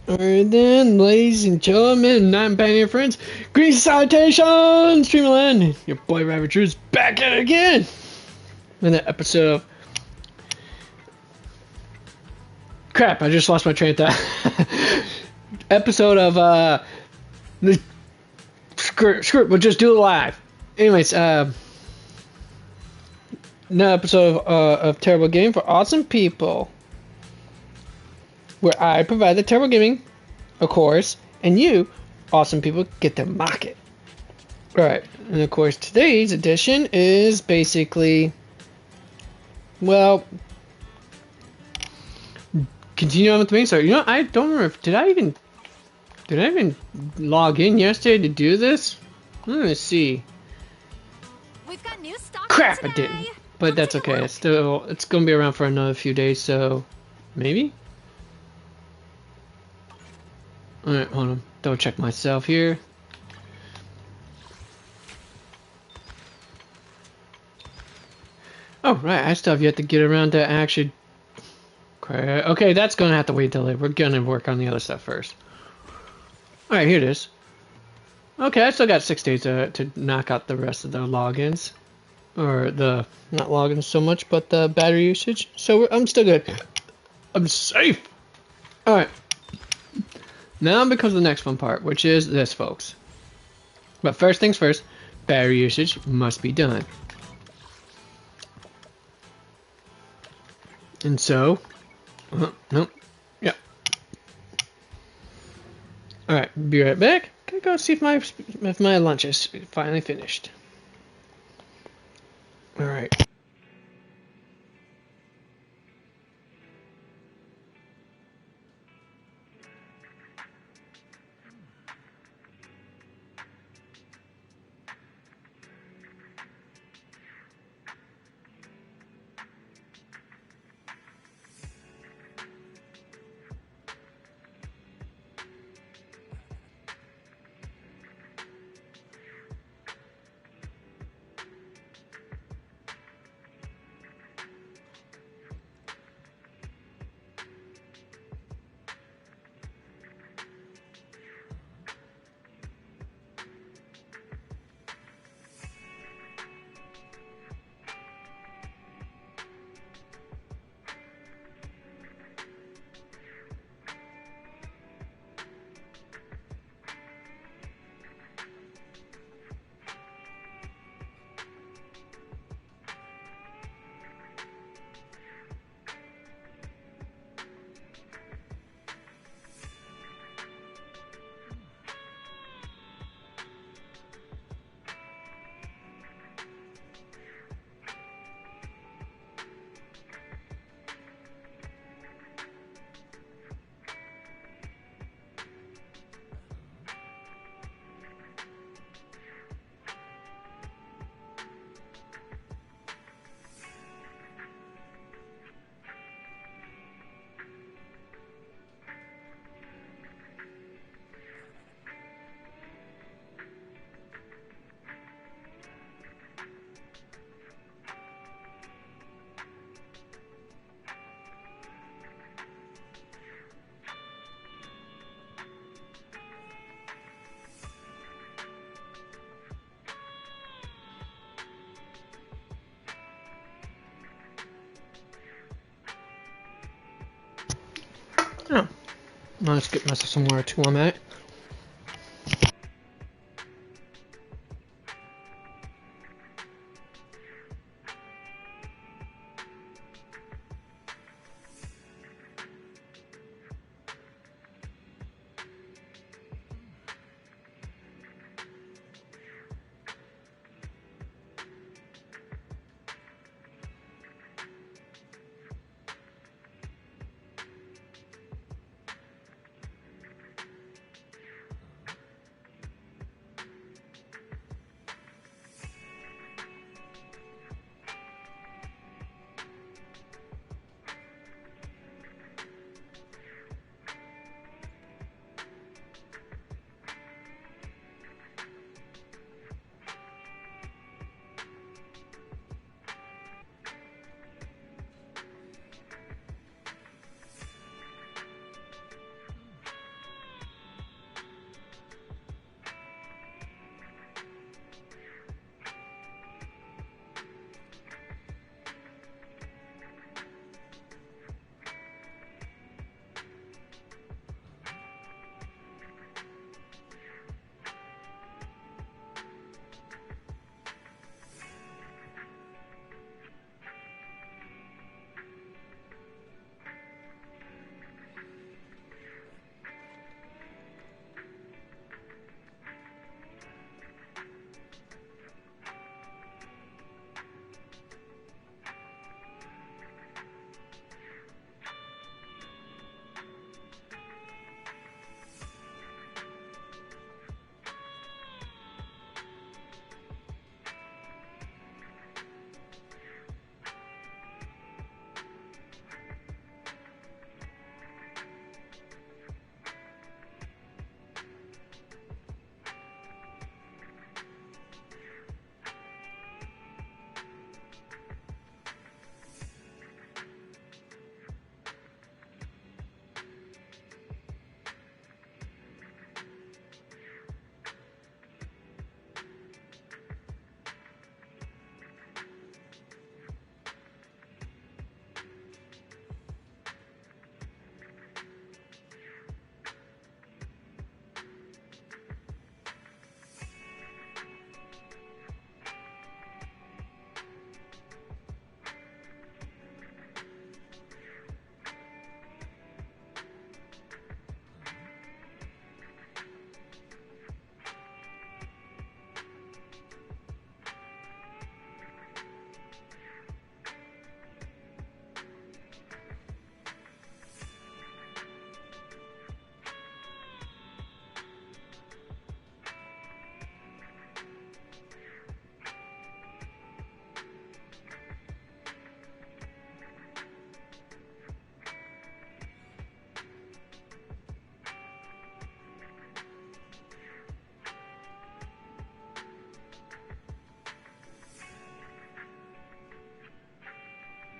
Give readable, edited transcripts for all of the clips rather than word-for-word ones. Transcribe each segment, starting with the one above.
Alright then, ladies and gentlemen, non-binary friends, greetings and salutations, Streamland! Your boy Rabbit Drew's back at it again! In the episode of... Crap, I just lost my train of thought. Episode of, the... Screw it, we'll just do it live. Anyways, another episode of Terrible Gaming for Awesome People. Where I provide the terrible gaming, of course, and you, awesome people, get to mock it. Alright, and of course today's edition is basically, well, continue on with the main story. You know, I don't remember, did I even log in yesterday to do this? Let me see. We've got new stock Crap, today. I didn't. But that's okay, it's gonna be around for another few days, so, maybe? Alright, hold on. Double check myself here. Oh, right. I still have yet to get around to actually... Okay, that's going to have to wait till later. We're going to work on the other stuff first. Alright, here it is. Okay, I still got 6 days to knock out the rest of the logins. Or the... Not logins so much, but the battery usage. So I'm still good. I'm safe! Alright. Now becomes the next fun part, which is this, folks. But first things first, battery usage must be done. And so, nope, yep. Alright, be right back. Gonna go see if my lunch is finally finished. Alright. Oh. Let's get myself some water too on that.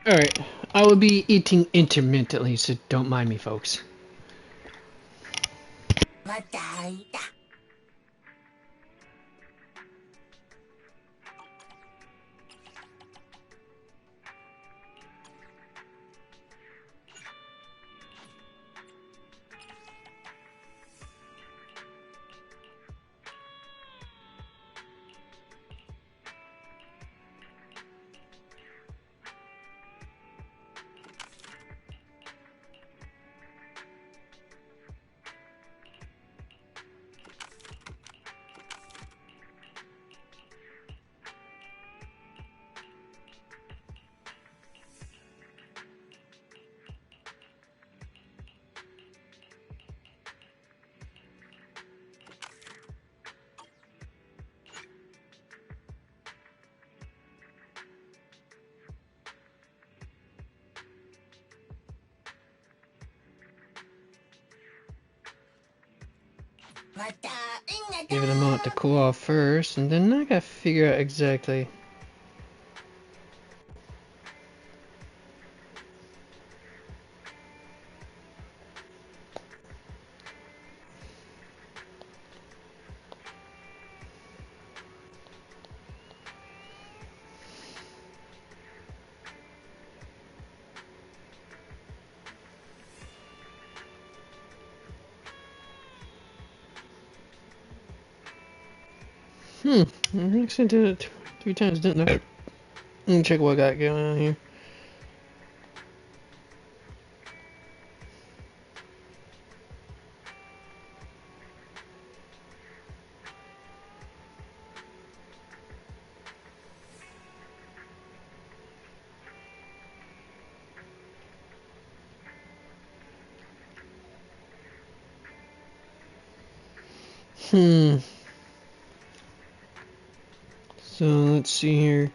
Alright, I will be eating intermittently, so don't mind me, folks. Give it a moment to cool off first, and then I gotta figure out exactly. I actually did it 3 times, didn't I? Let me check what I got going on here. So let's see here.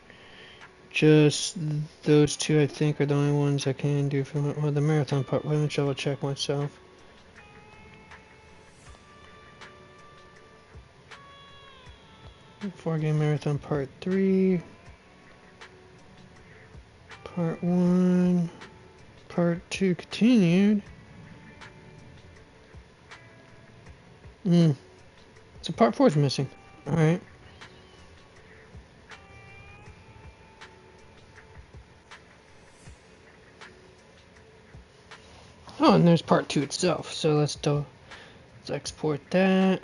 Just those two, I think, are the only ones I can do for the marathon part. Let me double check myself. Four-game marathon part 3, part 1, part 2 continued. So part 4 is missing. Alright. Oh, and there's part 2 itself. So let's export that.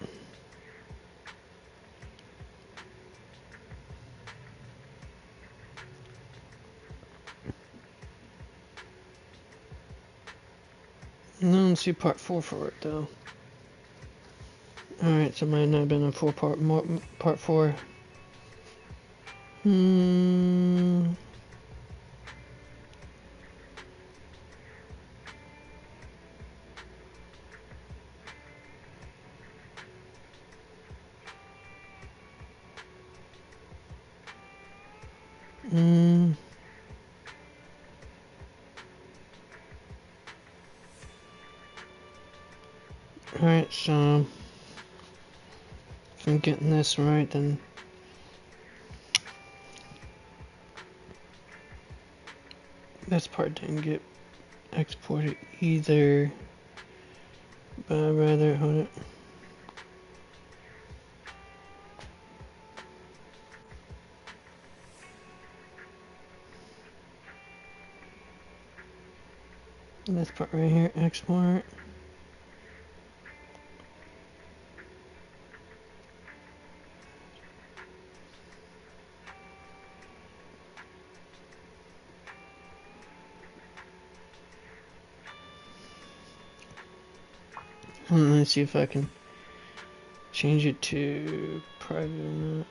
And then let's see part 4 for it though. Alright, so it might not have been a full part 4. Alright, so if I'm getting this right, then this part didn't get exported either. But I'd rather hold it. This part right here, export. Let's see if I can change it to private or not.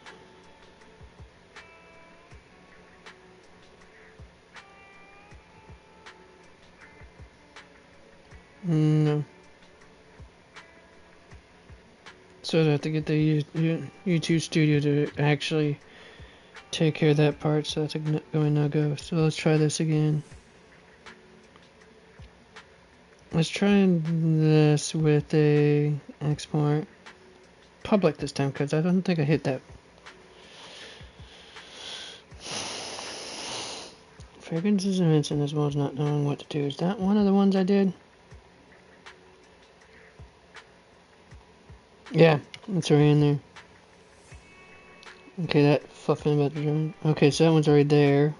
No. So I'd have to get the YouTube Studio to actually take care of that part, so that's going no-go. So let's try this again. Let's try this with a export public this time, because I don't think I hit that Fragrances and Vincent as well as not knowing what to do. Is that one of the ones I did? Yeah, it's already in there. Okay, that fluffing about the drone. Okay, so that one's already there.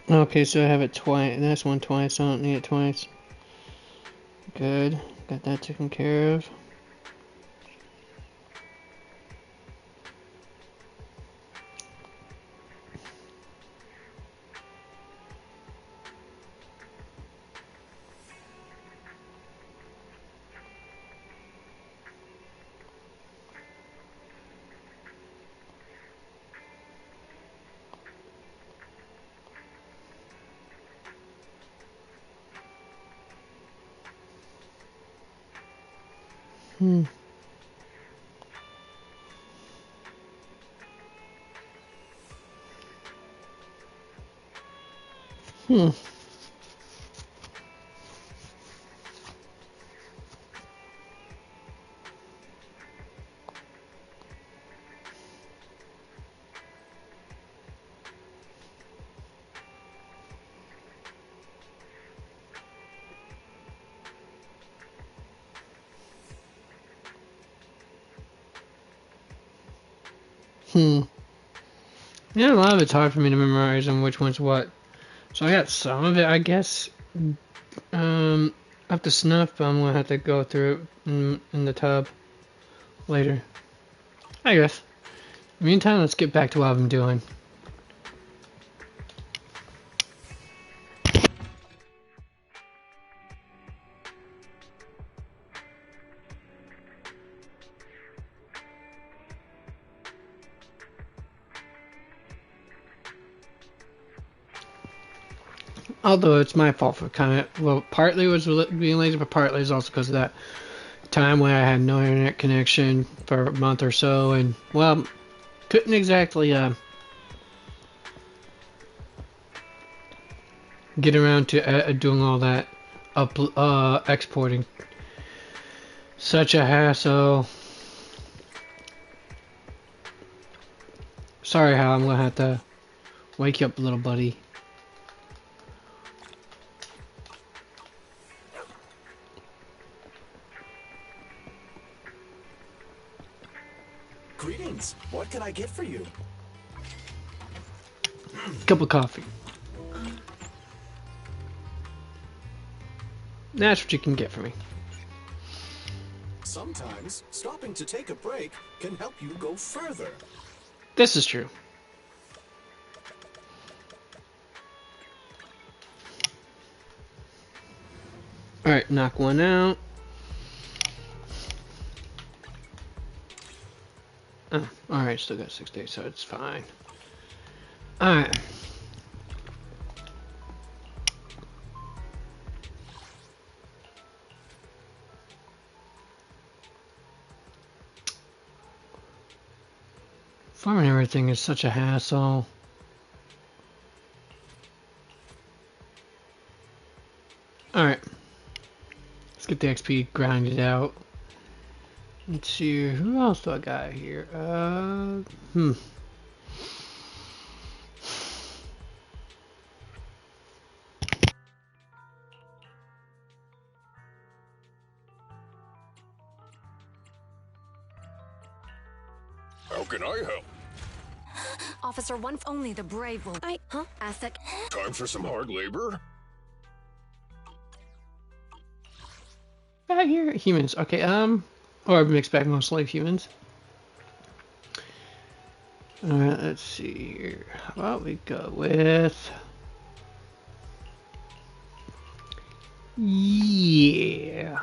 Okay, so I have it twice. That's one twice. I don't need it twice. Good. Got that taken care of. Hmm. Hmm. Hmm. Yeah, a lot of it's hard for me to memorize on which one's what. So I got some of it, I guess. Up to snuff, but I'm gonna have to go through it in the tub later. I guess. Meantime, let's get back to what I'm doing. Although it's my fault for kind of, well, partly it was being lazy, but partly it's also because of that time when I had no internet connection for a month or so, and, well, couldn't exactly get around to doing all that exporting. Such a hassle. Sorry, Hal, I'm gonna have to wake you up, little buddy. Greetings. What can I get for you? Cup of coffee. That's what you can get for me. Sometimes stopping to take a break can help you go further. This is true. Alright, knock one out. Oh, alright, still got 6 days, so it's fine. Alright. Farming everything is such a hassle. Alright. Let's get the XP grinded out. Let's see, who else do I got here? How can I help? Officer one, only the brave will. Asset. Time for some hard labor? Back here, humans. Okay, or mixed bag, mostly humans. Alright, let's see here. How about we go with... Yeah.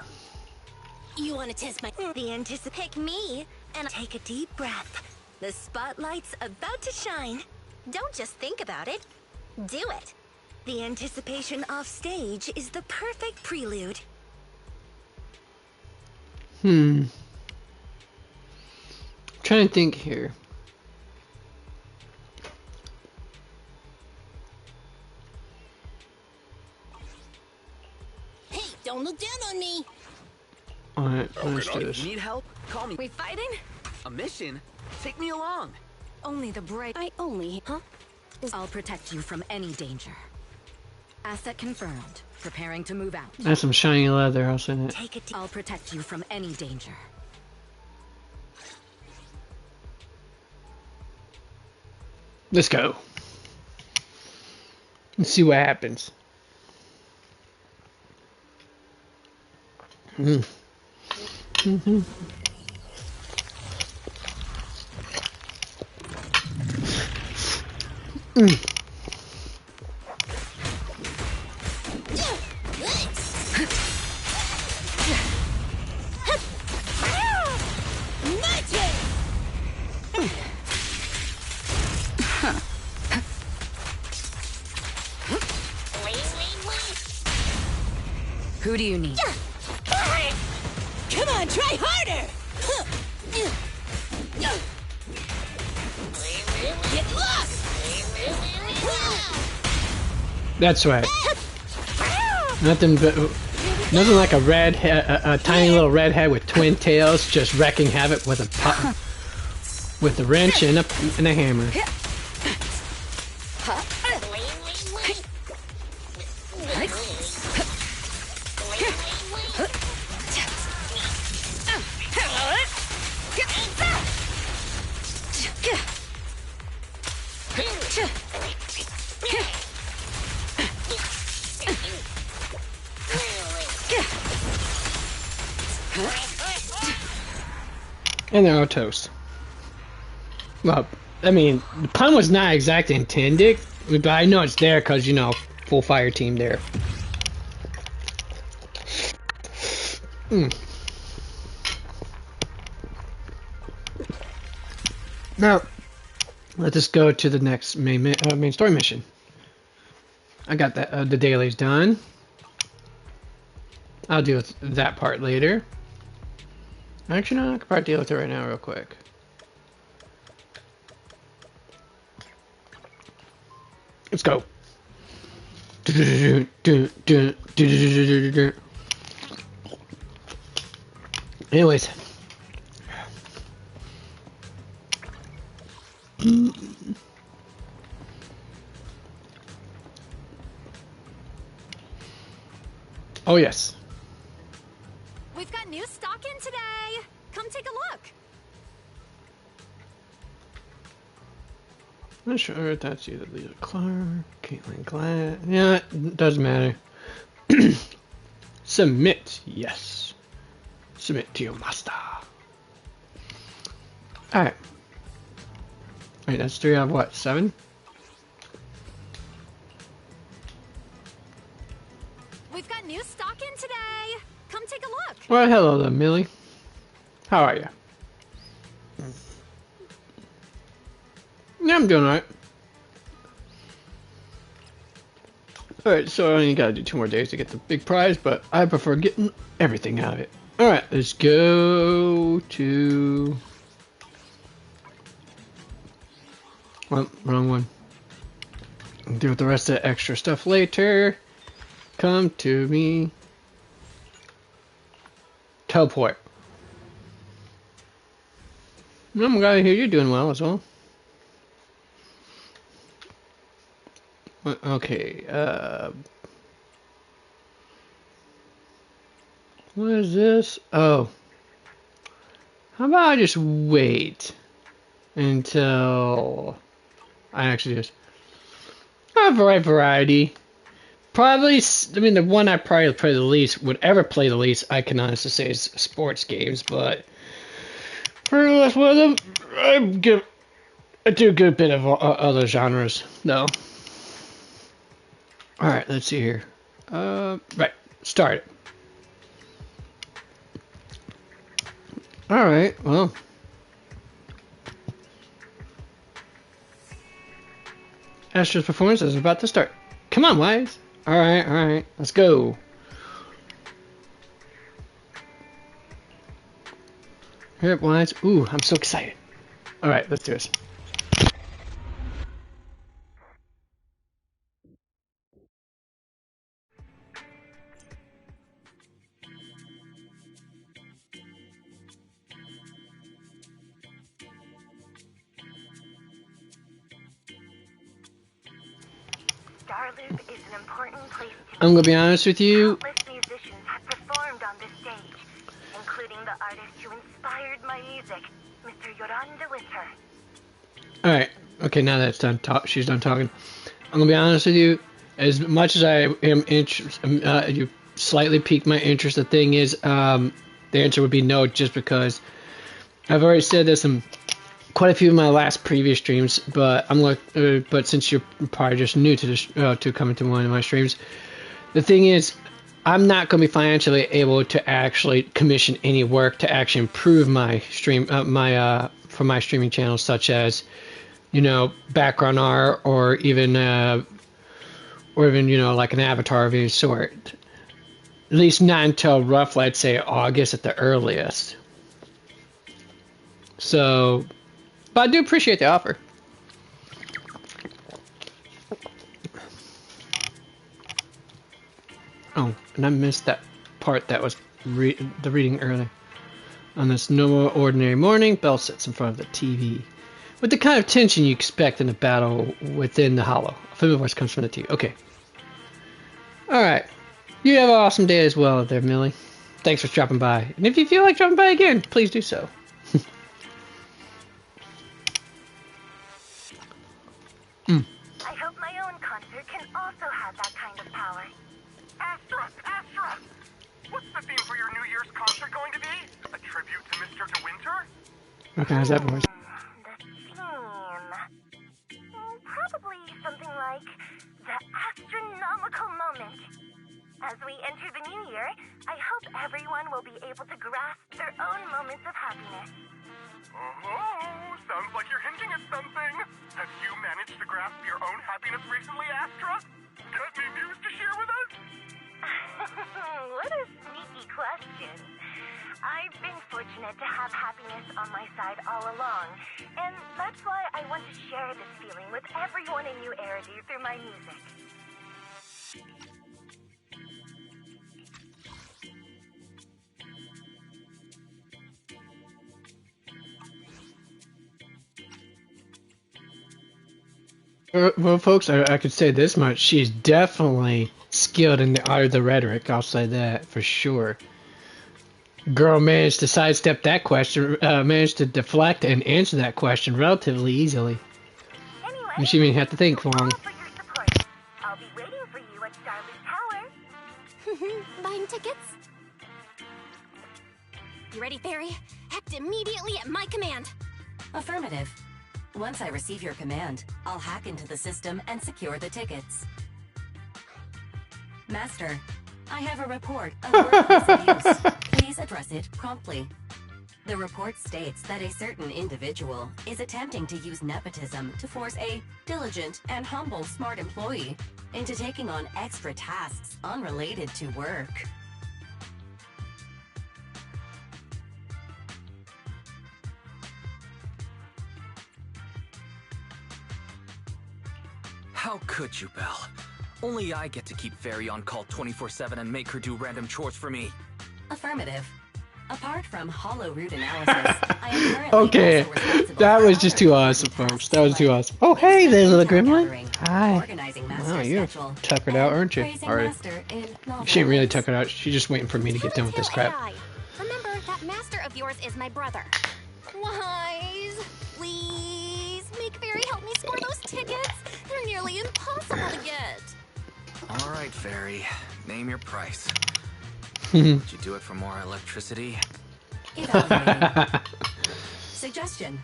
You want to test the anticipate me and take a deep breath. The spotlight's about to shine. Don't just think about it. Do it. The anticipation off stage is the perfect prelude. Trying to think here. Hey, don't look down on me. Alright, How let's can do I- this. Need help? Call me. We fighting? A mission? Take me along. Only the brave. Huh? I'll protect you from any danger. Asset confirmed. Preparing to move out. That's some shiny leather, I'll send it. Take a deep. I'll protect you from any danger. Let's go. Let's see what happens. Who do you need? Come on, try harder. Get lost. That's right. Nothing but nothing like a tiny little redhead with twin tails just wrecking havoc with a wrench and a hammer. And they're all toast. Well, I mean, the pun was not exactly intended, but I know it's there because, you know, full fire team there. Now, let us go to the next main story mission. I got that the dailies done. I'll deal with that part later. Actually, no, I could probably deal with it right now real quick. Let's go. Anyways. Oh, yes. We've got new stock in today. Come take a look. I'm not sure if that's either Lisa Clark, Caitlin Glad. Yeah, it doesn't matter. Submit, yes. Submit to your master. Alright. Wait, that's 3 out of what? 7? We've got new stock in today. Come take a look. Well, hello there, Millie. How are you? Yeah, I'm doing alright. Alright, so I only gotta do 2 more days to get the big prize, but I prefer getting everything out of it. Alright, let's go to... Well, wrong one. I'll deal with the rest of the extra stuff later. Come to me. Teleport. I'm glad to hear you're doing well as well. Okay, what is this? Oh. How about I just wait until I actually just have a variety. Probably, I mean, the one I probably play the least, would ever play the least, I can honestly say is sports games, but for the rest of them, I do a good bit of other genres, though. Alright, let's see here. Right, start it. Alright, well. Astro's performance is about to start. Come on, Wise. Alright, let's go. Herb wines. Ooh, I'm so excited. All right, let's do this. Starloop is an important place to I'm gonna be honest with you. Countless musicians have performed on this stage, including the artist who inspired my music, Mr. Yoran de Winter. All right. Okay, now that it's done, she's done talking. I'm gonna be honest with you. As much as I am interested, you slightly piqued my interest. The thing is, the answer would be no, just because I've already said this in quite a few of my last previous streams. But I'm like, but since you're probably just new to this, to coming to one of my streams, the thing is, I'm not going to be financially able to actually commission any work to actually improve my stream, for my streaming channels, such as, you know, background art or even you know, like an avatar of any sort. At least not until roughly, I'd say, August at the earliest. So, but I do appreciate the offer. Oh, and I missed that part that was the reading earlier. On this no ordinary morning, Belle sits in front of the TV. With the kind of tension you expect in a battle within the hollow. A familiar voice comes from the TV. Okay. Alright. You have an awesome day as well there, Millie. Thanks for dropping by. And if you feel like dropping by again, please do so. I hope my own concert can also have that kind of power. Astra! Astra! What's the theme for your New Year's concert going to be? A tribute to Mr. De Winter? Recognize that voice. The theme... probably something like the astronomical moment. As we enter the new year, I hope everyone will be able to grasp their own moments of happiness. Oh, sounds like you're hinting at something. Have you managed to grasp your own happiness recently, Astra? Got any news to share with us? What a sneaky question. I've been fortunate to have happiness on my side all along, and that's why I want to share this feeling with everyone in New Eridu through my music. Well, folks, I could say this much. She's definitely skilled in the art of the rhetoric. I'll say that for sure. Girl managed to sidestep that question, managed to deflect and answer that question relatively easily. Anyway, And she didn't have to think long. for your support. I'll be waiting for you at Starloop Tower. Buying tickets? You ready, Fairy? Act immediately at my command. Affirmative. Once I receive your command, I'll hack into the system and secure the tickets. Master, I have a report of workplace abuse. Please address it promptly. The report states that a certain individual is attempting to use nepotism to force a diligent and humble smart employee into taking on extra tasks unrelated to work. How could you, Belle? Only I get to keep Fairy on call 24/7 and make her do random chores for me. Affirmative. Apart from hollow root analysis, I am currently Okay, also responsible that for was just too other awesome, tasks folks. That was too like awesome. Oh, hey, there's a little gremlin. gathering, Hi. organizing master Wow, you're schedule, tuckered out, and aren't you? praising Alright. master in novel She ain't really ways. tuckered out. She's just waiting for me to get done with this crap. AI. Remember, that master of yours is my brother. Wise, please, make Fairy help me score those tickets. They're nearly impossible to get. All right, Fairy. Name your price. Would you do it for more electricity? Evaluating. Suggestion.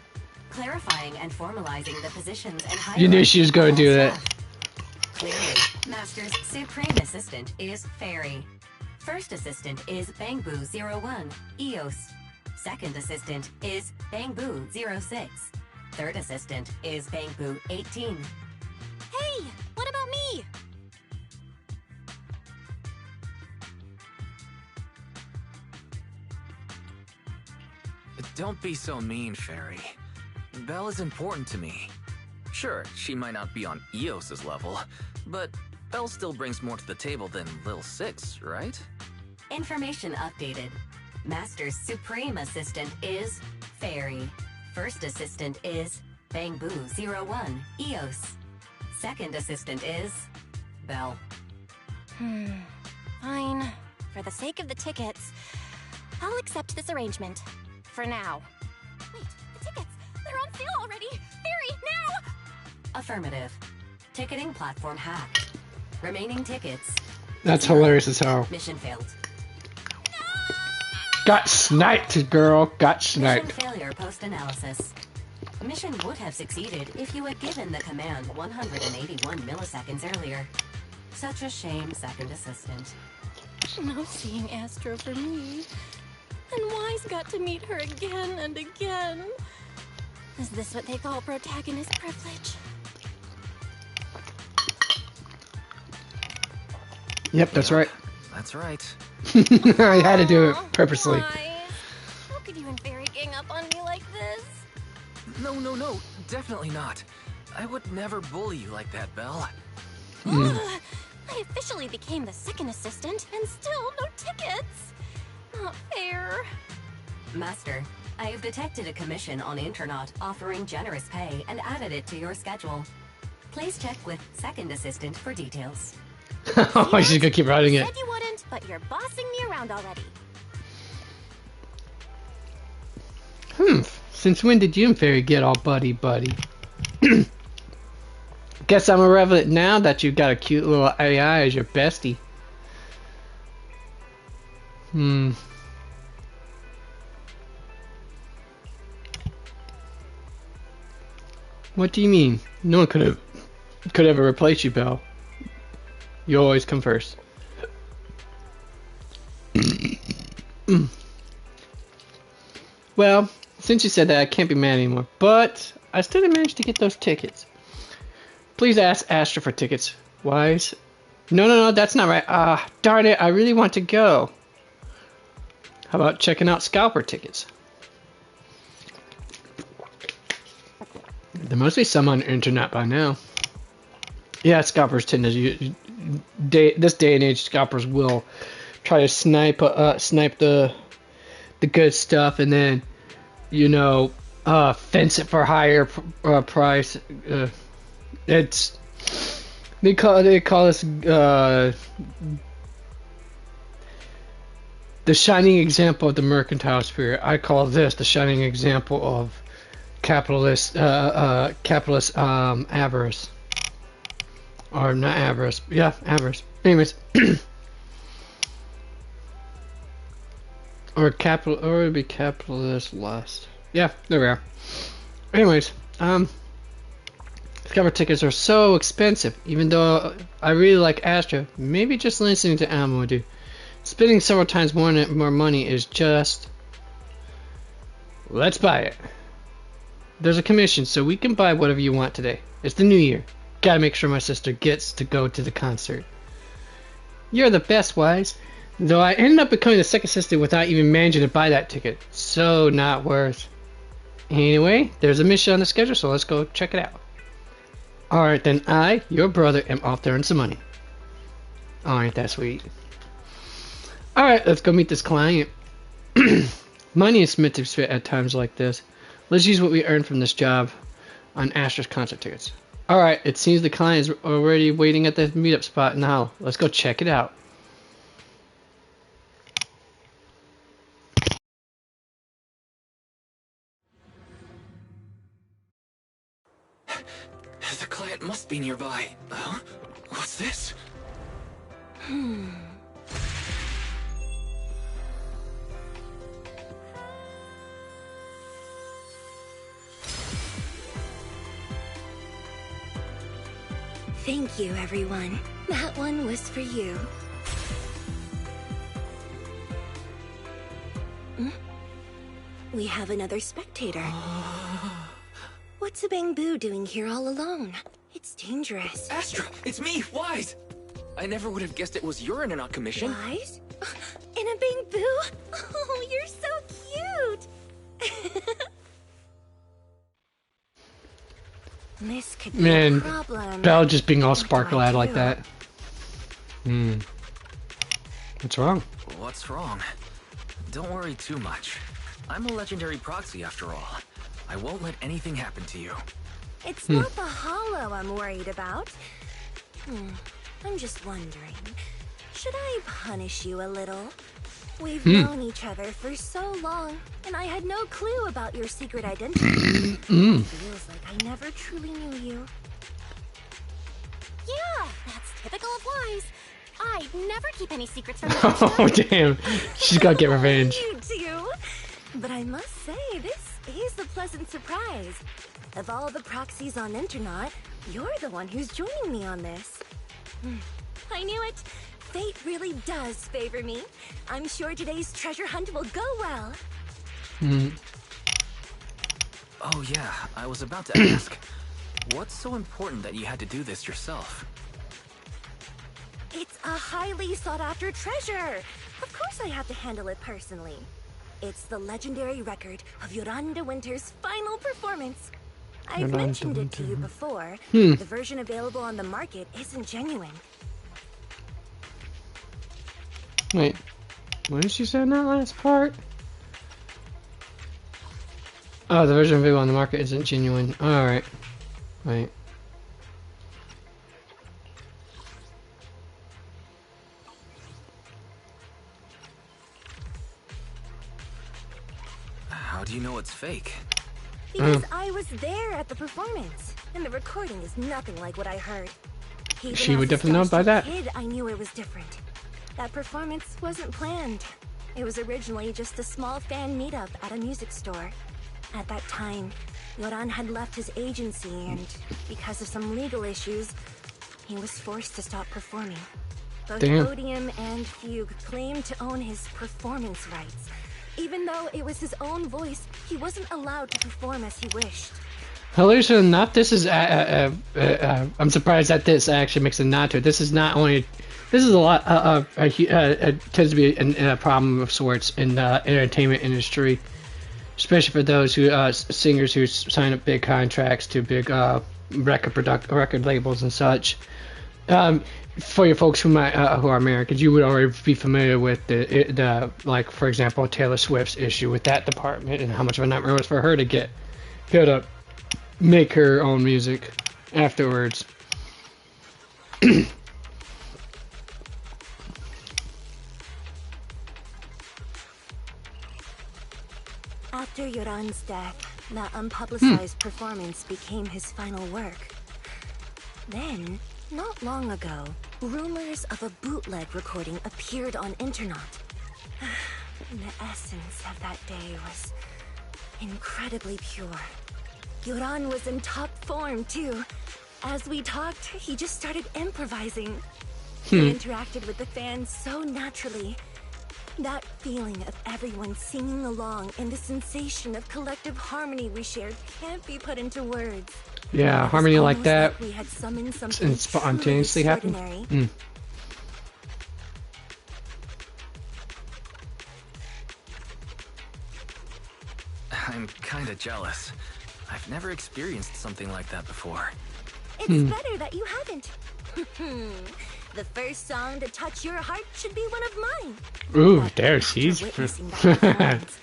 Clarifying and formalizing the positions and hierarchy You knew she was going to do that. staff. Clearly, Master's supreme assistant is Fairy. First assistant is Bangboo01, EOS. Second assistant is Bangboo06. Third assistant is Bangboo18. Hey, what about me? Don't be so mean, Fairy. Belle is important to me. Sure, she might not be on Eos's level, but Belle still brings more to the table than Lil Six, right? Information updated. Master's Supreme Assistant is Fairy. First Assistant is Bang Boo 01 Eos. Second Assistant is Belle. Fine. For the sake of the tickets, I'll accept this arrangement. For now. Wait, the tickets! They're on sale already! Fairy, now! Affirmative. Ticketing platform hacked. Remaining tickets. That's hilarious as hell. Mission failed. Got sniped, girl. Got sniped. Mission failure post-analysis. Mission would have succeeded if you had given the command 181 milliseconds earlier. Such a shame, second assistant. No seeing Astra for me. And Wise got to meet her again and again. Is this what they call protagonist privilege? Yep, that's right. That's right. I had to do it purposely. Wise, how could you and Fairy gang up on me like this? No, definitely not. I would never bully you like that, Belle. Ugh, I officially became the second assistant and still no tickets. Not fair. Master, I have detected a commission on Internet offering generous pay and added it to your schedule. Please check with second assistant for details. Oh, she's gonna keep writing You it. said you wouldn't, but you're bossing me around already. Since when did you and Fairy get all buddy-buddy? Guess I'm irrelevant now that you've got a cute little AI as your bestie. What do you mean? No one could ever replace you, Belle. You always come first. Well, since you said that, I can't be mad anymore. But I still didn't manage to get those tickets. Please ask Astra for tickets. Wise? No, that's not right. Darn it, I really want to go. How about checking out scalper tickets? There must be some on the internet by now. Yeah, scalpers tend to this day and age, scalpers will try to snipe the good stuff and then, you know, fence it for a higher price. It's they call this the shining example of the mercantile spirit. I call this the shining example of capitalist avarice. Or not avarice. Yeah, avarice. Anyways. or it would be capitalist lust. Yeah, there we are. Anyways, cover tickets are so expensive, even though I really like Astra. Maybe just listening to Alma would do. Spending several times more money is just... Let's buy it. There's a commission, so we can buy whatever you want today. It's the new year. Gotta make sure my sister gets to go to the concert. You're the best, Wise. Though I ended up becoming the second assistant without even managing to buy that ticket. So not worth. Anyway, there's a mission on the schedule, so let's go check it out. Alright, then I, your brother, am off to earn some money. Alright, that's sweet. Alright, let's go meet this client. Money is meant to be spent at times like this. Let's use what we earned from this job on Astra's concert tickets. Alright, it seems the client is already waiting at the meetup spot in the hall. Let's go check it out. The client must be nearby. Huh? What's this? Thank you, everyone. That one was for you. We have another spectator. What's a Bang-Boo doing here all alone? It's dangerous. Astra, it's me, Wise! I never would have guessed it was your internet commission. Wise? And a Bang-Boo? Oh, you're so cute! This could be a Man, problem. Belle just being all What do I sparkle-eyed like do? that. What's wrong? What's wrong? Don't worry too much. I'm a legendary proxy after all. I won't let anything happen to you. It's not the hollow I'm worried about. I'm just wondering, should I punish you a little? We've known each other for so long, and I had no clue about your secret identity. Feels like I never truly knew you. Yeah, that's typical of Wise. I never keep any secrets from Oh, damn. She's gotta get revenge. You too. But I must say, this is a pleasant surprise. Of all the proxies on Internet, you're the one who's joining me on this. I knew it. Fate really does favor me. I'm sure today's treasure hunt will go well. Oh yeah, I was about to ask. What's so important that you had to do this yourself? It's a highly sought-after treasure. Of course I have to handle it personally. It's the legendary record of Yolanda Winter's final performance. I've Yolanda mentioned it to you Winter. before. The version available on the market isn't genuine. Wait, what did she say in that last part? Oh, the version available on the market isn't genuine. Alright. Right. How do you know it's fake? Because I was there at the performance, and the recording is nothing like what I heard. Even She as would a definitely know by starstruck that. kid, I knew it was different. That performance wasn't planned. It was originally just a small fan meetup at a music store. At that time, Yoran had left his agency, and because of some legal issues, he was forced to stop performing. Both Damn. Odium and Fugue claimed to own his performance rights. Even though it was his own voice, he wasn't allowed to perform as he wished. Hilarious enough, this is I'm surprised that this actually makes a nod to it. This is not only, this is a lot tends to be a problem of sorts in the entertainment industry, especially for those who singers who sign up big contracts to big record labels and such. For your folks who are Americans, you would already be familiar with the like, for example, Taylor Swift's issue with that department and how much of a nightmare it was for her to be able to make her own music afterwards. After Yoran's death, that unpublicized performance became his final work. Then, not long ago, rumors of a bootleg recording appeared on internet. The essence of that day was incredibly pure. Yoran was in top form, too. As we talked, he just started improvising. He interacted with the fans so naturally. That feeling of everyone singing along and the sensation of collective harmony we shared can't be put into words. Yeah, It was harmony like almost that we had summoned something and spontaneously truly happen. extraordinary. I'm kinda jealous. I've never experienced something like that before. It's better that you haven't. The first song to touch your heart should be one of mine. Ooh, But there after she's witnessing that performance,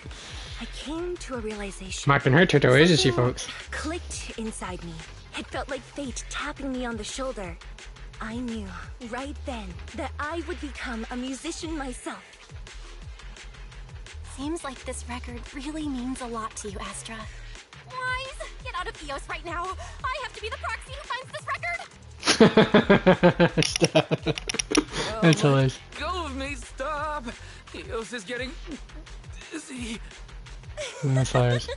I came to a realization. marking her territory, isn't she, Something folks? clicked inside me. It felt like fate tapping me on the shoulder. I knew right then that I would become a musician myself. Seems like this record really means a lot to you, Astra. Wise, get out of Eos right now. I have to be the proxy who finds this record. That's hilarious. Go of me, stop! Eos is getting dizzy. That's hilarious.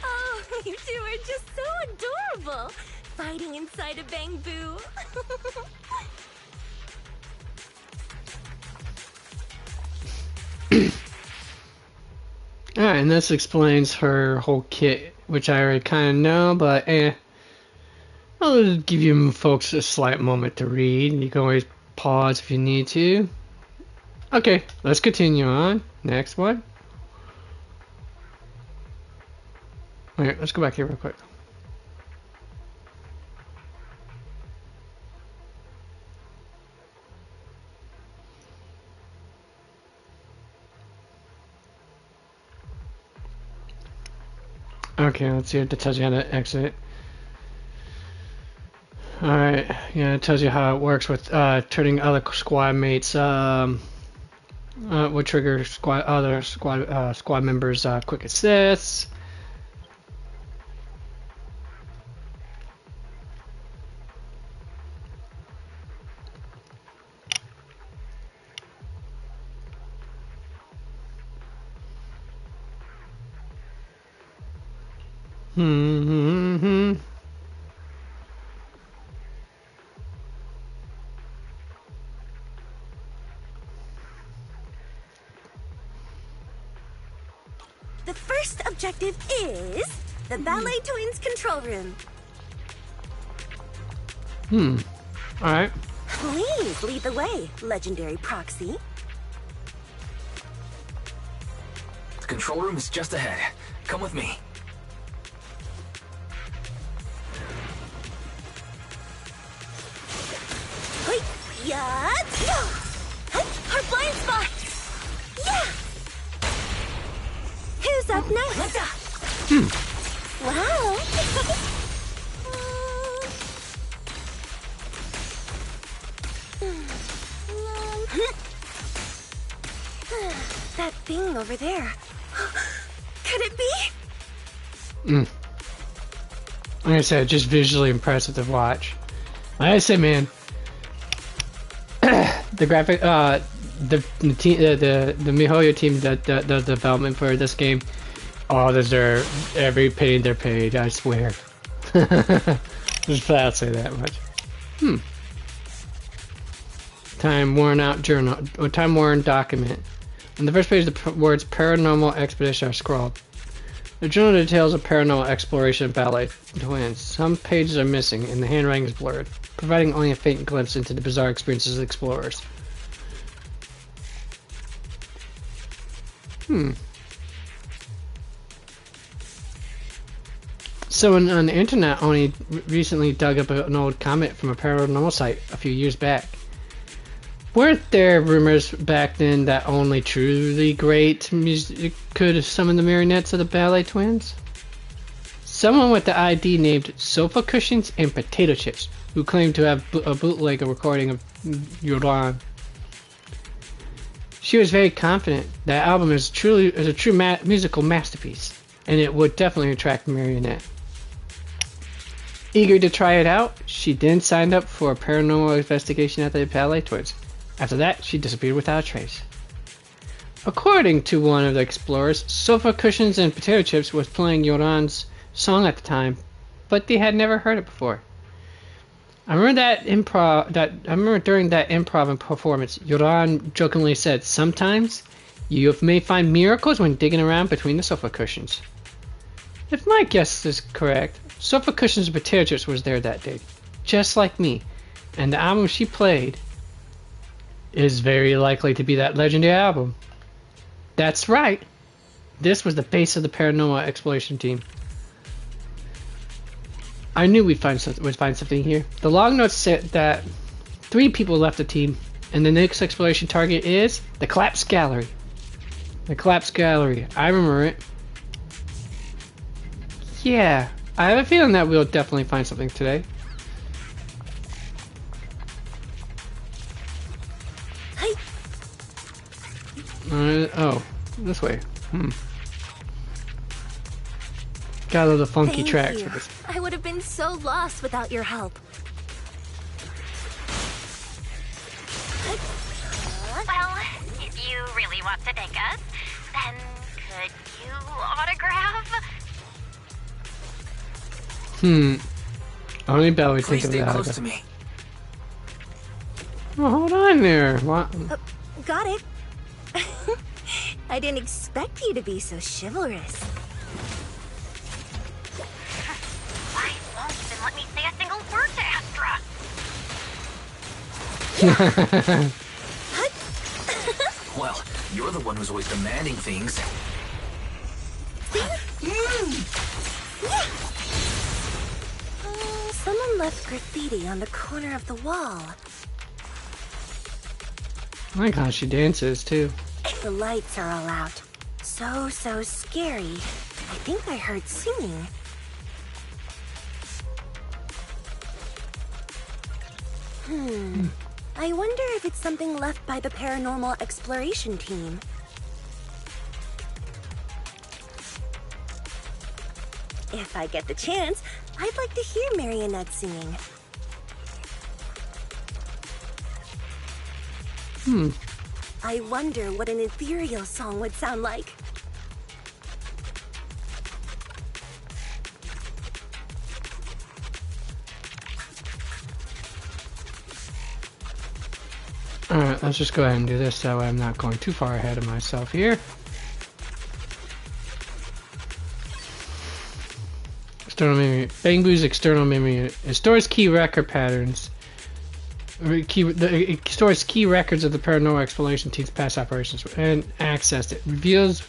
Oh, you two are just so adorable. Fighting inside a bamboo. Alright, and this explains her whole kit, which I already kind of know, but I'll give you folks a slight moment to read. You can always pause if you need to. Okay, let's continue on. Next one. Alright, let's go back here real quick. Okay, let's see if it tells you how to exit. Alright, yeah, it tells you how it works with turning other squad mates. Would trigger other squad members quick assists. The first objective is the Ballet Twins control room. Alright. Please lead the way, legendary proxy. The control room is just ahead. Come with me. Wait, yeah, our blind spot. Yeah. Who's up next? Wow. That thing over there. Could it be? Like I said, just visually impressive to watch. Like I said, man, the graphic, the MiHoYo team that does development for this game, all deserve every penny they're paid. I swear. Just flat say that much. Time worn out journal or time worn document. On the first page, the words "Paranormal Expedition" are scrawled. The journal details a paranormal exploration of Ballet Twins. Some pages are missing, and the handwriting is blurred, providing only a faint glimpse into the bizarre experiences of explorers. Someone on the internet only recently dug up an old comment from a paranormal site a few years back. Weren't there rumors back then that only truly great music could summon the marionettes of the Ballet Twins? Someone with the ID named Sofa Cushions and Potato Chips, who claimed to have a bootleg recording of Yoran. She was very confident that album is a true musical masterpiece, and it would definitely attract the marionette. Eager to try it out, she then signed up for a paranormal investigation at the Ballet Twins. After that, she disappeared without a trace. According to one of the explorers, Sofa Cushions and Potato Chips was playing Yoran's song at the time, but they had never heard it before. I remember during that improv performance, Yoran jokingly said, "Sometimes you may find miracles when digging around between the sofa cushions." If my guess is correct, Sofa Cushions and Potato Chips was there that day, just like me, and the album she played is very likely to be that legendary album. That's right. This was the base of the paranormal exploration team. I knew we'd find something here. The log notes said that 3 people left the team, and the next exploration target is the Collapse Gallery. The Collapse Gallery. I remember it. Yeah, I have a feeling that we'll definitely find something today. Oh, this way. Got a little funky tracks for this. I would have been so lost without your help. Well, if you really want to thank us, then could you autograph? Only Belle would Please think stay of that. close to me. Oh, hold on there. What? Got it. I didn't expect you to be so chivalrous. Why won't even let me say a single word to Astra? Well, you're the one who's always demanding things. Someone left graffiti on the corner of the wall. I like how she dances too. The lights are all out. So scary. I think I heard singing. I wonder if it's something left by the paranormal exploration team. If I get the chance, I'd like to hear Marionette singing. I wonder what an ethereal song would sound like. Alright, let's just go ahead and do this, that way I'm not going too far ahead of myself here. External memory. Bang Boo's external memory. It stores key record patterns. It stores key records of the paranormal exploration team's past operations and accessed it. Reveals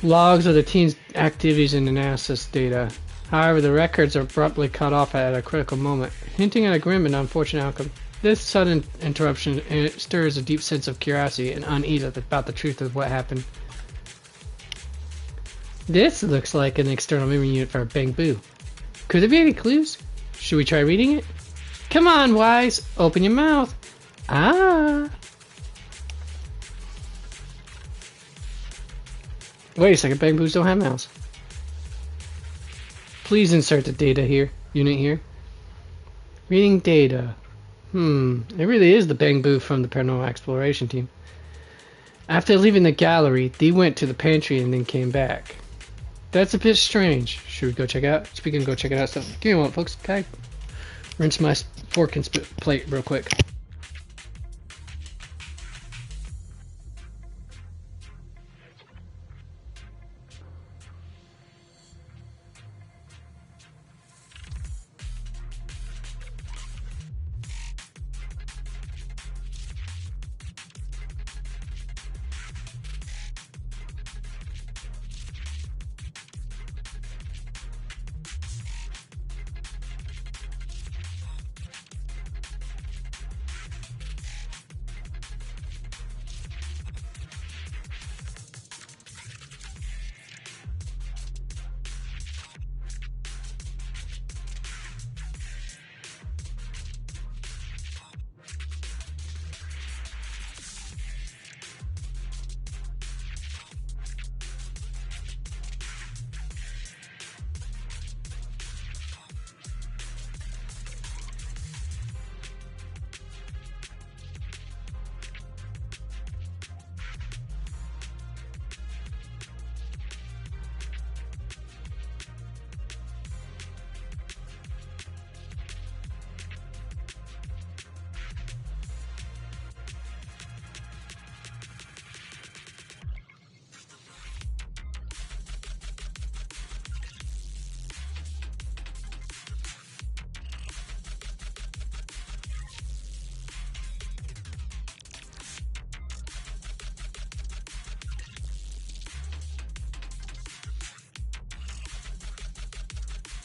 logs of the team's activities and analysis data. However, the records are abruptly cut off at a critical moment, hinting at a grim and unfortunate outcome. This sudden interruption stirs a deep sense of curiosity and unease about the truth of what happened. This looks like an external memory unit for Bang Boo. Could there be any clues? Should we try reading it? Come on, Wise! Open your mouth! Ah! Wait a second, Bang Boos don't have mouths. Please insert the data here. Unit here. Reading data. It really is the Bang Boo from the paranormal exploration team. After leaving the gallery, they went to the pantry and then came back. That's a bit strange. Should we go check it out? Speaking of go check it out, so give me a moment, folks. Okay. Rinse my fork and plate real quick.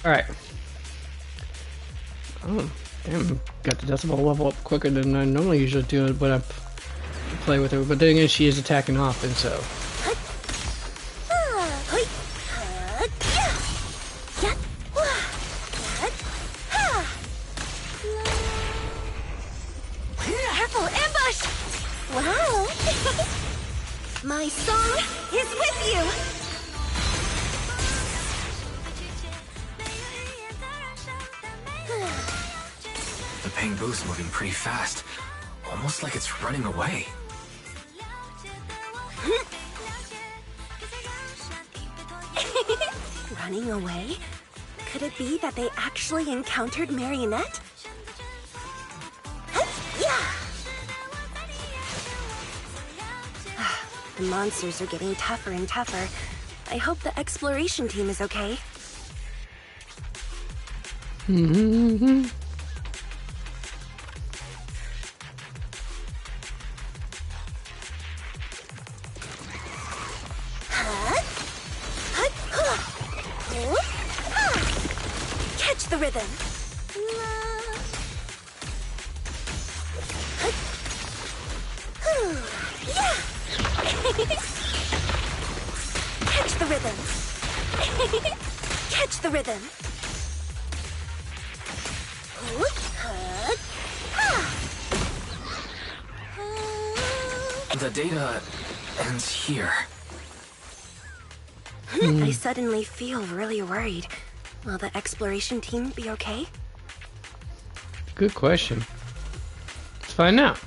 Alright. Oh, damn. Got the decibel level up quicker than I normally usually do when I play with her. But then again, she is attacking often, so. Careful, ambush! Wow! My song is with you! The Bang Boo's moving pretty fast. Almost like it's running away. Running away? Could it be that they actually encountered Marionette? The monsters are getting tougher and tougher. I hope the exploration team is okay. Catch the rhythm. Catch the rhythm. Catch the rhythm. The data ends here. I suddenly feel really worried. Will the exploration team be okay? Good question. Let's find out.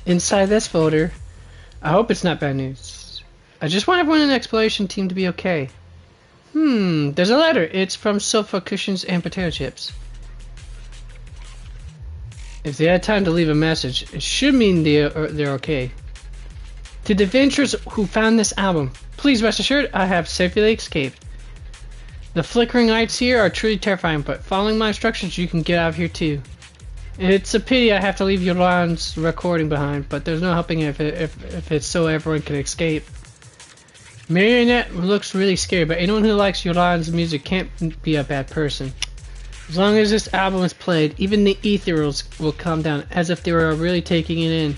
Inside this folder, I hope it's not bad news. I just want everyone in the exploration team to be okay. There's a letter. It's from sofa cushions and potato chips. If they had time to leave a message, it should mean they're okay. To the adventurers who found this album, please rest assured I have safely escaped. The flickering lights here are truly terrifying, but following my instructions you can get out of here too. It's a pity I have to leave Yoran's recording behind, but there's no helping it if it's so everyone can escape. Marionette looks really scary, but anyone who likes Yoran's music can't be a bad person. As long as this album is played, even the ethereals will calm down, as if they were really taking it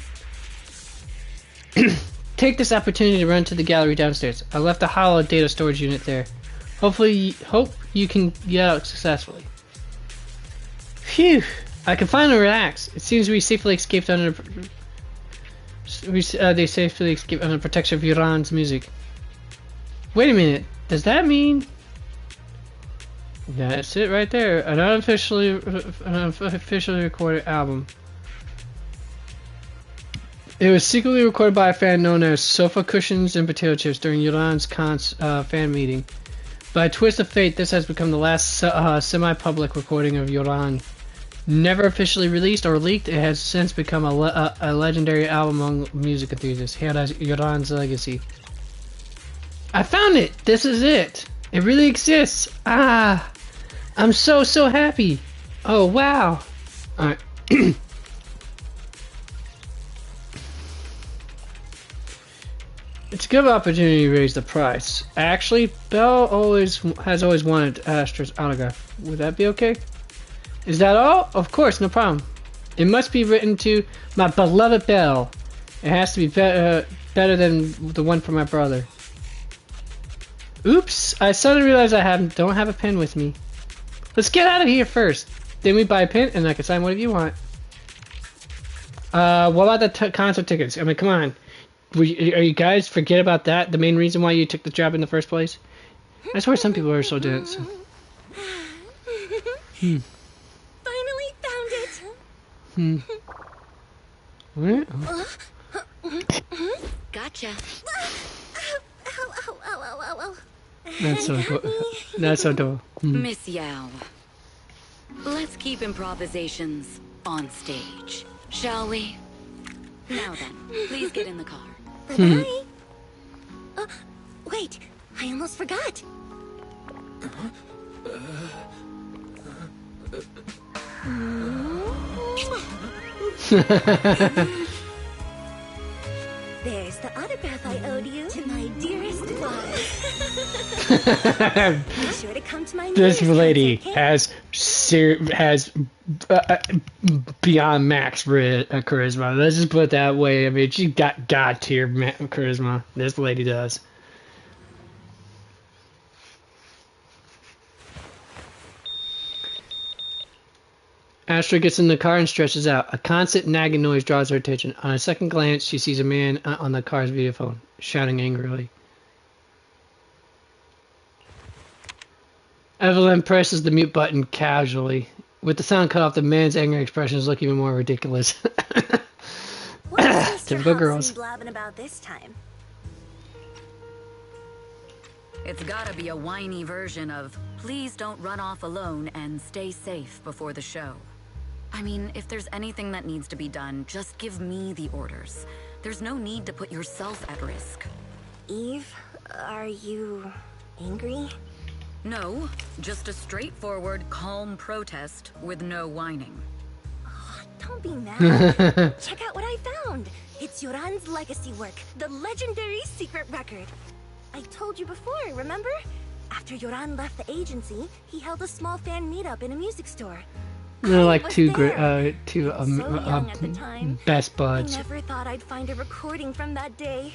in. Take this opportunity to run to the gallery downstairs. I left a hollow data storage unit there. Hope you can get out successfully. Phew! I can finally relax. It seems we safely escaped under they safely escaped under protection of Yoran's music. Wait a minute. Does that mean? That's it right there. An unofficially recorded album. It was secretly recorded by a fan known as Sofa Cushions and Potato Chips during Yoran's fan meeting. By a twist of fate, this has become the last semi-public recording of Yoran. Never officially released or leaked, it has since become a legendary album among music enthusiasts. Here is Yoran's legacy. I found it! This is it! It really exists! Ah! I'm so happy! Oh, wow! Alright. It's a good opportunity to raise the price. Actually, Belle has always wanted Astra's autograph. Would that be okay? Is that all? Of course, no problem. It must be written to my beloved Belle. It has to be better than the one for my brother. Oops! I suddenly realized I don't have a pen with me. Let's get out of here first. Then we buy a pen, and I can sign whatever you want. What about the concert tickets? I mean, come on. Are you guys forget about that? The main reason why you took the job in the first place? I swear some people are so dense. Finally found it. What? Gotcha. Ow. That's so cool. That's so cool. Miss Yao. Let's keep improvisations on stage, shall we? Now then, please get in the car. Bye-bye. Wait, I almost forgot. There's the autograph I owed you. To my dearest love. Be sure to come to my This lady concert, has beyond max charisma. Let's just put it that way. I mean, she got god tier charisma. This lady does. Astra gets in the car and stretches out. A constant nagging noise draws her attention. On a second glance, she sees a man on the car's video phone, shouting angrily. Evelyn presses the mute button casually. With the sound cut off, the man's angry expressions look even more ridiculous. Typical girls. Blabbing about this time? It's gotta be a whiny version of, please don't run off alone and stay safe before the show. I mean, if there's anything that needs to be done, just give me the orders. There's no need to put yourself at risk. Eve, are you angry? No, just a straightforward, calm protest with no whining. Oh, don't be mad. Check out what I found. It's Yoran's legacy work, the legendary secret record. I told you before, remember? After Yoran left the agency, he held a small fan meetup in a music store. They're like two young at the time. best buds. I never thought I'd find a recording from that day.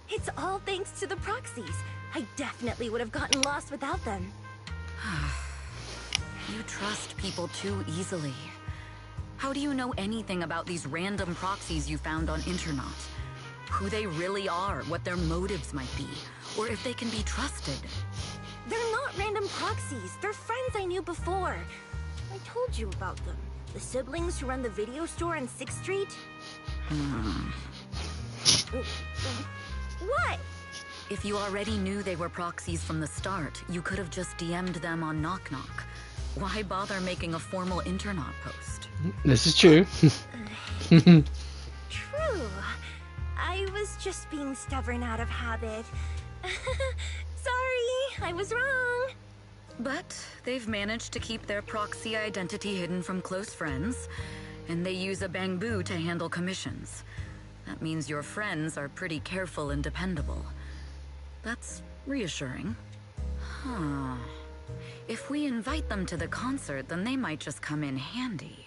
It's all thanks to the proxies. I definitely would have gotten lost without them. You trust people too easily. How do you know anything about these random proxies you found on Internaut? Who they really are, what their motives might be, or if they can be trusted? They're not random proxies. They're friends I knew before. I told you about them. The siblings who run the video store on 6th Street. What? If you already knew they were proxies from the start, you could have just DM'd them on Knock Knock. Why bother making a formal Internaut post? This is true. True. I was just being stubborn out of habit. Sorry, I was wrong. But they've managed to keep their proxy identity hidden from close friends, and they use a bamboo to handle commissions. That means your friends are pretty careful and dependable. That's reassuring. Huh. If we invite them to the concert, then they might just come in handy.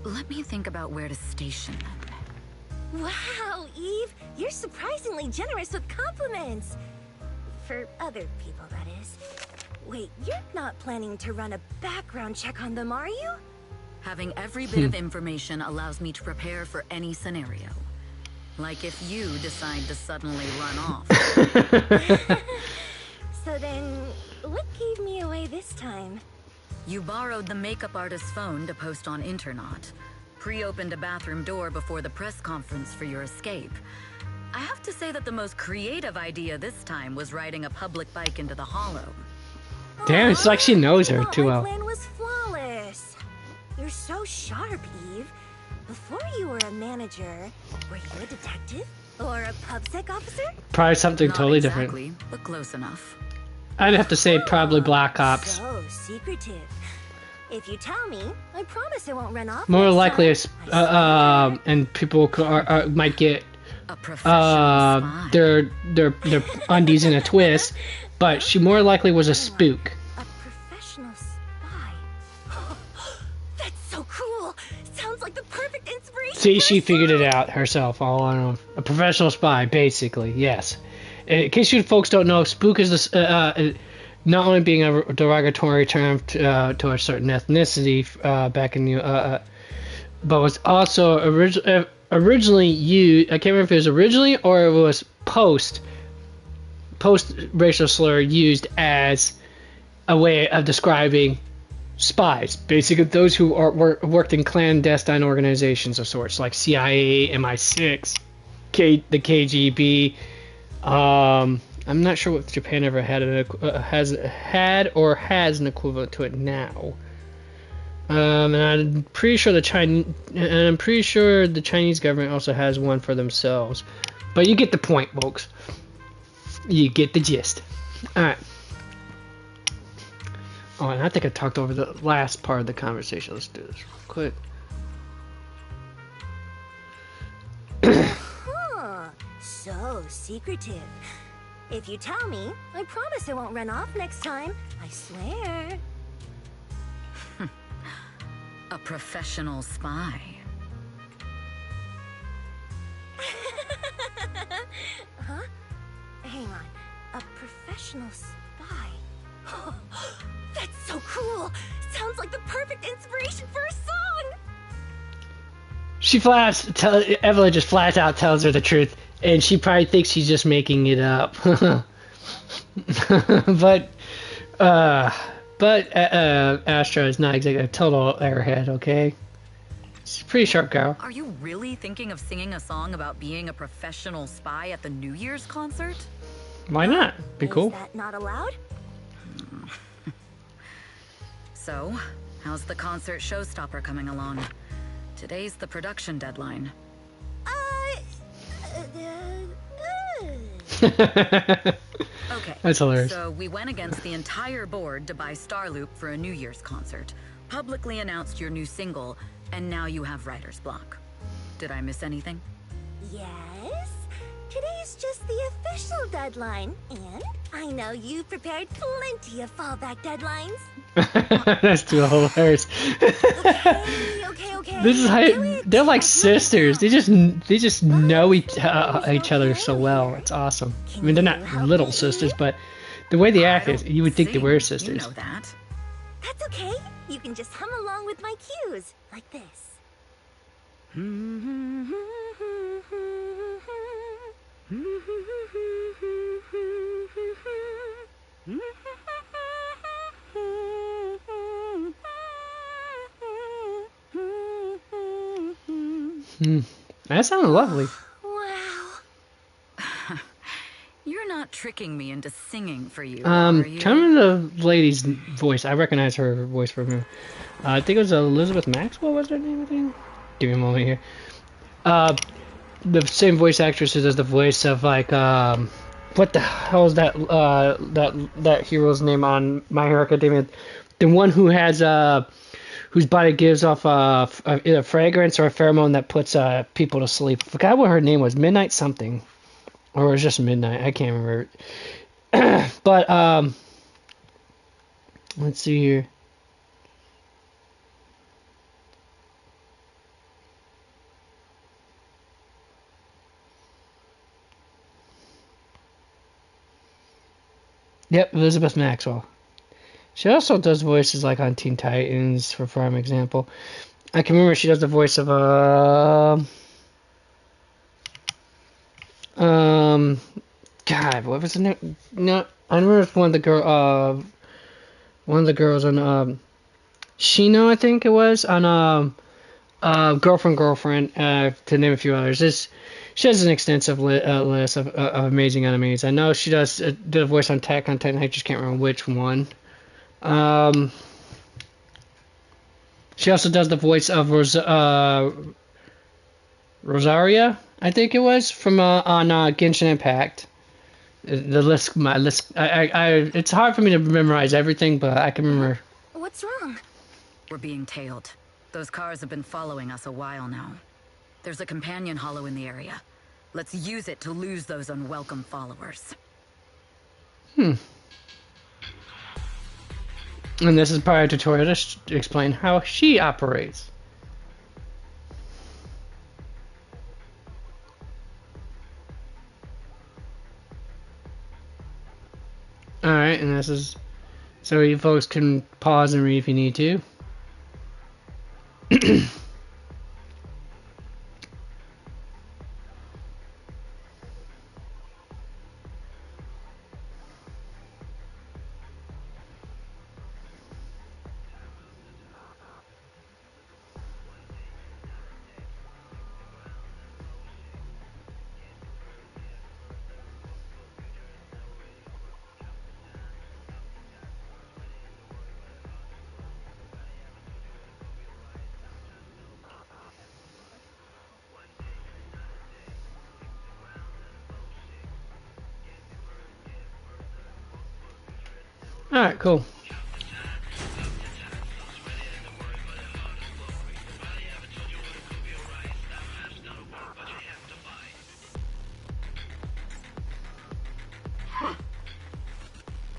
Let me think about where to station them. Wow, Eve, you're surprisingly generous with compliments. For other people, that is. Wait, you're not planning to run a background check on them, are you? Having every bit of information allows me to prepare for any scenario. Like if you decide to suddenly run off. So then, what gave me away this time? You borrowed the makeup artist's phone to post on Internaut. Pre-opened a bathroom door before the press conference for your escape. I have to say that the most creative idea this time was riding a public bike into the hollow. Damn, it's like she knows her too well. My plan was flawless. You're so sharp, Eve. Before you were a manager, were you a detective? Or a PubSec officer? Probably something Not totally exactly, different. but close enough. I'd have to say probably Black Ops. So secretive. If you tell me, I promise I won't run off. More next likely, time. and people might get A professional spy. their undies in a twist, but she more likely was a spook. A professional spy. That's so cool. Sounds like the perfect inspiration. See, for she a figured it song. out herself all on her own. A professional spy, basically. Yes. In case you folks don't know, spook is this. Not only being a derogatory term to a certain ethnicity back in the, but was also originally used. I can't remember if it was originally or it was post racial slur used as a way of describing spies, basically those who worked in clandestine organizations of sorts like CIA, MI6, the KGB. I'm not sure what Japan ever had has an equivalent to it now. And I'm pretty sure the Chinese government also has one for themselves. But you get the point, folks. You get the gist. All right. Oh, and I think I talked over the last part of the conversation. Let's do this real quick. Huh. So secretive. If you tell me, I promise I won't run off next time. I swear. A professional spy. Huh? Hang on. A professional spy. That's so cool. Sounds like the perfect inspiration for a song. Evelyn just flat out tells her the truth, and she probably thinks she's just making it up. but Astra is not exactly a total airhead, okay? She's a pretty sharp girl. Are you really thinking of singing a song about being a professional spy at the New Year's concert? Why not? Be cool. Is that not allowed? So, how's the concert showstopper coming along? Today's the production deadline. Okay, That's hilarious. so we went against the entire board to buy Starloop for a New Year's concert, publicly announced your new single, and now you have writer's block. Did I miss anything? Yes. Today's just the official deadline, and I know you've prepared plenty of fallback deadlines. That's too hilarious. Okay. This is how they're like sisters. They just know each other so well. It's awesome. I mean, they're not little sisters, but the way they act is you would think they were sisters. You know that. That's okay. You can just hum along with my cues, like this. That sounded lovely. Wow. You're not tricking me into singing for you, are you? Tell me the lady's voice. I recognize her voice from her. I think it was Elizabeth Maxwell. Was her name? I think. Give me a moment here. The same voice actress who does the voice of like what the hell is that that hero's name on My Hero Academia? The one who has whose body gives off either a fragrance or a pheromone that puts people to sleep. I forgot what her name was. Midnight something, or it was just Midnight. I can't remember. But let's see here. Yep, Elizabeth Maxwell. She also does voices like on Teen Titans, for prime example. I can remember she does the voice of God, what was the name? No, I remember one of the girls on Shino, I think it was, on Girlfriend, to name a few others. She has an extensive list of amazing animes. I know she does did a voice on Attack on Titan. I just can't remember which one. She also does the voice of Rosaria, I think it was, from on Genshin Impact. My list. It's hard for me to memorize everything, but I can remember. What's wrong? We're being tailed. Those cars have been following us a while now. There's a companion hollow in the area. Let's use it to lose those unwelcome followers. And this is part of the tutorial to explain how she operates. Alright, and this is so you folks can pause and read if you need to. Alright, cool.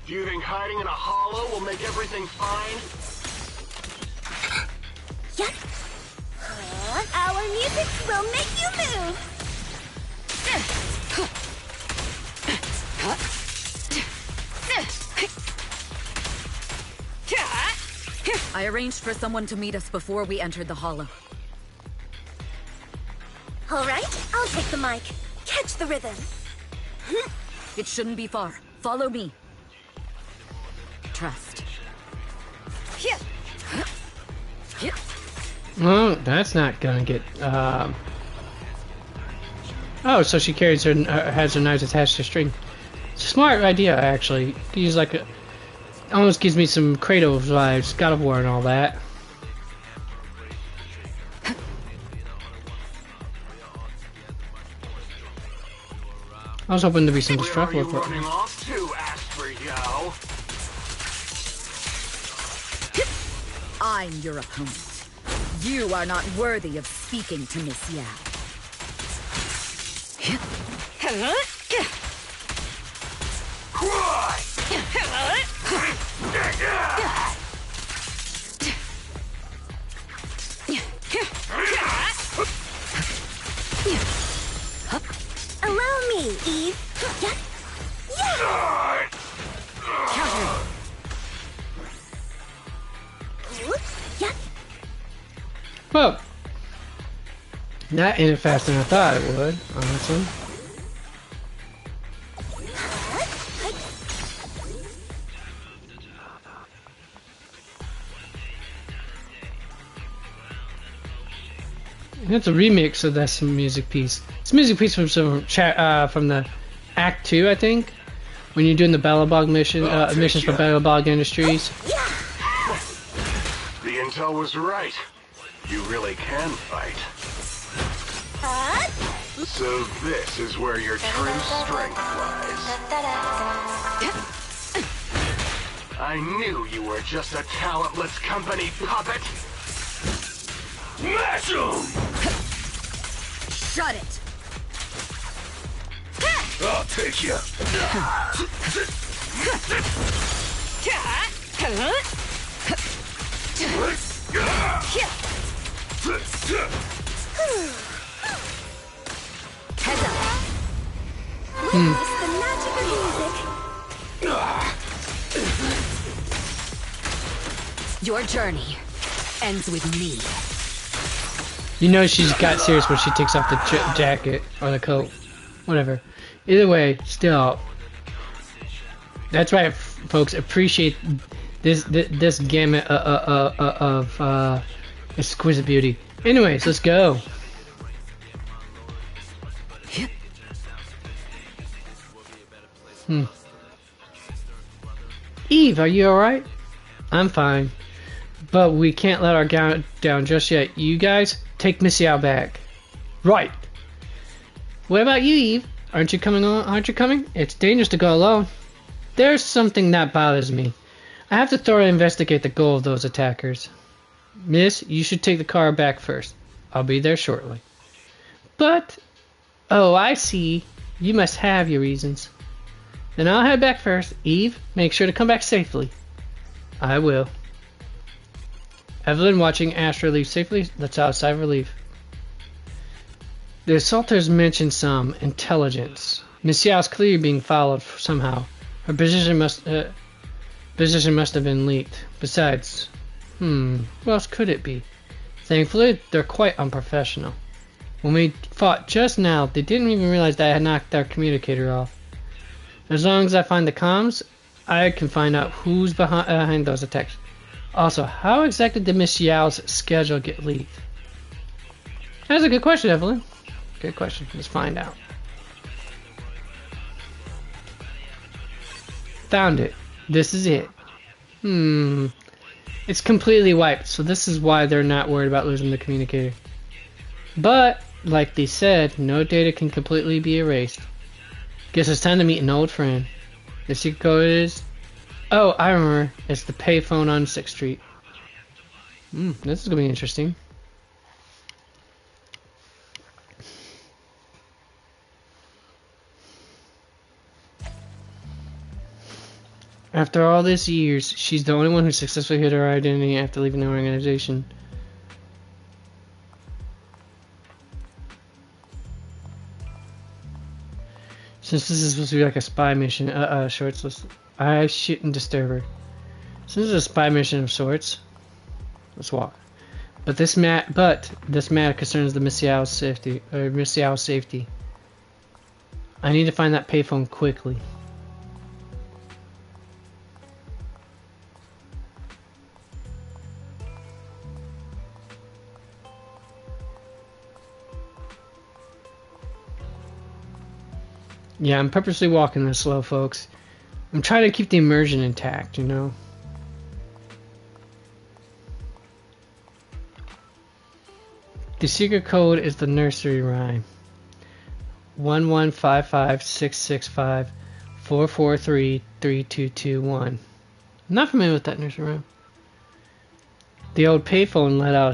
Do you think hiding in a hollow will make everything fine? Yep. Our music will make you move. I arranged for someone to meet us before we entered the hollow. All right, I'll take the mic. Catch the rhythm. It shouldn't be far. Follow me. Trust. Well, that's not gonna get. Oh, so she carries her has her knives attached to string. It's a smart idea, actually. Use like a. Almost gives me some Kratos vibes, God of War and all that. I was hoping to be some destructible for running off to, Asper-yo? I'm your opponent. You are not worthy of speaking to Miss Yao. Allow me, Eve. Yeah. Yeah. Counter. Yeah. Well, that ended faster than I thought it would, honestly. It's a remix of that music piece. It's a music piece from from the Act 2, I think, when you're doing the Bellabog mission, missions for Bellabog Industries. The intel was right. You really can fight. So this is where your true strength lies. I knew you were just a talentless company puppet. Smash him! Shut it. I'll take you. Heads up. Witness the magic of music. Your journey ends with me. You know she's got serious when she takes off the jacket or the coat, whatever. Either way, still, that's right, folks. Appreciate this gamut of exquisite beauty. Anyways, let's go. Eve, are you alright? I'm fine. But we can't let our guard down just yet. You guys, take Miss Yao back. Right. What about you, Eve? Aren't you coming on? Aren't you coming? It's dangerous to go alone. There's something that bothers me. I have to thoroughly investigate the goal of those attackers. Miss, you should take the car back first. I'll be there shortly. But... oh, I see. You must have your reasons. Then I'll head back first. Eve, make sure to come back safely. I will. Evelyn, watching Astra leave safely, lets out a sigh of relief. The assaulters mentioned some intelligence. Miss Yao's clearly being followed somehow. Her position must have been leaked. Besides, what else could it be? Thankfully, they're quite unprofessional. When we fought just now, they didn't even realize that I had knocked their communicator off. As long as I find the comms, I can find out who's behind those attacks. Also, how exactly did Miss Yao's schedule get leaked? That's a good question, Evelyn. Good question. Let's find out. Found it. This is it. It's completely wiped, so this is why they're not worried about losing the communicator. But, like they said, no data can completely be erased. Guess it's time to meet an old friend. The secret code is... oh, I remember. It's the payphone on 6th Street. This is going to be interesting. After all these years, she's the only one who successfully hid her identity after leaving the organization. Since this is supposed to be like a spy mission, shorts, I shouldn't disturb her. Since it's a spy mission of sorts, let's walk. But this matter concerns the Miss Yao's safety. I need to find that payphone quickly. Yeah, I'm purposely walking this slow, folks. I'm trying to keep the immersion intact, you know? The secret code is the nursery rhyme. 115566544332221. I'm not familiar with that nursery rhyme. The old payphone let out a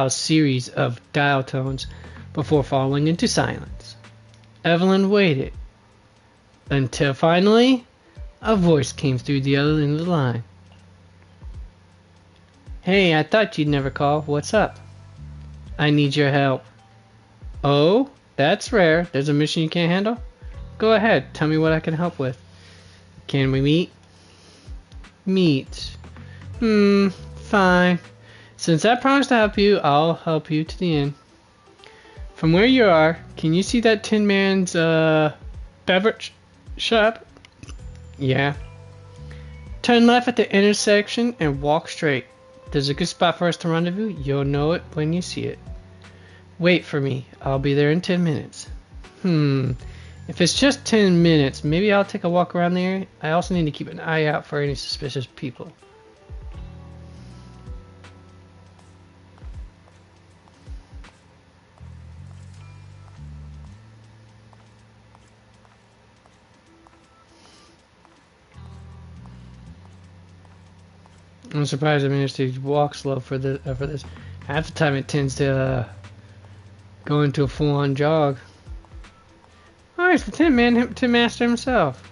series of dial tones before falling into silence. Evelyn waited until finally a voice came through the other end of the line. Hey, I thought you'd never call. What's up? I need your help. Oh, that's rare. There's a mission you can't handle? Go ahead, tell me what I can help with. Can we meet? Meet. Fine. Since I promised to help you, I'll help you to the end. From where you are, can you see that Tin Man's beverage shop? Yeah. Turn left at the intersection and walk straight. There's a good spot for us to rendezvous. You'll know it when you see it. Wait for me. I'll be there in 10 minutes. If it's just 10 minutes, maybe I'll take a walk around the area. I also need to keep an eye out for any suspicious people. I'm surprised I managed to walk slow for this. Half the time it tends to go into a full-on jog. Oh, it's the Tin Master himself.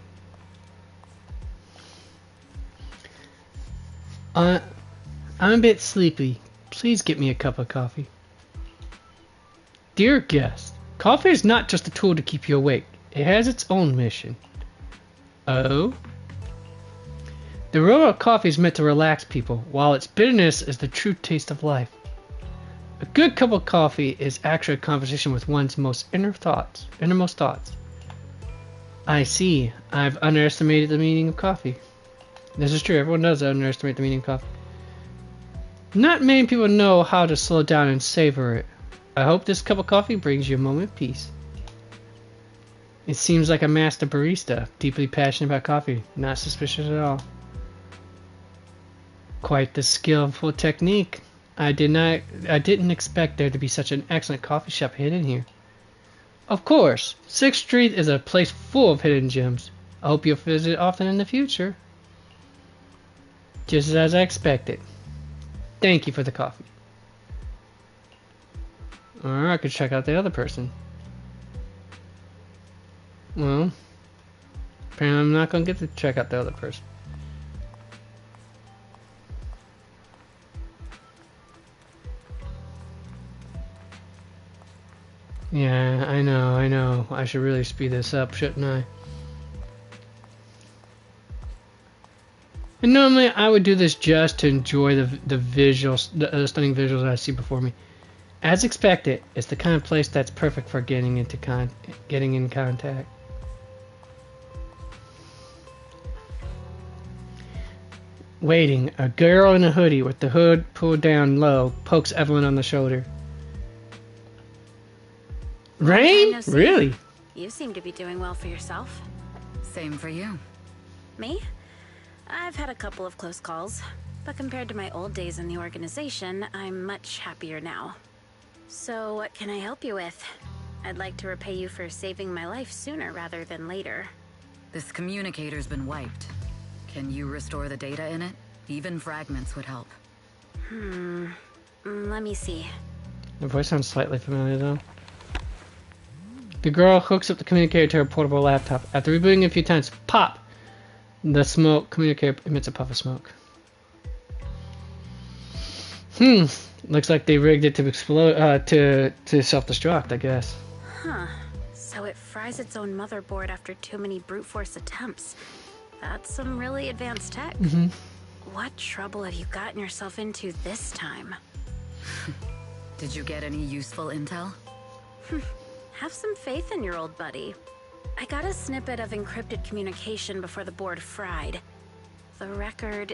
I'm a bit sleepy. Please get me a cup of coffee. Dear guest, coffee is not just a tool to keep you awake. It has its own mission. Oh? The aroma of coffee is meant to relax people, while its bitterness is the true taste of life. A good cup of coffee is actually a conversation with one's innermost thoughts. I see. I've underestimated the meaning of coffee. This is true. Everyone does underestimate the meaning of coffee. Not many people know how to slow down and savor it. I hope this cup of coffee brings you a moment of peace. It seems like a master barista, deeply passionate about coffee, not suspicious at all. Quite the skillful technique. I didn't expect there to be such an excellent coffee shop hidden here. Of course, 6th Street is a place full of hidden gems. I hope you'll visit often in the future. Just as I expected. Thank you for the coffee. Or I could check out the other person. Well, apparently I'm not going to get to check out the other person. Yeah, I know. I should really speed this up, shouldn't I? And normally I would do this just to enjoy the visuals, the stunning visuals I see before me. As expected, it's the kind of place that's perfect for getting in contact. Waiting, a girl in a hoodie with the hood pulled down low pokes Evelyn on the shoulder. Rain? Really? You seem to be doing well for yourself. Same for you. Me? I've had a couple of close calls, but compared to my old days in the organization, I'm much happier now. So what can I help you with? I'd like to repay you for saving my life sooner rather than later. This communicator's been wiped. Can you restore the data in it? Even fragments would help. Let me see. The voice sounds slightly familiar though. The girl hooks up the communicator to her portable laptop. After rebooting a few times, pop! The communicator emits a puff of smoke. Looks like they rigged it to explode, to self-destruct, I guess. Huh. So it fries its own motherboard after too many brute force attempts. That's some really advanced tech. What trouble have you gotten yourself into this time? Did you get any useful intel? Have some faith in your old buddy. I got a snippet of encrypted communication before the board fried. The record: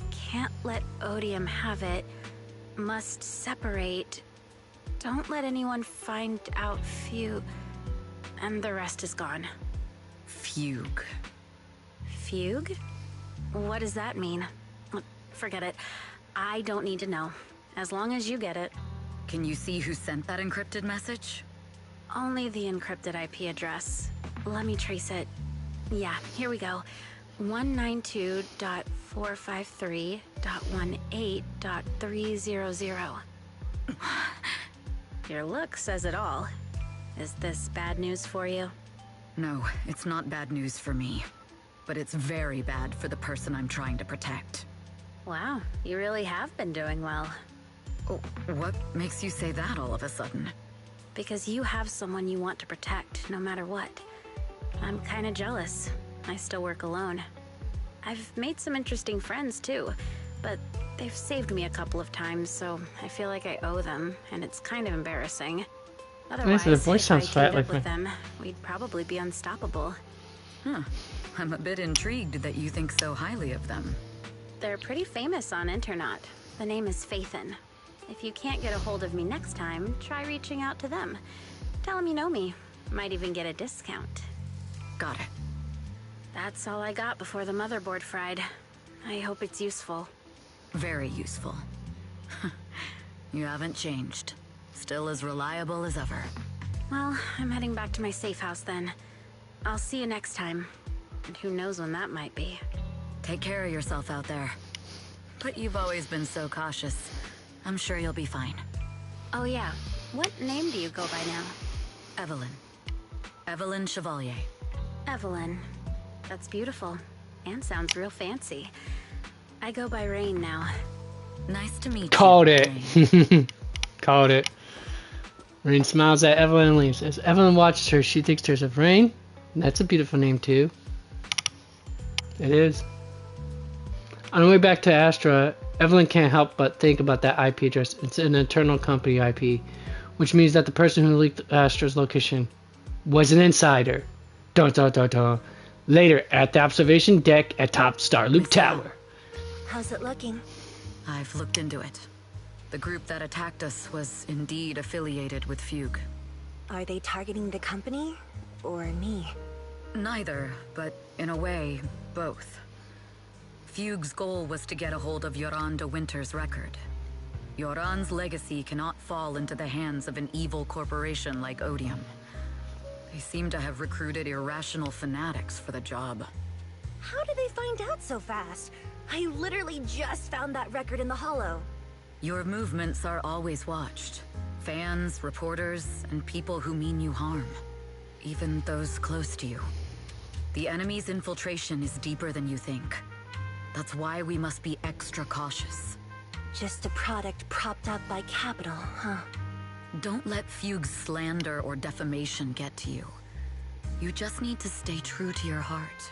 can't let Odium have it. Must separate. Don't let anyone find out Fugue. And the rest is gone. Fugue. Fugue? What does that mean? Forget it. I don't need to know. As long as you get it. Can you see who sent that encrypted message? Only the encrypted IP address. Let me trace it. Yeah, here we go. 192.453.18.300. Your look says it all. Is this bad news for you? No, it's not bad news for me. But it's very bad for the person I'm trying to protect. Wow, you really have been doing well. Oh, what makes you say that all of a sudden? because you have someone you want to protect no matter what. I'm kind of jealous. I still work alone. I've made some interesting friends too, but they've saved me a couple of times, so I feel like I owe them, and it's kind of embarrassing. Otherwise, the voice if sounds I fat teamed like up with me. them, we'd probably be unstoppable. Huh. I'm a bit intrigued that you think so highly of them. They're pretty famous on Internaut. The name is Faithin. If you can't get a hold of me next time, try reaching out to them. Tell them you know me. Might even get a discount. Got it. That's all I got before the motherboard fried. I hope it's useful. Very useful. You haven't changed. Still as reliable as ever. Well, I'm heading back to my safe house then. I'll see you next time. And who knows when that might be. Take care of yourself out there. But you've always been so cautious. I'm sure you'll be fine. Oh yeah, what name do you go by now? Evelyn. Evelyn Chevalier. Evelyn. That's beautiful. And sounds real fancy. I go by Rain now. Nice to meet you. Called it. Rain. Called it. Rain smiles at Evelyn and leaves. As Evelyn watches her, she thinks to herself, Rain? That's a beautiful name too. It is. On the way back to Astra, Evelyn can't help but think about that IP address. It's an internal company IP, which means that the person who leaked Astra's location was an insider. Dun dun dun dun. Later, at the observation deck at top Starloop Tower. How's it looking? I've looked into it. The group that attacked us was indeed affiliated with Fugue. Are they targeting the company or me? Neither, but in a way, both. Fugue's goal was to get a hold of Yoran de Winter's record. Yoran's legacy cannot fall into the hands of an evil corporation like Odium. They seem to have recruited irrational fanatics for the job. How did they find out so fast? I literally just found that record in the hollow. Your movements are always watched. Fans, reporters, and people who mean you harm. Even those close to you. The enemy's infiltration is deeper than you think. That's why we must be extra cautious. Just a product propped up by capital, huh? Don't let Fugue's slander or defamation get to you. You just need to stay true to your heart.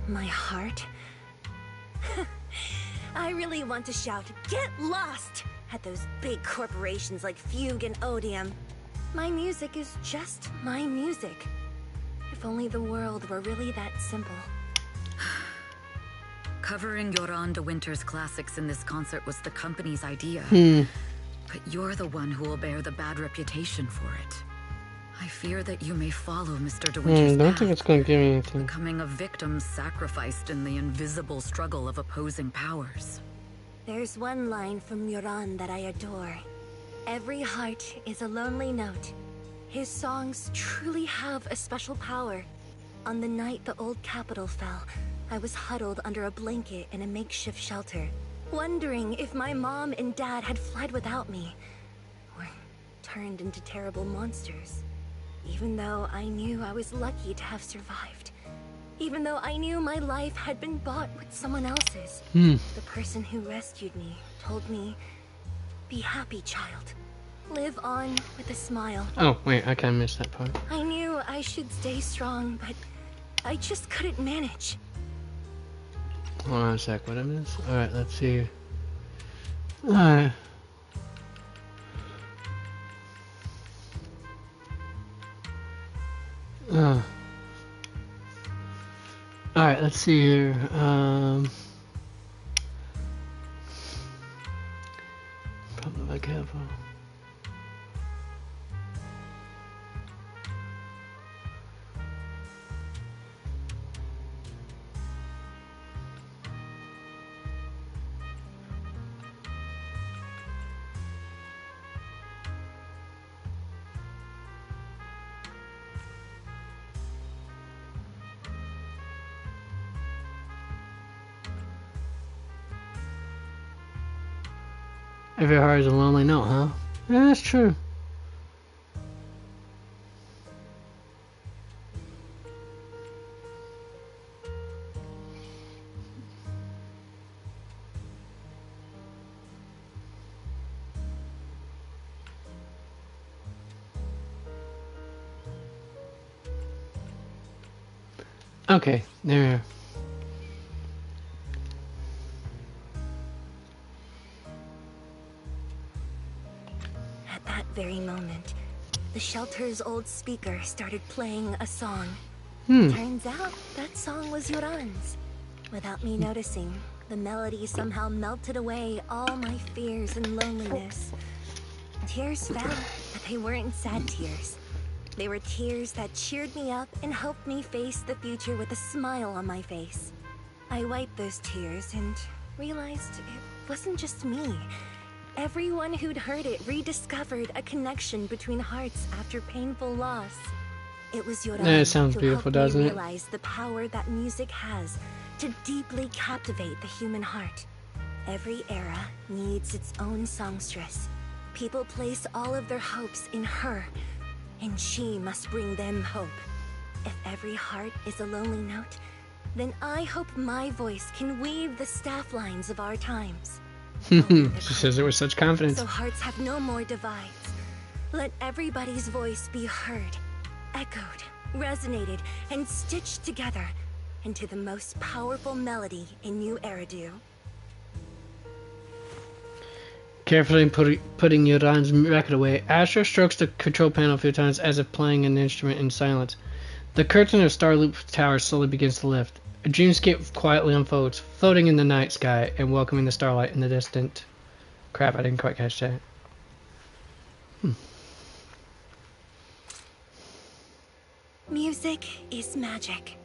My heart? I really want to shout, "Get lost!" at those big corporations like Fugue and Odium. My music is just my music. If only the world were really that simple. Covering Yoran de Winter's classics in this concert was the company's idea. But you're the one who will bear the bad reputation for it. I fear that you may follow Mr. de Winter's don't path, think it's going to give me anything. becoming a victim sacrificed in the invisible struggle of opposing powers. There's one line from Yoran that I adore. Every heart is a lonely note. His songs truly have a special power. On the night the old capital fell, I was huddled under a blanket in a makeshift shelter, wondering if my mom and dad had fled without me, or turned into terrible monsters. Even though I knew I was lucky to have survived. Even though I knew my life had been bought with someone else's. The person who rescued me told me, "Be happy, child. Live on with a smile." Oh, wait, I kind of missed that part. I knew I should stay strong, but I just couldn't manage. Hold on a sec, what I missed? Alright, let's see. Alright. Alright, let's see here. Probably like careful. Every heart is a lonely note, huh? Yeah, that's true. Okay, there. At that very moment, the shelter's old speaker started playing a song. Turns out that song was Yoran's. Without me noticing, the melody somehow melted away all my fears and loneliness. Tears fell, but they weren't sad tears. They were tears that cheered me up and helped me face the future with a smile on my face. I wiped those tears and realized it wasn't just me. Everyone who'd heard it rediscovered a connection between hearts after painful loss. It was Yoran That sounds who beautiful, helped doesn't me it? realize the power that music has to deeply captivate the human heart. Every era needs its own songstress. People place all of their hopes in her, and she must bring them hope. If every heart is a lonely note, then I hope my voice can weave the staff lines of our times. She says it with such confidence. So hearts have no more divides. Let everybody's voice be heard, echoed, resonated, and stitched together into the most powerful melody in New Eridu. Carefully putting Yoran's record away, Astra strokes the control panel a few times as if playing an instrument in silence. The curtain of Starloop Tower slowly begins to lift. A dreamscape quietly unfolds, floating in the night sky and welcoming the starlight in the distant... Crap, I didn't quite catch that. Music is magic.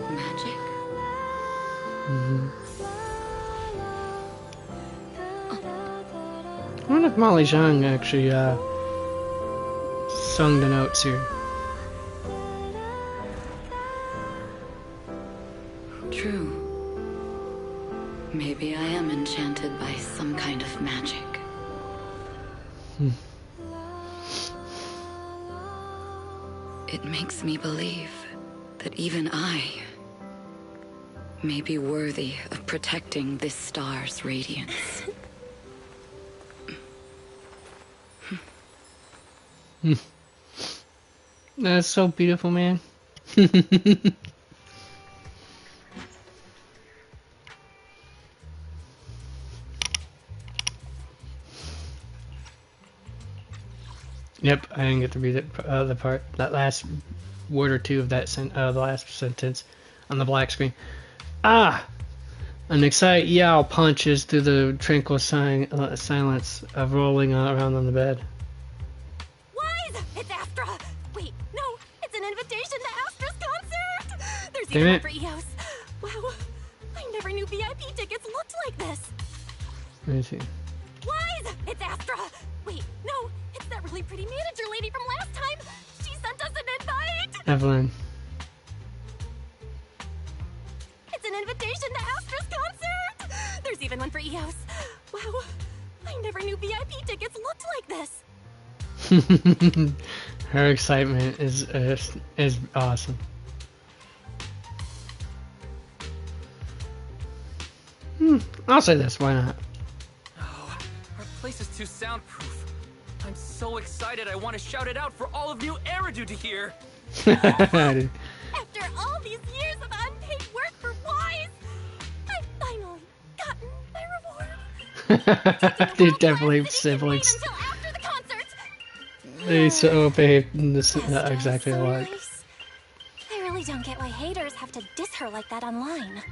Magic? I wonder if Molly Zhang actually sung the notes here. True. Maybe I am enchanted by some kind of magic. It makes me believe that even I may be worthy of protecting this star's radiance. That's so beautiful, man. Yep, I didn't get to read it, the part, that last word or two of that the last sentence on the black screen. Ah! An excited yowl punches through the tranquil silence of rolling around on the bed. Wise! It's Astra! Wait, no, it's an invitation to Astra's concert! There's Damn even it. one for EOS. Wow, I never knew VIP tickets looked like this. Let me see. Wise! It's Astra! Wait, no, it's that really pretty manager lady from last time. She sent us an invite! Evelyn. It's an invitation to Astra's concert! There's even one for EOS. Wow, I never knew VIP tickets looked like this. Her excitement is awesome. I'll say this, why not? Oh, our place is too soundproof. I'm so excited I want to shout it out for all of New Eridu to hear. After all these years of unpaid work for Wise, I've finally gotten my reward. They're definitely siblings. Until after the concert. They so behave exactly alike. Nice. I really don't get why haters have to diss her like that online.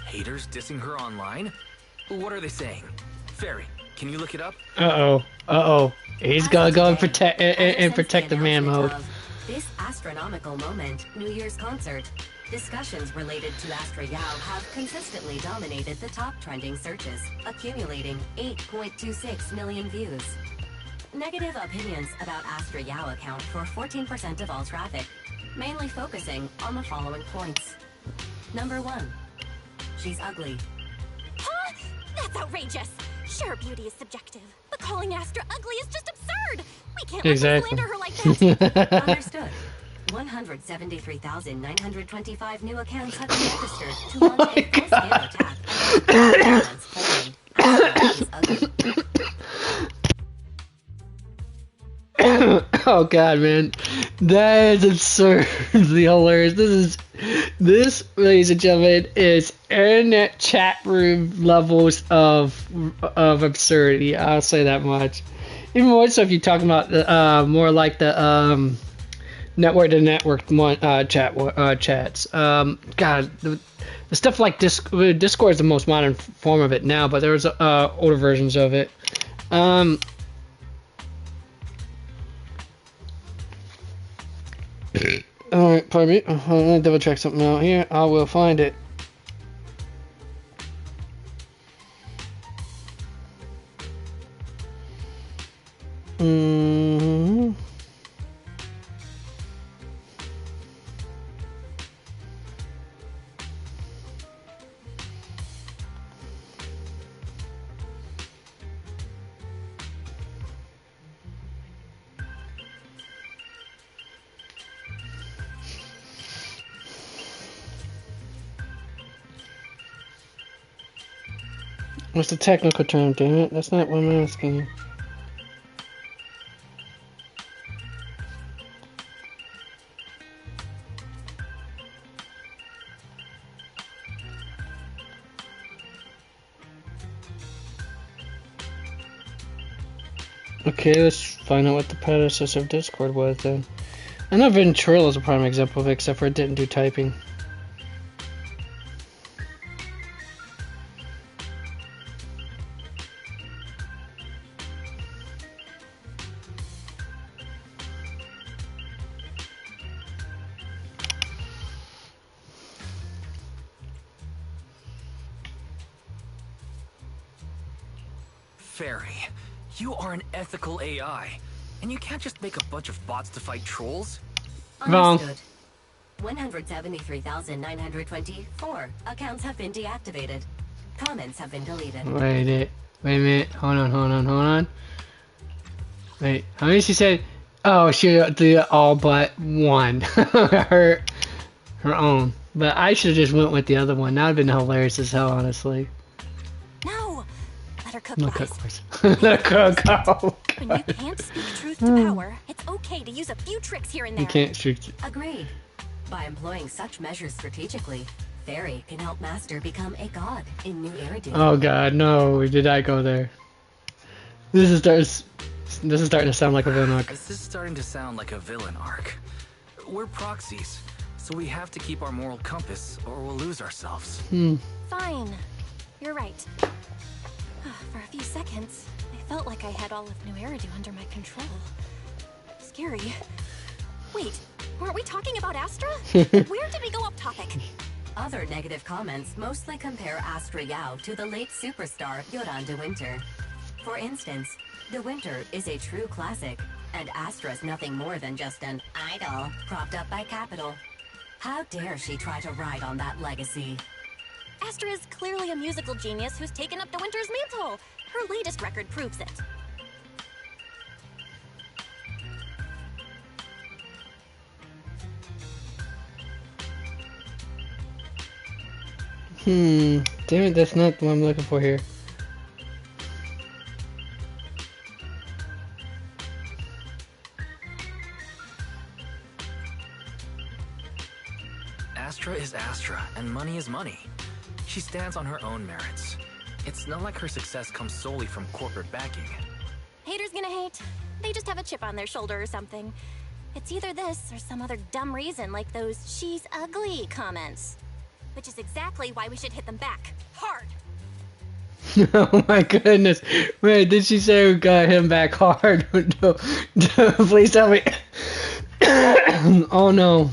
Haters dissing her online? What are they saying? Fairy, can you look it up? Uh-oh. He's gonna go and protect the man mode. This astronomical moment, New Year's concert. Discussions related to Astra Yao have consistently dominated the top trending searches, accumulating 8.26 million views. Negative opinions about Astra Yao account for 14% of all traffic, mainly focusing on the following points. Number 1. She's ugly. Huh? That's outrageous. Sure, beauty is subjective, but Calling Astra ugly is just absurd. We can't Exactly. slander her like that. Understood. 173,925 new accounts have been registered to launch a full-scale attack against claiming Astra is ugly. Oh god, man, that is absurdly hilarious. This, ladies and gentlemen, is internet chat room levels of absurdity. I'll say that much. Even more so if you're talking about the more like the network to network chats. God, the stuff like Discord is the most modern form of it now, but there was older versions of it. Alright, pardon me. Let me double check something out here. I will find it. What's the technical term, damn it? That's not what I'm asking you. Okay, let's find out what the predecessor of Discord was then. I know Ventrilo is a prime example of it, except for it didn't do typing. Fairy, you are an ethical AI, and you can't just make a bunch of bots to fight trolls. Understood. 173,924 accounts have been deactivated. Comments have been deleted. Wait a minute. Hold on. Wait, how many she said? Oh, she did all but one. her own. But I should have just went with the other one. That would have been hilarious as hell, honestly. No! Let her cook, No guys. cook. Let her cook. When you can't speak truth to power, it's okay to use a few tricks here and there. You can't shoot. Agreed. By employing such measures strategically, Fairy can help Master become a god in New Eridu. Oh god, no! Did I go there? This is starting to sound like a villain arc. This is starting to sound like a villain arc. We're proxies, so we have to keep our moral compass, or we'll lose ourselves. Fine. You're right. For a few seconds, I felt like I had all of New Eridu under my control. Scary. Wait, weren't we talking about Astra? Where did we go off topic? Other negative comments mostly compare Astra Yao to the late superstar Yoran de Winter. For instance, de Winter is a true classic, and Astra's nothing more than just an idol propped up by Capital. How dare she try to ride on that legacy? Astra is clearly a musical genius who's taken up de Winter's mantle. Her latest record proves it. Damn it, that's not what I'm looking for here. Astra is Astra, and money is money. She stands on her own merits. It's not like her success comes solely from corporate backing. Haters gonna hate. They just have a chip on their shoulder or something. It's either this or some other dumb reason like those "she's ugly" comments. Which is exactly why we should hit them back. Hard! Oh my goodness. Wait, did she say we got him back hard? No, please tell me. Oh no.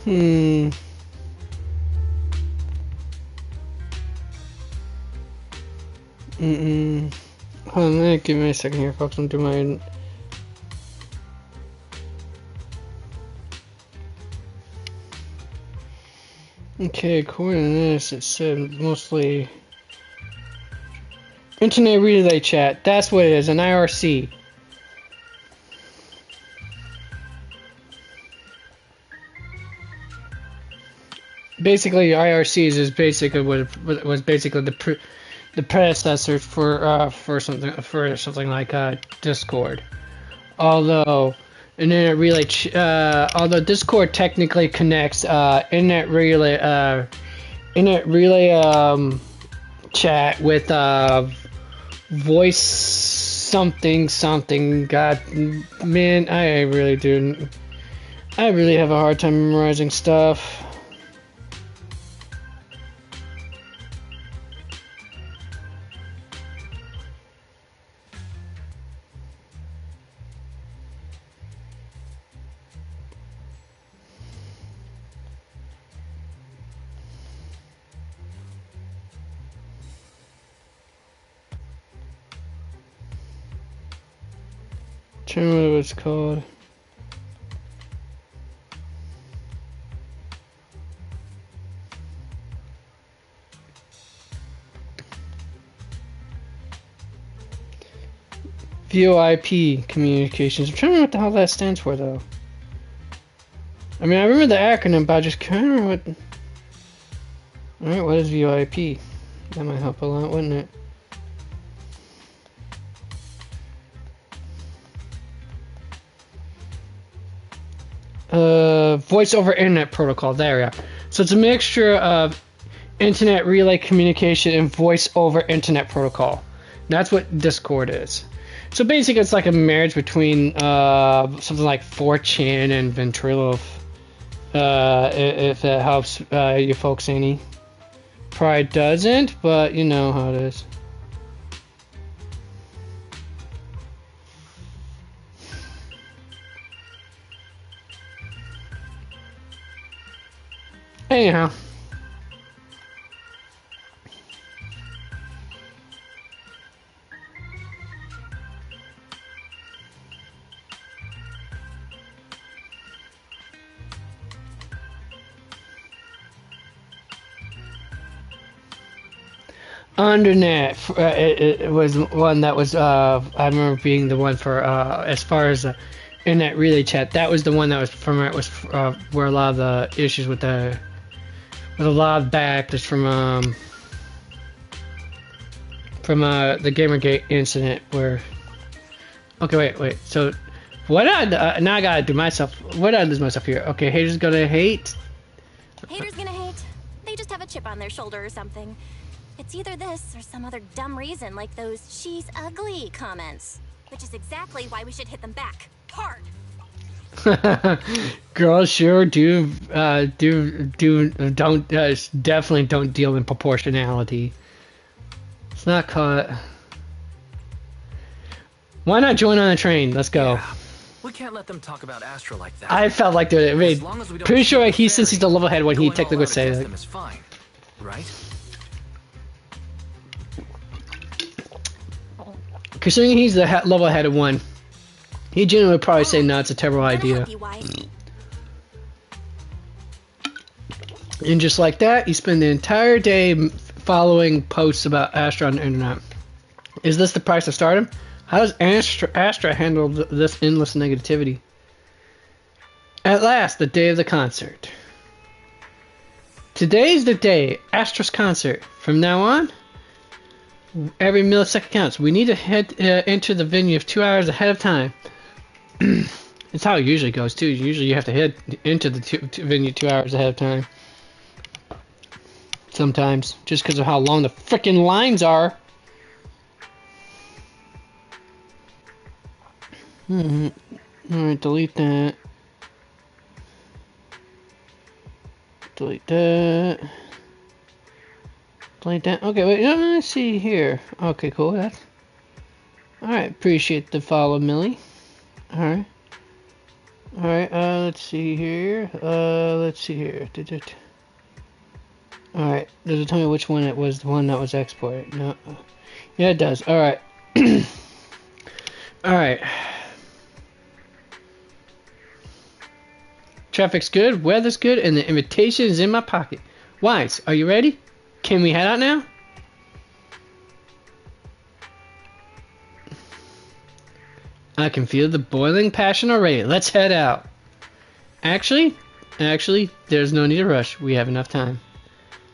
Hmm. Hold on, give me a second here, folks. I'm doing my. Okay, according to this, it said mostly Internet Relay Chat. That's what it is, an IRC. Basically, IRCs is basically what was basically the predecessor for something like Discord. Although although Discord technically connects internet relay chat with voice something. God, man, I really have a hard time memorizing stuff. I don't remember what it's called. VoIP communications. I'm trying to remember what the hell that stands for, though. I mean, I remember the acronym, but I just can't remember what. Alright, what is VoIP? That might help a lot, wouldn't it? Voice over Internet Protocol. There we are. So it's a mixture of Internet Relay Communication and Voice over Internet Protocol. That's what Discord is. So basically, it's like a marriage between something like 4chan and Ventrilo. If that helps you folks any. Probably doesn't, but you know how it is. Anyhow. Undernet, it was one that was, I remember being the one for, as far as internet relay chat, that was the one that was from, where a lot of the issues with a lot of backlash from the Gamergate incident where, okay, wait, so, what now I gotta do myself, what did I lose myself here? Okay, haters gonna hate? Haters gonna hate. They just have a chip on their shoulder or something. It's either this or some other dumb reason like those "she's ugly" comments. Which is exactly why we should hit them back. Hard! Girls sure don't definitely don't deal in proportionality. It's not caught. Why not join on a train? Let's go. Yeah, we can't let them talk about Astra like that. I felt like I mean, pretty sure since he's the level head when he technically would say that. Is fine, right? Considering he's the level headed one, he genuinely would probably say no, it's a terrible idea. And just like that, you spend the entire day following posts about Astra on the internet. Is this the price of stardom? How does Astra handle this endless negativity? At last, the day of the concert. Today's the day, Astra's concert. From now on, every millisecond counts. We need to head enter the venue 2 hours ahead of time. It's how it usually goes too. Usually you have to head into the venue 2 hours ahead of time. Sometimes, just because of how long the frickin' lines are. Alright, delete that. Delete that. Delete that. Okay, wait, let's see here. Okay, cool. That's alright. Appreciate the follow, Millie. Alright. Alright, let's see here. Alright, does it tell me which one it was, the one that was exported? No. Yeah, it does. Alright. Alright. Traffic's good, weather's good, and the invitation is in my pocket. Wise, are you ready? Can we head out now? I can feel the boiling passion already. Let's head out. Actually, there's no need to rush. We have enough time.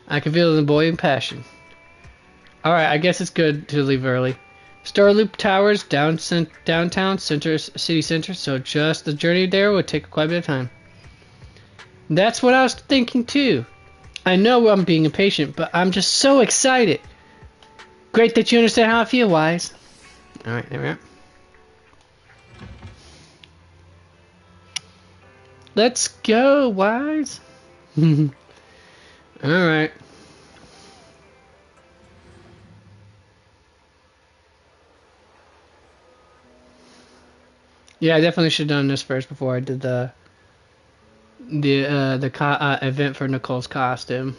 I can feel the boiling passion. Alright, I guess it's good to leave early. Starloop Towers, downtown city center, so just the journey there would take quite a bit of time. That's what I was thinking too. I know I'm being impatient, but I'm just so excited. Great that you understand how I feel, Wise. Alright, there we are. Let's go, Wise. Alright. Yeah, I definitely should have done this first before I did the event for Nicole's costume.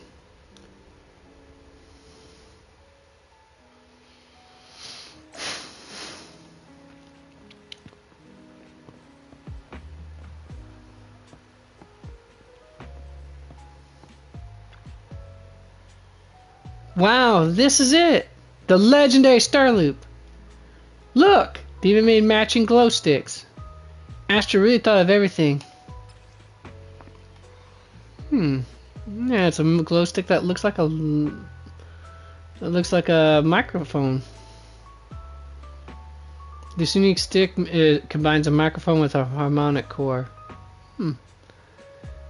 Wow, this is it! The legendary Starloop! Look! They even made matching glow sticks. Astra really thought of everything. Yeah, it's a glow stick that looks like a microphone. This unique stick combines a microphone with a harmonic core.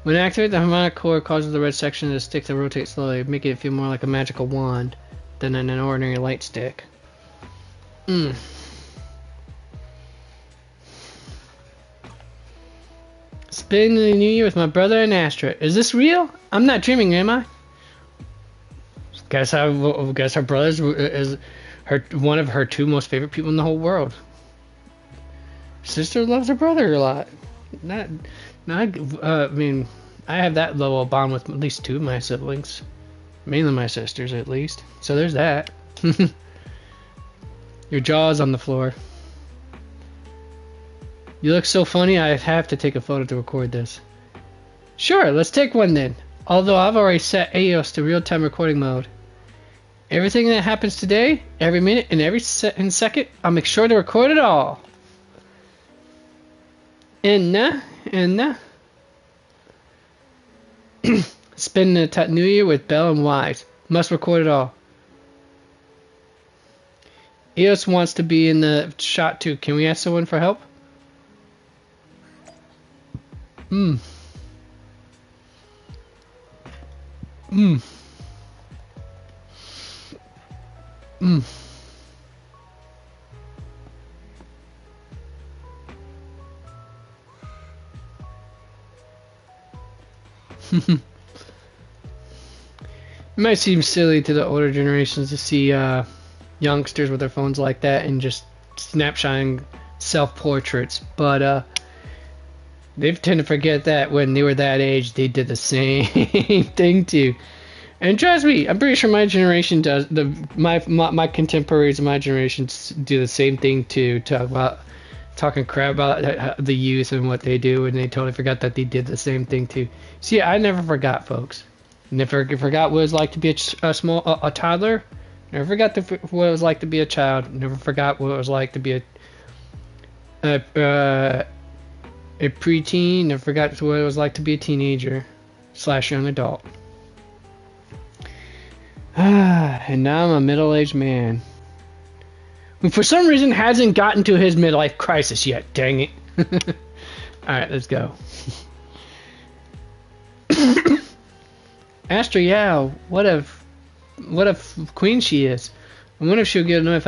When activated, the harmonic core causes the red section of the stick to rotate slowly, making it feel more like a magical wand than an ordinary light stick. Spending the new year with my brother and Astra. Is this real? I'm not dreaming, am I? Guess her brother is one of her two most favorite people in the whole world. Sister loves her brother a lot. I mean, I have that level of bond with at least two of my siblings. Mainly my sisters, at least. So there's that. Your jaw's on the floor. You look so funny, I have to take a photo to record this. Sure, let's take one then. Although I've already set AOS to real-time recording mode. Everything that happens today, every minute, and every second, I'll make sure to record it all. And spend the new year with Belle and Wise. Must record it all. EOS wants to be in the shot too. Can we ask someone for help? It might seem silly to the older generations to see youngsters with their phones like that and just snapshotting self-portraits, but they tend to forget that when they were that age, they did the same thing too. And trust me, I'm pretty sure my generation does. My contemporaries of my generation do the same thing too. Talking crap about the youth and what they do, and they totally forgot that they did the same thing too. See, I never forgot, folks. Never forgot what it was like to be a toddler. Never forgot what it was like to be a child. Never forgot what it was like to be a preteen. Never forgot what it was like to be a teenager / young adult. And now I'm a middle-aged man. Who for some reason hasn't gotten to his midlife crisis yet. Dang it. Alright, let's go. Astra, yeah, what a queen she is. I wonder if she'll get annoyed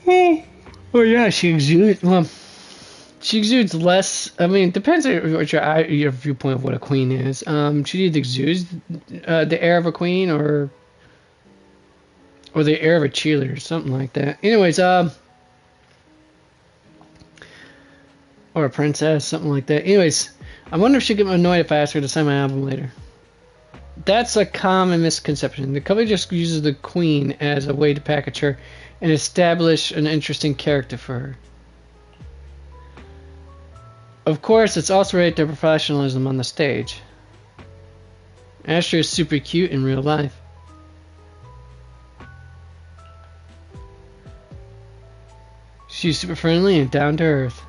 if oh yeah, she exudes. Well, she exudes less. I mean, it depends on your viewpoint of what a queen is. She either exudes the air of a queen or the air of a cheerleader, something like that. Anyways, Or a princess, something like that. Anyways, I wonder if she'll get annoyed if I ask her to sign my album later. That's a common misconception. The company just uses the queen as a way to package her and establish an interesting character for her. Of course, it's also related to professionalism on the stage. Astra is super cute in real life. She's super friendly and down to earth.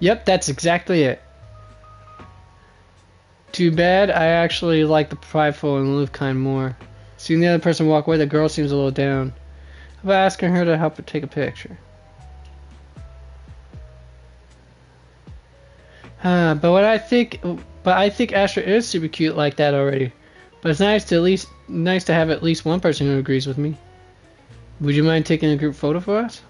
Yep, that's exactly it. Too bad, I actually like the prideful and aloof kind more. Seeing the other person walk away, the girl seems a little down. How about asking her to help her take a picture? But I think Astra is super cute like that already. But it's nice to have at least one person who agrees with me. Would you mind taking a group photo for us?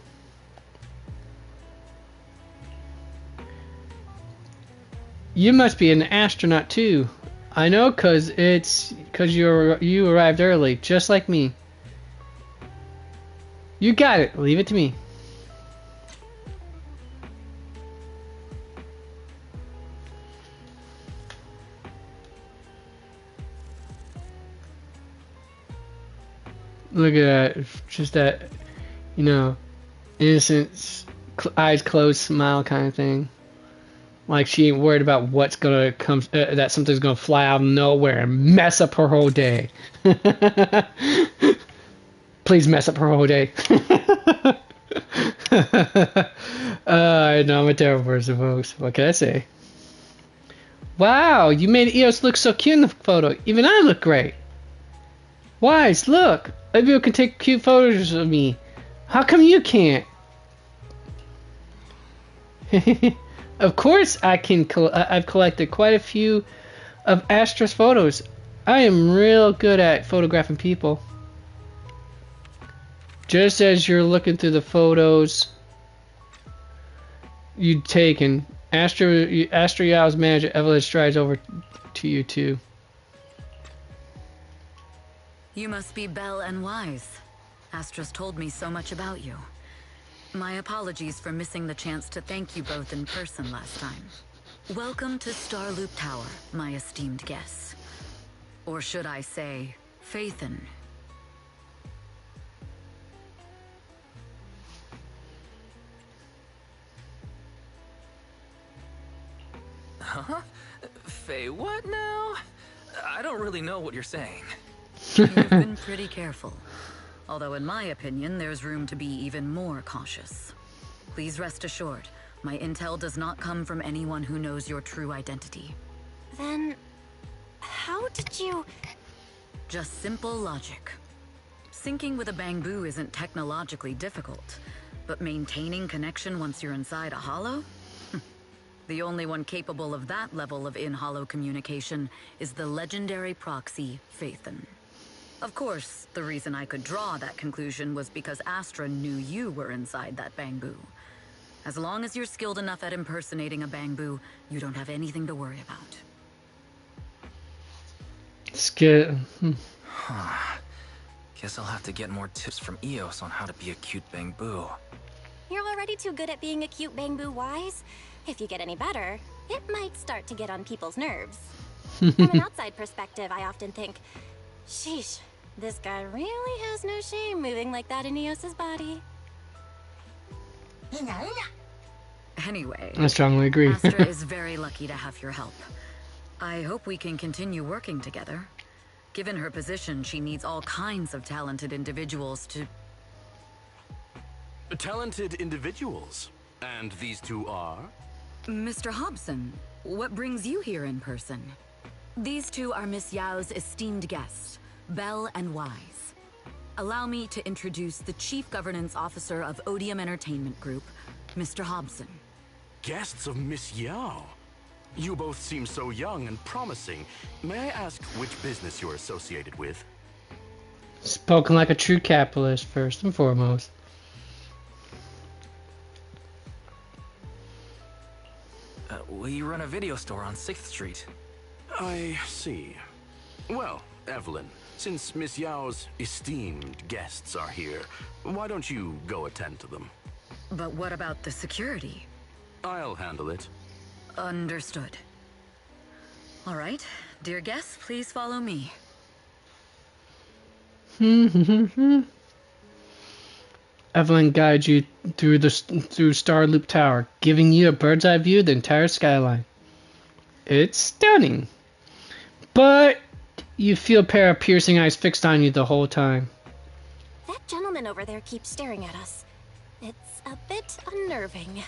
You must be an astronaut too. I know, cause you arrived early, just like me. You got it. Leave it to me. Look at that. Just that, you know, innocent, eyes closed smile kind of thing. Like she ain't worried about what's gonna come, that something's gonna fly out of nowhere and mess up her whole day. Please mess up her whole day. I know I'm a terrible person, folks. What can I say? Wow, you made Eos look so cute in the photo. Even I look great. Wise, look. Other people can take cute photos of me. How come you can't? Of course I can. I've collected quite a few of Astra's photos. I am real good at photographing people. Just as you're looking through the photos you'd taken, Astra Yao's manager Evelyn strides over to you too. You must be Belle and Wise. Astra's told me so much about you. My apologies for missing the chance to thank you both in person last time. Welcome to Starloop Tower, my esteemed guests. Or should I say, Faithin. Huh? Faye, what now? I don't really know what you're saying. You've been pretty careful. Although in my opinion, there's room to be even more cautious. Please rest assured, my intel does not come from anyone who knows your true identity. Then, how did you... Just simple logic. Syncing with a bamboo isn't technologically difficult, but maintaining connection once you're inside a hollow? The only one capable of that level of in-hollow communication is the legendary proxy, Faithin. Of course, the reason I could draw that conclusion was because Astra knew you were inside that bamboo. As long as you're skilled enough at impersonating a bamboo, you don't have anything to worry about. Guess I'll have to get more tips from Eos on how to be a cute bamboo. You're already too good at being a cute bamboo, Wise. If you get any better, it might start to get on people's nerves. From an outside perspective, I often think, sheesh, this guy really has no shame moving like that in Eos's body. Anyway, I strongly agree. Astra is very lucky to have your help. I hope we can continue working together. Given her position, she needs all kinds of talented individuals to... Talented individuals? And these two are? Mr. Hobson, what brings you here in person? These two are Miss Yao's esteemed guests, Belle and Wise. Allow me to introduce the Chief Governance Officer of Odium Entertainment Group, Mr. Hobson. Guests of Miss Yao? You both seem so young and promising. May I ask which business you're associated with? Spoken like a true capitalist, first and foremost. We run a video store on 6th Street. I see. Well, Evelyn, since Miss Yao's esteemed guests are here, why don't you go attend to them? But what about the security? I'll handle it. Understood. All right, dear guests, please follow me. Evelyn guides you through Star Loop Tower, giving you a bird's eye view of the entire skyline. It's stunning, but you feel a pair of piercing eyes fixed on you the whole time. That gentleman over there keeps staring at us. It's a bit unnerving.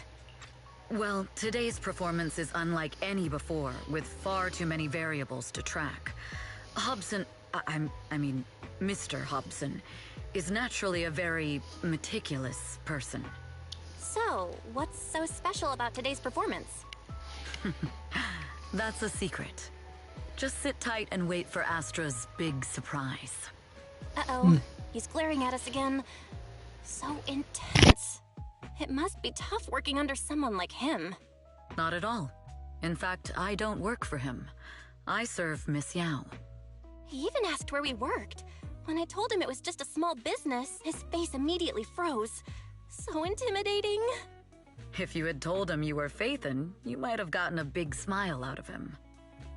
Well, today's performance is unlike any before, with far too many variables to track. Hobson, I mean, Mr. Hobson, is naturally a very meticulous person. So, what's so special about today's performance? That's a secret. Just sit tight and wait for Astra's big surprise. Uh-oh, he's glaring at us again. So intense. It must be tough working under someone like him. Not at all. In fact, I don't work for him. I serve Miss Yao. He even asked where we worked. When I told him it was just a small business, his face immediately froze. So intimidating. If you had told him you were Phaethon, you might have gotten a big smile out of him.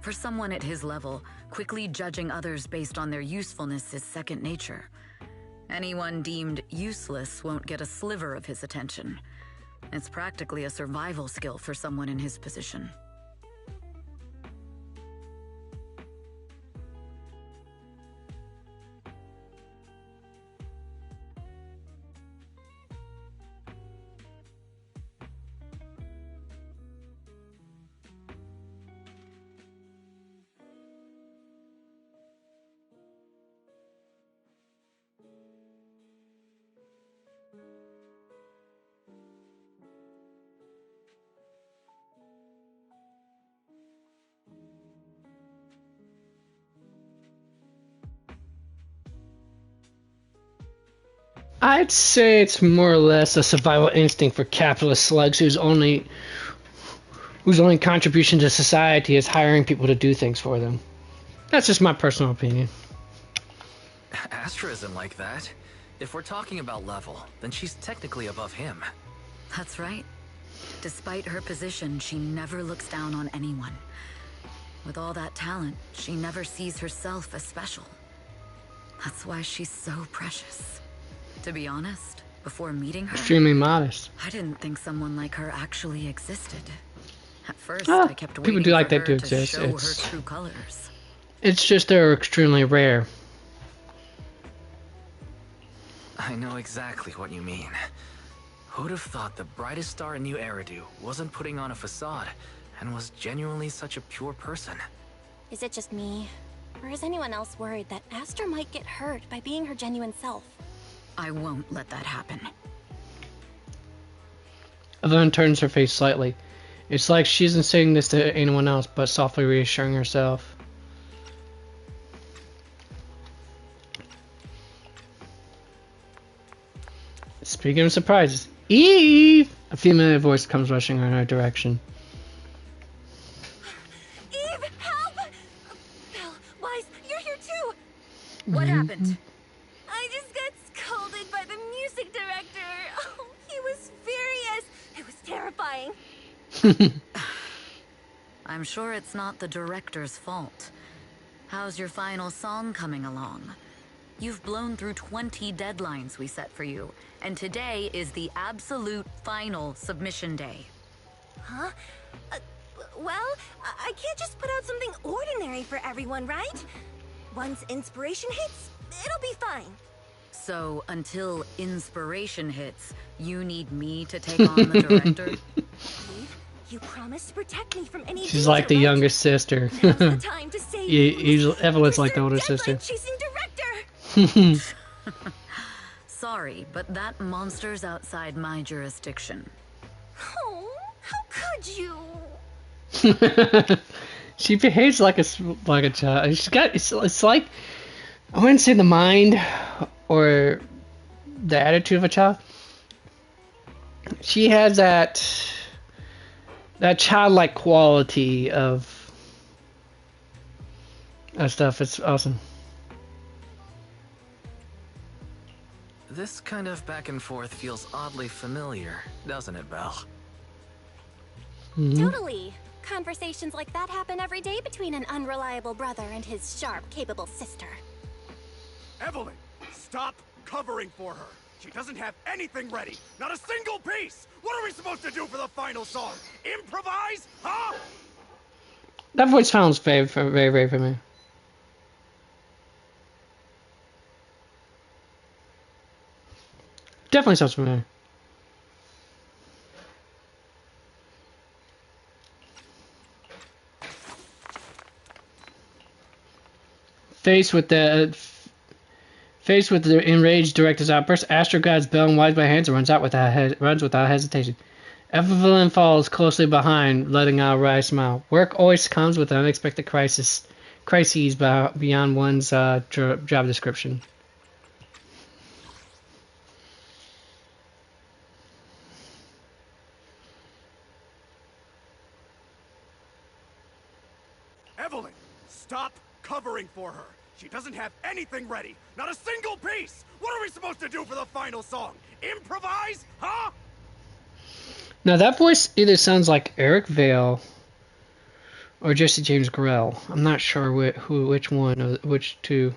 For someone at his level, quickly judging others based on their usefulness is second nature. Anyone deemed useless won't get a sliver of his attention. It's practically a survival skill for someone in his position. I'd say it's more or less a survival instinct for capitalist slugs whose only contribution to society is hiring people to do things for them. That's just my personal opinion. Astra isn't like that. If we're talking about level, then she's technically above him. That's right. Despite her position, she never looks down on anyone. With all that talent, she never sees herself as special. That's why she's so precious. To be honest, before meeting her, extremely modest. I didn't think someone like her actually existed. At first, I kept waiting people do like for that her to exist. show her true colors. It's just they're extremely rare. I know exactly what you mean. Who'd have thought the brightest star in New Eridu wasn't putting on a facade and was genuinely such a pure person? Is it just me? Or is anyone else worried that Astra might get hurt by being her genuine self? I won't let that happen. Evelyn turns her face slightly. It's like she isn't saying this to anyone else, but softly reassuring herself. Speaking of surprises, Eve! A female voice comes rushing in her direction. Eve, help! Belle, Wise, you're here too! What happened? I just got scolded by the music director. Oh, he was furious. It was terrifying. I'm sure it's not the director's fault. How's your final song coming along? You've blown through 20 deadlines we set for you, and today is the absolute final submission day. Huh? Well, I can't just put out something ordinary for everyone, right? Once inspiration hits, it'll be fine. So, until inspiration hits, you need me to take on the director? Eve, you promised to protect me from any She's danger, like the right? youngest sister. Now's the time to save me. Evelyn's like the older sister. Chasing director. Sorry, but that monster's outside my jurisdiction. Oh, how could you? She behaves like a child. She's got it's like, I wouldn't say the mind or the attitude of a child. She has that childlike quality of stuff. It's awesome. This kind of back and forth feels oddly familiar, doesn't it, Belle? Totally. Conversations like that happen every day between an unreliable brother and his sharp, capable sister. Evelyn, stop covering for her. She doesn't have anything ready. Not a single piece. What are we supposed to do for the final song? Improvise? Huh? That voice sounds very, very, very familiar. Definitely sounds familiar. Faced with the enraged director's outburst, Astro grabs Bell and Wise by hands and runs without hesitation. Evelyn follows closely behind, letting out a wry smile. Work always comes with an unexpected crises beyond one's job description. Evelyn, stop covering for her. She doesn't have anything ready. Not a single piece. What are we supposed to do for the final song? Improvise? Huh? Now that voice either sounds like Eric Vale or Jesse James Grell. I'm not sure which one or which two.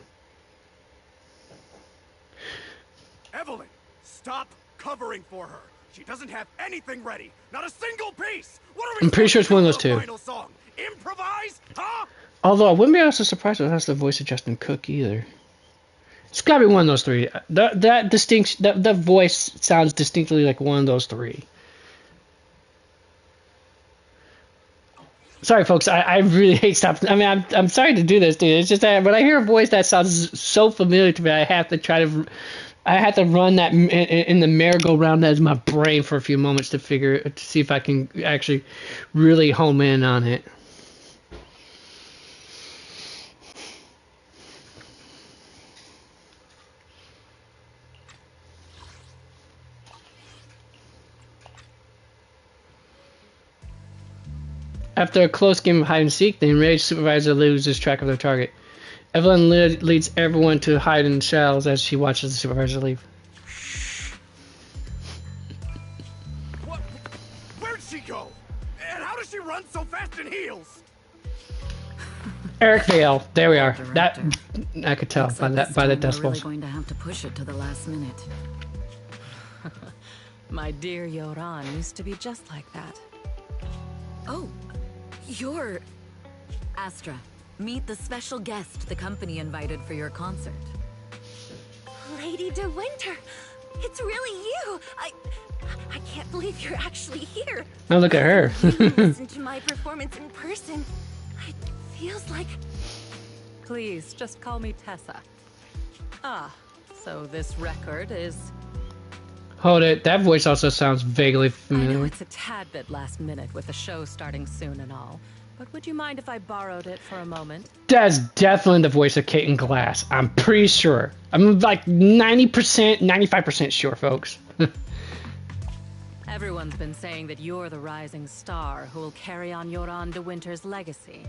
Evelyn, stop covering for her. She doesn't have anything ready. Not a single piece. What are we I'm pretty sure it's one of those supposed to do two. for the final song? Improvise? Huh? Although I wouldn't be also surprised if that's the voice of Justin Cook either. It's gotta be one of those three. That voice sounds distinctly like one of those three. Sorry, folks. I really hate stopping. I mean, I'm sorry to do this, dude. It's just that when I hear a voice that sounds so familiar to me, I have to run that in the merry-go-round as my brain for a few moments to see if I can actually really home in on it. After a close game of hide-and-seek, the enraged supervisor loses track of their target. Evelyn leads everyone to hide in shells as she watches the supervisor leave. Where'd she go? And how does she run so fast in heels? Eric Vale. There we are. That I could tell by the We're decibels. really going to have to push it to the last minute. My dear Yoran used to be just like that. Oh, you're... Astra, meet the special guest the company invited for your concert. Lady De Winter, it's really you. I can't believe you're actually here. Now look at her. You listen to my performance in person. It feels like... Please, just call me Tessa. Ah, so this record is... Hold it. That voice also sounds vaguely I know familiar. it's a tad bit last minute with the show starting soon and all, but would you mind if I borrowed it for a moment? That's definitely the voice of Kate and Glass. I'm pretty sure. I'm like 90%, 95% sure, folks. Everyone's been saying that you're the rising star who will carry on Yoran De Winter's legacy.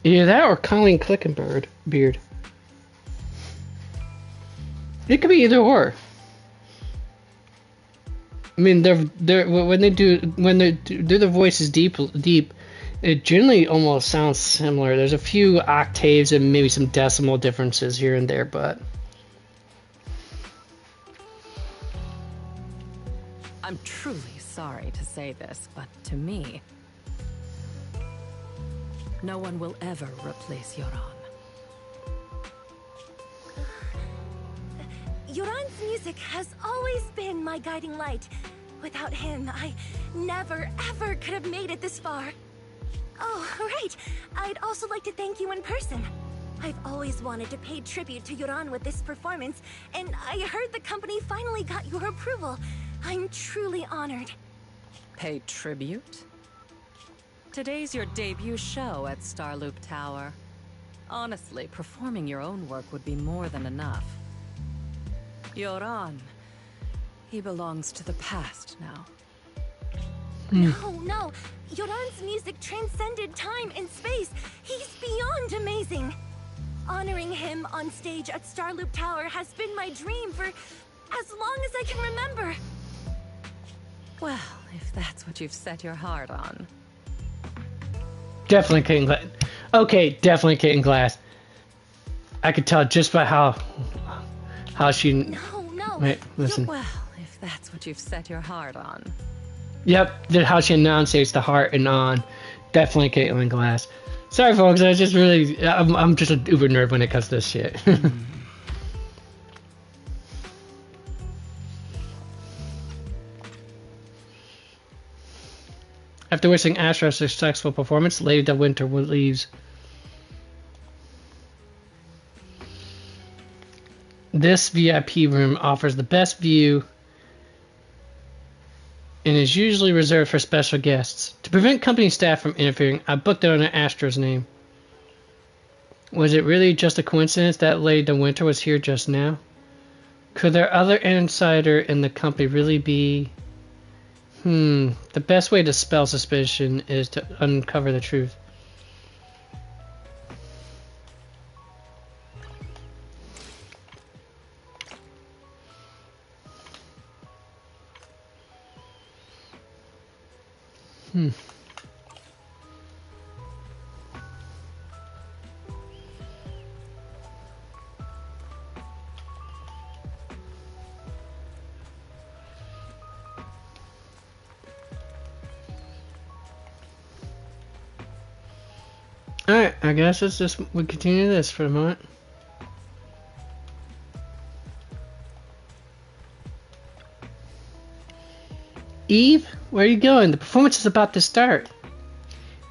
Either that or Colleen Beard. It could be either or. I mean, when they do the voices deep, it generally almost sounds similar. There's a few octaves and maybe some decimal differences here and there, but I'm truly sorry to say this, but to me, no one will ever replace Yoran. Yoran's music has always been my guiding light. Without him, I never, ever could have made it this far. Oh, right. I'd also like to thank you in person. I've always wanted to pay tribute to Yoran with this performance, and I heard the company finally got your approval. I'm truly honored. Pay tribute? Today's your debut show at Starloop Tower. Honestly, performing your own work would be more than enough. Yoran, he belongs to the past now. No. Yoran's music transcended time and space. He's beyond amazing. Honoring him on stage at Starloop Tower has been my dream for as long as I can remember. Well, if that's what you've set your heart on. Definitely Kate and Glass. Okay, definitely Kate and Glass. I could tell just by how she. No. Wait, listen. Well, if that's what you've set your heart on. Yep, how she enunciates the heart and on. Definitely Caitlin Glass. Sorry, folks. I just really, I'm just an uber nerd when it comes to this shit. After wishing Astra a successful performance, Lady De Winter leaves. This VIP room offers the best view and is usually reserved for special guests. To prevent company staff from interfering, I booked it under Astra's name. Was it really just a coincidence that Lady De Winter was here just now? Could there other insider in the company really be? The best way to dispel suspicion is to uncover the truth. Alright, I guess it's just we continue this for a moment. Eve, where are you going? The performance is about to start.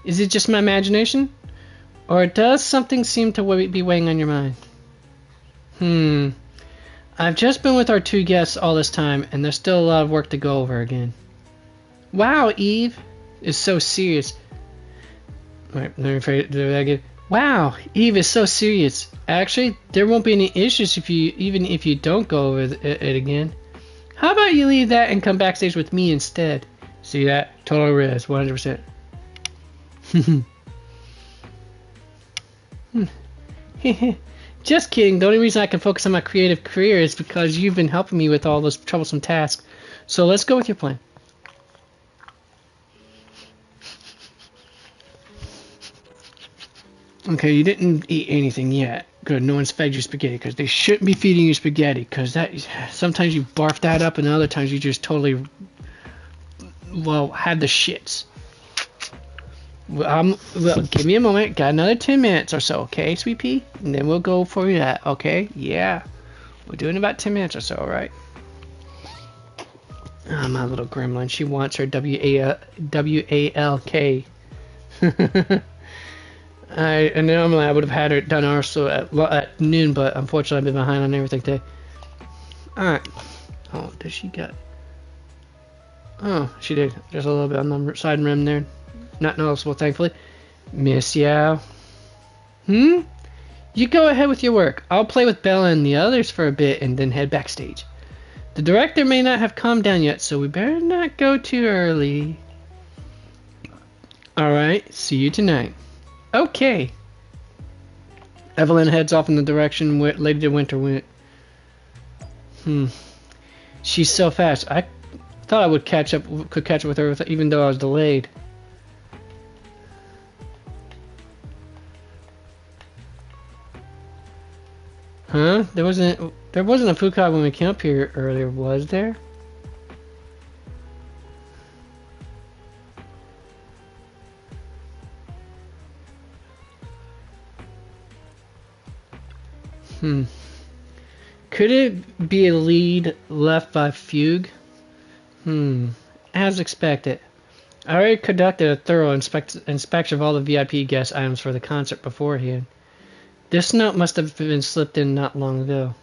Is it just my imagination? Or does something seem to be weighing on your mind? I've just been with our two guests all this time, and there's still a lot of work to go over again. Wow, Eve is so serious. Right, let me phrase that again. Wow, Eve is so serious. Actually, there won't be any issues even if you don't go over it again. How about you leave that and come backstage with me instead? See that? Total riz, 100%. Just kidding. The only reason I can focus on my creative career is because you've been helping me with all those troublesome tasks. So let's go with your plan. Okay, you didn't eat anything yet. Good, no one's fed you spaghetti because they shouldn't be feeding you spaghetti because that sometimes you barf that up and other times you just totally had the shits. Well, give me a moment. Got another 10 minutes or so, okay, sweet pea? And then we'll go for that, okay? Yeah, we're doing about 10 minutes or so, right? Ah, my little gremlin. She wants her W-A-L-K. And normally I would have had it done also at noon, but unfortunately I've been behind on everything today. Alright. Oh, did she get... Oh, she did. Just a little bit on the side rim there. Not noticeable, thankfully. Miss Yao. You go ahead with your work. I'll play with Bella and the others for a bit and then head backstage. The director may not have calmed down yet, so we better not go too early. Alright, see you tonight. Okay. Evelyn heads off in the direction where Lady De Winter went. She's so fast. I thought I could catch up with her even though I was delayed. Huh? There wasn't a food cart when we came up here earlier, was there? Could it be a lead left by Fugue? As expected. I already conducted a thorough inspection of all the VIP guest items for the concert beforehand. This note must have been slipped in not long ago.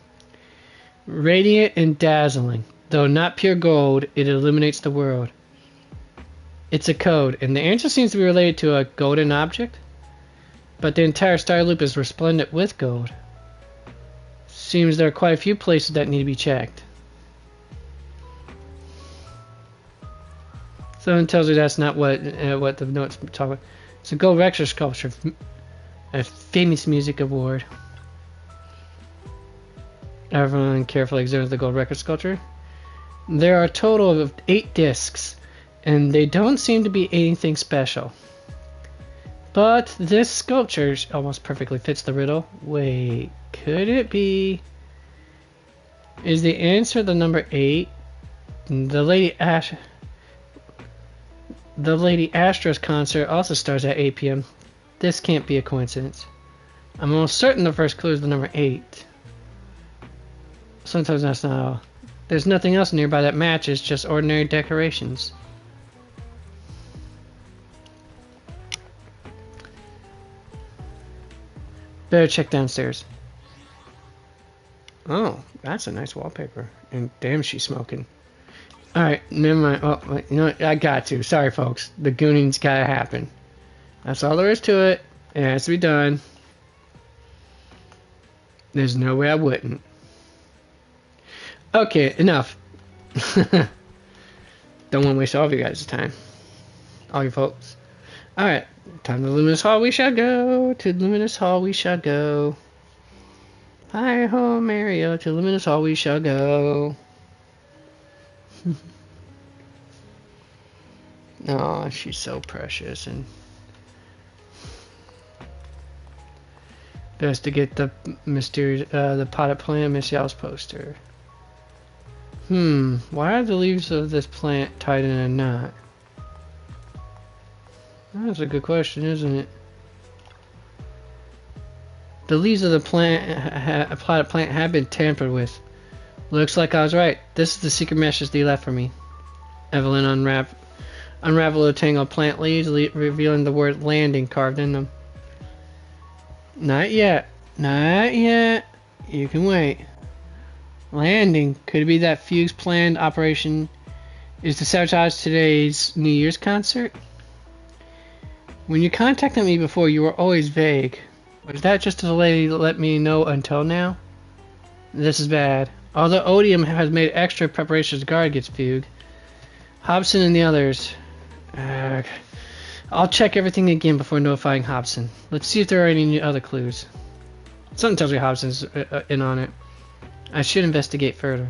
Radiant and dazzling. Though not pure gold, it illuminates the world. It's a code, and the answer seems to be related to a golden object? But the entire star loop is resplendent with gold. Seems there are quite a few places that need to be checked. Someone tells me that's not what the notes talk about. It's a gold Rexer sculpture, a famous music award. Everyone carefully examines the gold record sculpture. There are a total of 8 discs, and they don't seem to be anything special. But this sculpture almost perfectly fits the riddle. Wait, could it be? Is the answer the number 8? The Lady Astra's concert also starts at 8 p.m. This can't be a coincidence. I'm almost certain the first clue is the number 8. Sometimes that's not all. There's nothing else nearby that matches, just ordinary decorations. Better check downstairs. Oh, that's a nice wallpaper. And damn, she's smoking. Alright, never mind. Oh, wait, you know what? I got to. Sorry, folks. The gooning's gotta happen. That's all there is to it. It has to be done. There's no way I wouldn't. Okay, enough. Don't want to waste all of you guys' time. All you folks. Alright, time to Luminous Hall we shall go. To Luminous Hall we shall go. Hi ho, Mario. To Luminous Hall we shall go. Oh, she's so precious, and best to get the mysterious, the potted plant Miss Yao's poster. Why are the leaves of this plant tied in a knot? That's a good question, isn't it? The leaves of the potted plant have been tampered with. Looks like I was right. This is the secret message they left for me. Evelyn unraveled a tangle of plant leaves, revealing the word landing carved in them. Not yet. Not yet. You can wait. Landing. Could it be that Fugue's planned operation is to sabotage today's New Year's concert? When you contacted me before, you were always vague. Was that just a delay to let me know until now? This is bad. Although Odium has made extra preparations to guard against Fugue, Hobson and the others... I'll check everything again before notifying Hobson. Let's see if there are any other clues. Something tells me Hobson's in on it. I should investigate further.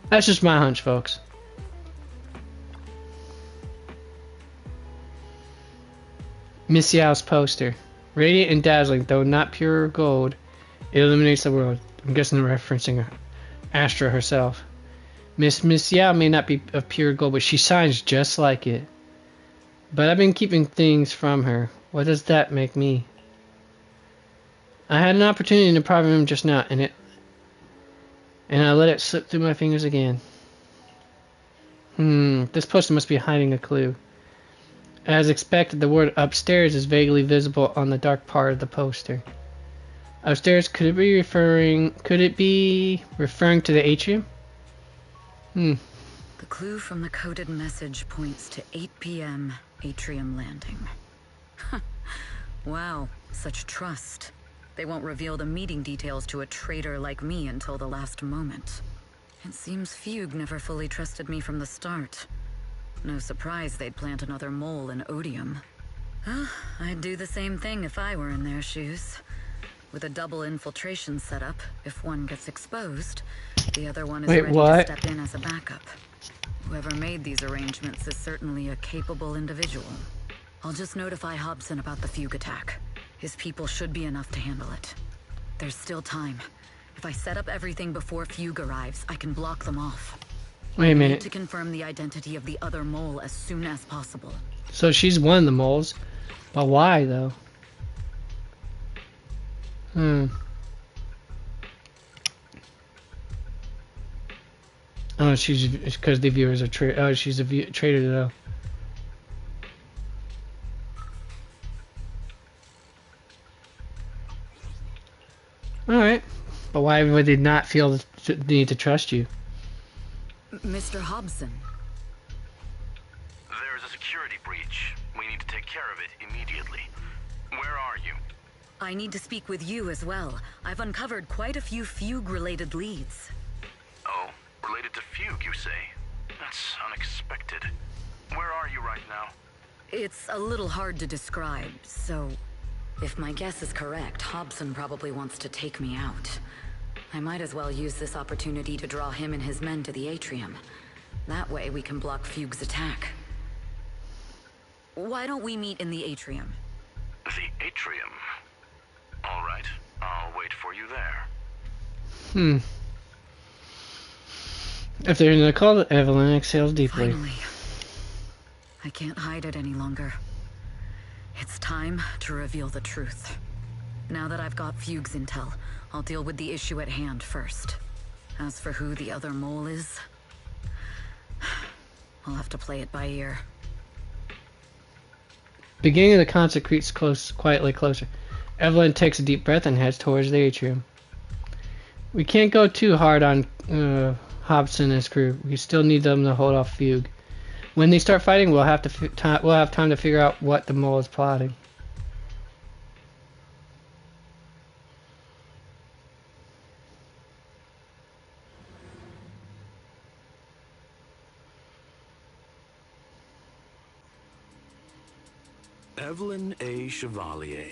That's just my hunch, folks. Miss Yao's poster. Radiant and dazzling, though not pure gold, it illuminates the world. I'm guessing they're referencing Astra herself. Miss Yao may not be of pure gold, but she shines just like it. But I've been keeping things from her. What does that make me? I had an opportunity in the private room just now, and I let it slip through my fingers again. This poster must be hiding a clue. As expected, the word upstairs is vaguely visible on the dark part of the poster. Upstairs, could it be referring to the atrium? The clue from the coded message points to 8 p.m. Atrium Landing. Wow, such trust. They won't reveal the meeting details to a traitor like me until the last moment. It seems Fugue never fully trusted me from the start. No surprise they'd plant another mole in Odium. I'd do the same thing if I were in their shoes. With a double infiltration setup, if one gets exposed, the other one is ready to step in as a backup. Whoever made these arrangements is certainly a capable individual. I'll just notify Hobson about the Fugue attack. His people should be enough to handle it. There's still time. If I set up everything before Fugue arrives, I can block them off. Wait a minute. I need to confirm the identity of the other mole as soon as possible. So she's one of the moles. But why, though? Oh, she's because the viewers are oh, she's a traitor though. All right, but why would they not feel the need to trust you? Mr. Hobson. There's a security breach. We need to take care of it immediately. Where are you? I need to speak with you as well. I've uncovered quite a few Fugue-related leads. Oh, related to Fugue, you say? That's unexpected. Where are you right now? It's a little hard to describe, so... If my guess is correct, Hobson probably wants to take me out. I might as well use this opportunity to draw him and his men to the atrium. That way we can block Fugue's attack. Why don't we meet in the atrium? The atrium? All right, I'll wait for you there. If they're in the cult, Evelyn exhales deeply. Finally. I can't hide it any longer. It's time to reveal the truth. Now that I've got Fugue's intel, I'll deal with the issue at hand first. As for who the other mole is, I'll have to play it by ear. Beginning of the concert creeps quietly closer. Evelyn takes a deep breath and heads towards the atrium. We can't go too hard on Hobson and his crew. We still need them to hold off Fugue. When they start fighting, we'll have time to figure out what the mole is plotting. Evelyn A. Chevalier,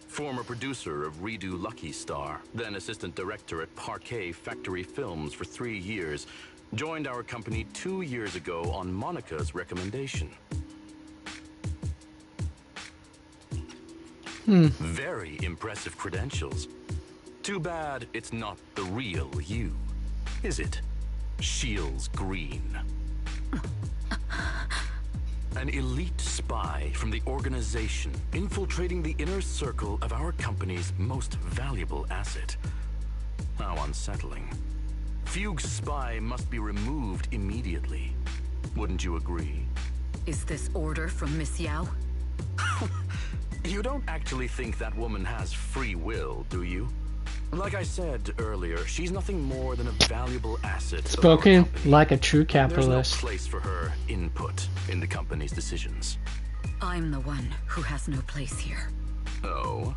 former producer of Redo Lucky Star, then assistant director at Parquet Factory Films for 3 years, joined our company 2 years ago on Monica's recommendation. Very impressive credentials. Too bad it's not the real you, is it? Shields Green. An elite spy from the organization, infiltrating the inner circle of our company's most valuable asset. How unsettling. Fugue's spy must be removed immediately. Wouldn't you agree? Is this order from Miss Yao? You don't actually think that woman has free will, do you? Like I said earlier, she's nothing more than a valuable asset. Spoken like a true There's capitalist. no place for her input in the company's decisions. I'm the one who has no place here. Oh?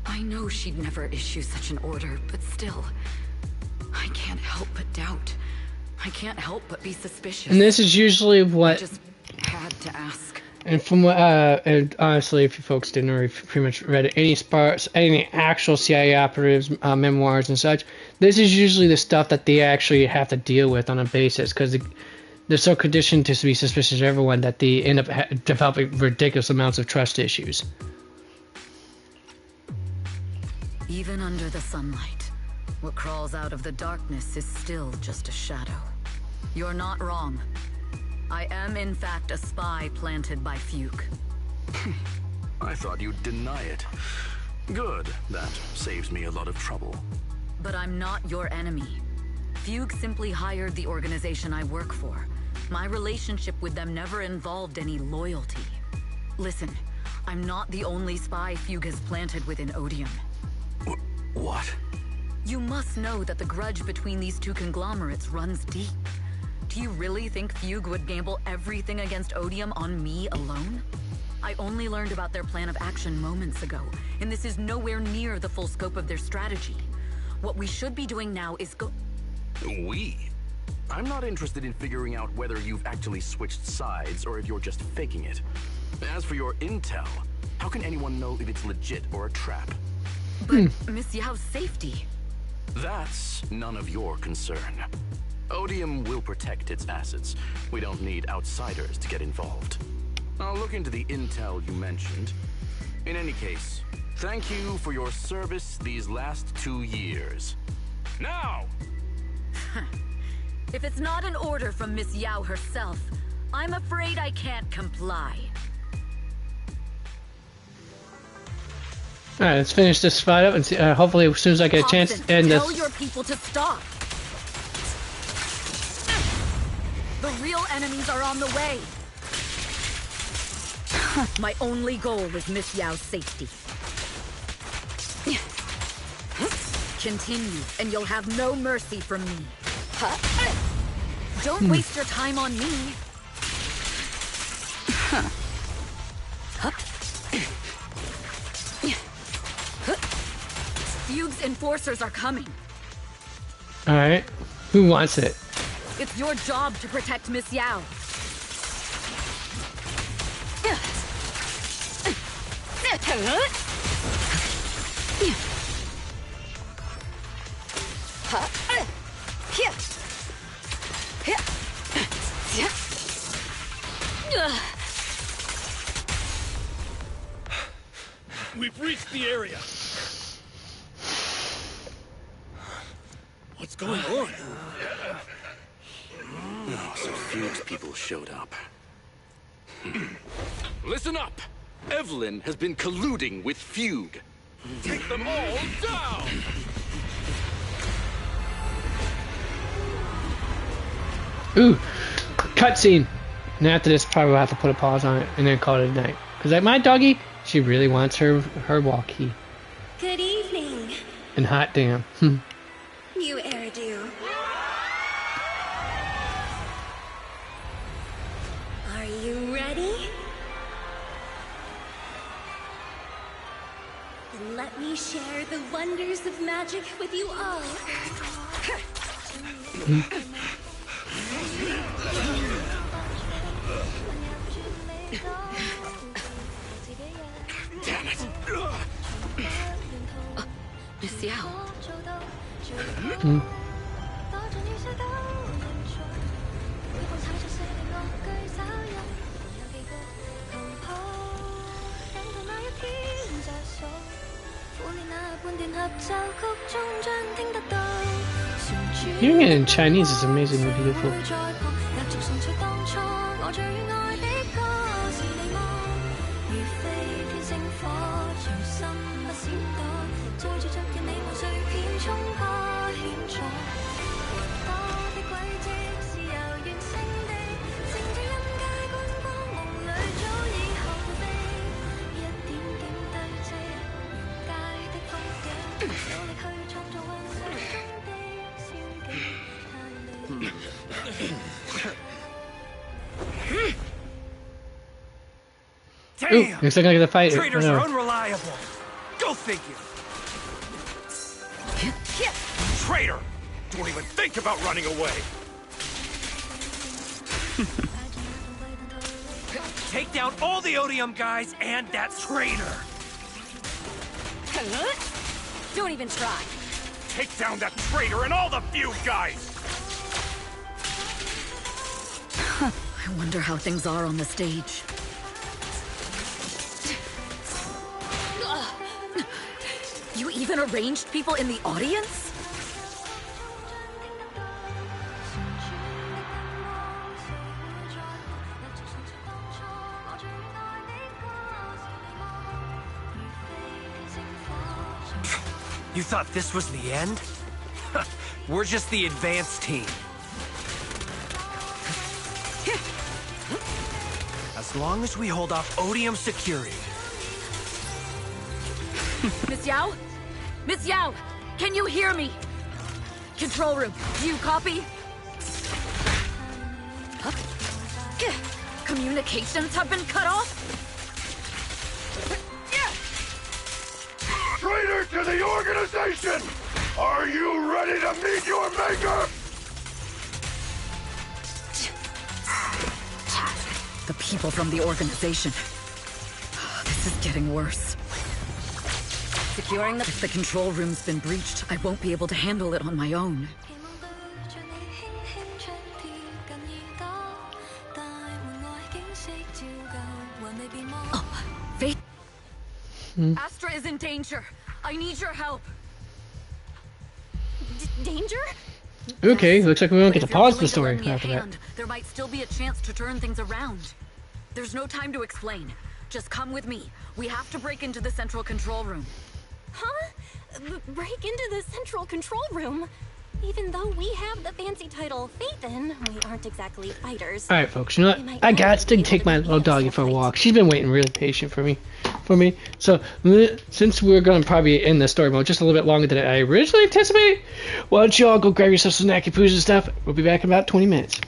I know she'd never issue such an order, but still, I can't help but doubt. I can't help but be suspicious. And this is usually what. I just had to ask. And from what, and honestly, if you folks didn't already pretty much read any actual CIA operatives' memoirs and such, this is usually the stuff that they actually have to deal with on a basis, because they're so conditioned to be suspicious of everyone that they end up developing ridiculous amounts of trust issues. Even under the sunlight, what crawls out of the darkness is still just a shadow. You're not wrong. I am, in fact, a spy planted by Fugue. I thought you'd deny it. Good. That saves me a lot of trouble. But I'm not your enemy. Fugue simply hired the organization I work for. My relationship with them never involved any loyalty. Listen, I'm not the only spy Fugue has planted within Odium. What? You must know that the grudge between these two conglomerates runs deep. Do you really think Fugue would gamble everything against Odium on me alone? I only learned about their plan of action moments ago, and this is nowhere near the full scope of their strategy. What we should be doing now is We? I'm not interested in figuring out whether you've actually switched sides or if you're just faking it. As for your intel, how can anyone know if it's legit or a trap? But Miss Yao's safety... That's none of your concern. Odium will protect its assets. We don't need outsiders to get involved. I'll look into the intel you mentioned. In any case, thank you for your service these last 2 years. Now! If it's not an order from Miss Yao herself, I'm afraid I can't comply. Alright, let's finish this fight up and see, hopefully as soon as I get a chance to end this. Tell your people to stop! The real enemies are on the way! My only goal is Miss Yao's safety. Continue, and you'll have no mercy from me. Don't waste your time on me. Fugue's enforcers are coming. Alright, who wants it? It's your job to protect Miss Yao. We've reached the area. What's going on? No, so Fugue's people showed up. Listen up! Evelyn has been colluding with Fugue. Take them all down! Ooh, cutscene. And after this, probably we'll have to put a pause on it and then call it a night. Cause like my doggy, she really wants her walkie. Good evening. And hot damn. You Eridu. Are you ready? Then let me share the wonders of magic with you all. Damn it! Miss Yao. Hearing it in Chinese is amazingly beautiful. Ooh, looks like I get a fight. Traitors are unreliable. Go figure. Traitor! Don't even think about running away. Take down all the Odium guys and that traitor. Don't even try. Take down that traitor and all the Fugue guys. I wonder how things are on the stage. You even arranged people in the audience? You thought this was the end? We're just the advanced team. As long as we hold off Odium security. Miss Yao? Miss Yao! Can you hear me? Control room, do you copy? Communications have been cut off? Traitor to the organization! Are you ready to meet your maker? The people from the organization. This is getting worse. Securing the... If the control room's been breached, I won't be able to handle it on my own. Oh, Faith... Astra is in danger. I need your help. Danger? Okay, looks like we won't get to pause the story Lend me a after that. hand, there might still be a chance to turn things around. There's no time to explain. Just come with me. We have to break into the central control room. Huh? Break into the central control room? Even though we have the fancy title Phaethon, we aren't exactly fighters. Alright folks, you know what? I got to take my little doggy for a walk. She's been waiting really patient for me. So, since we're going to probably end the story mode just a little bit longer than I originally anticipated, why don't you all go grab yourself some snacky food and stuff. We'll be back in about 20 minutes.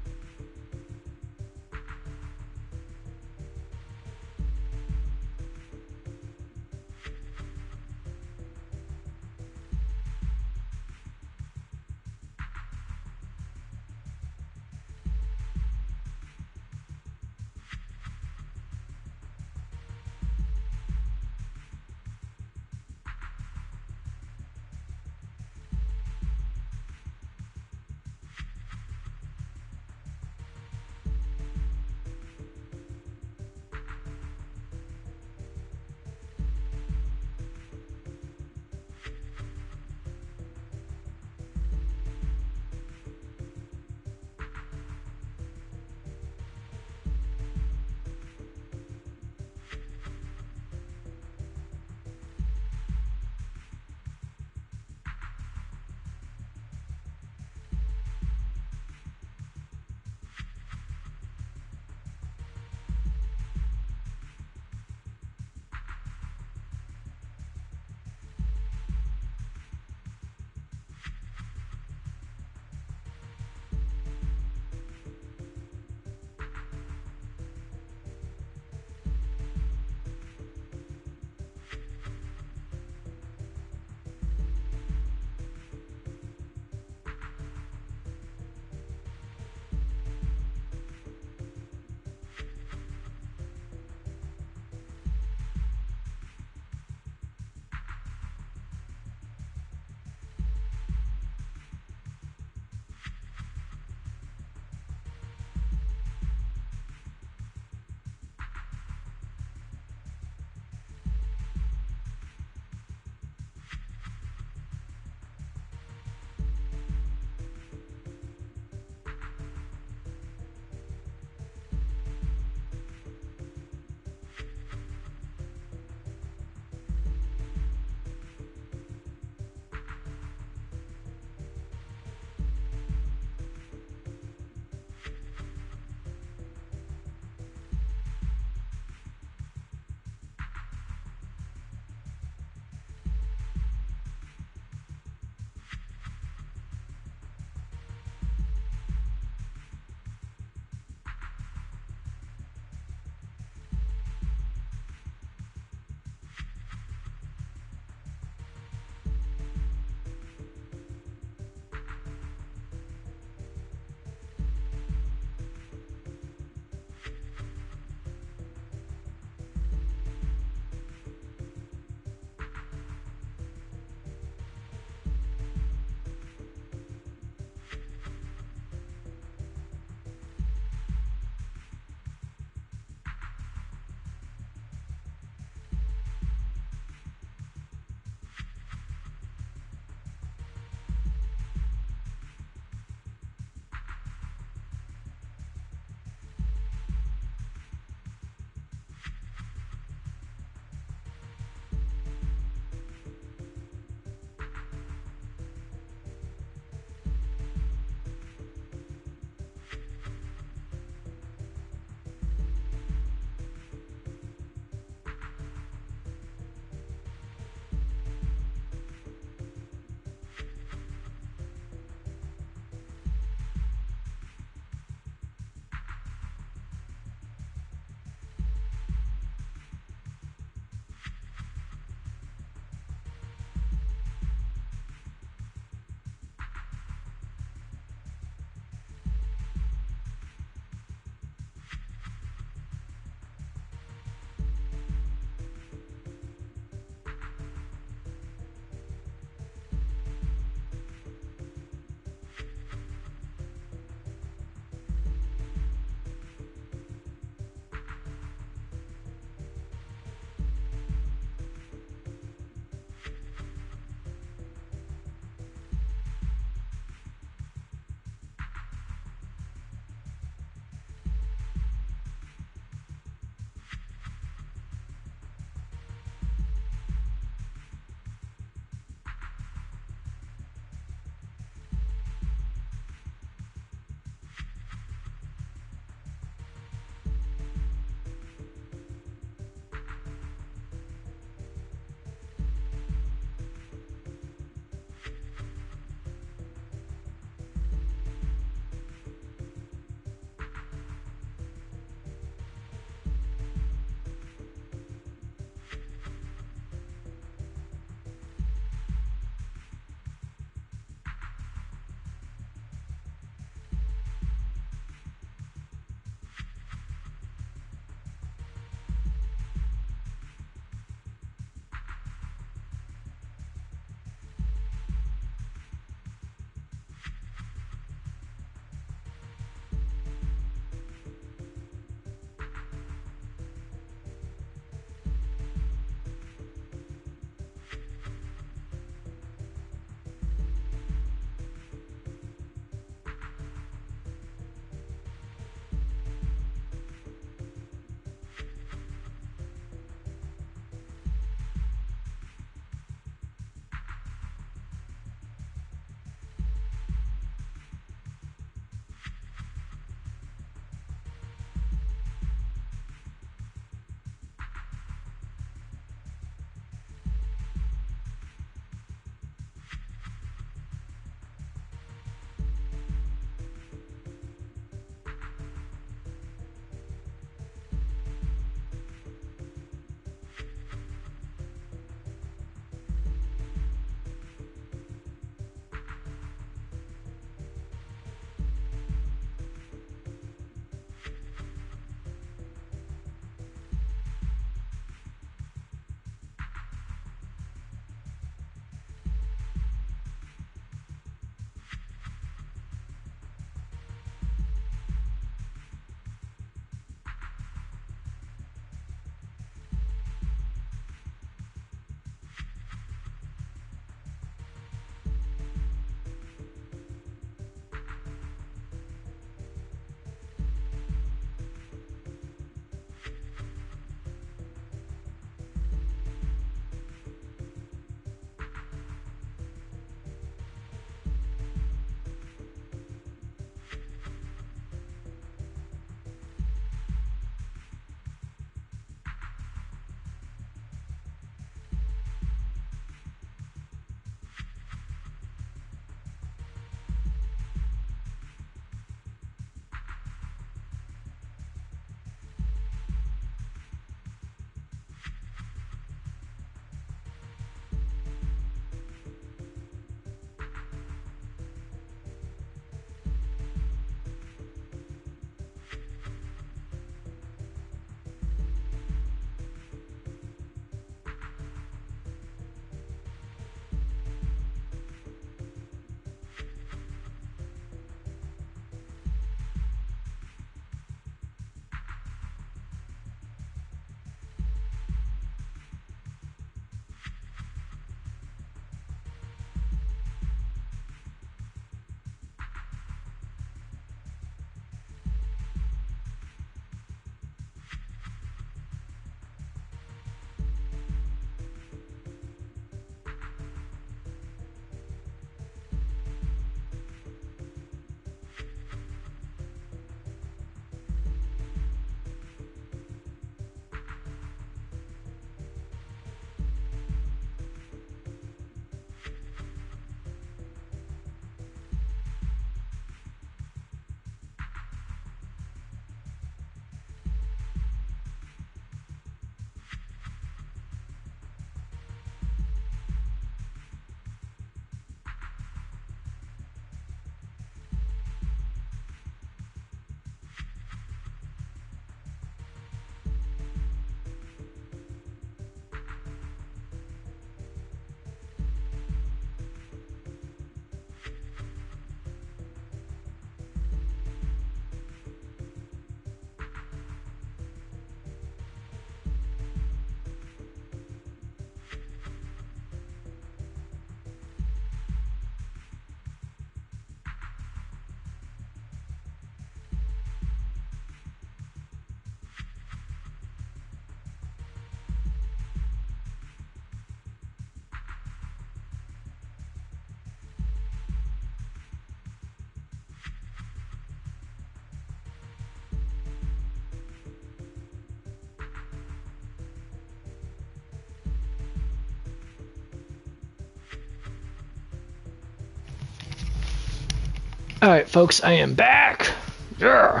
Alright, folks, I am back. Yeah.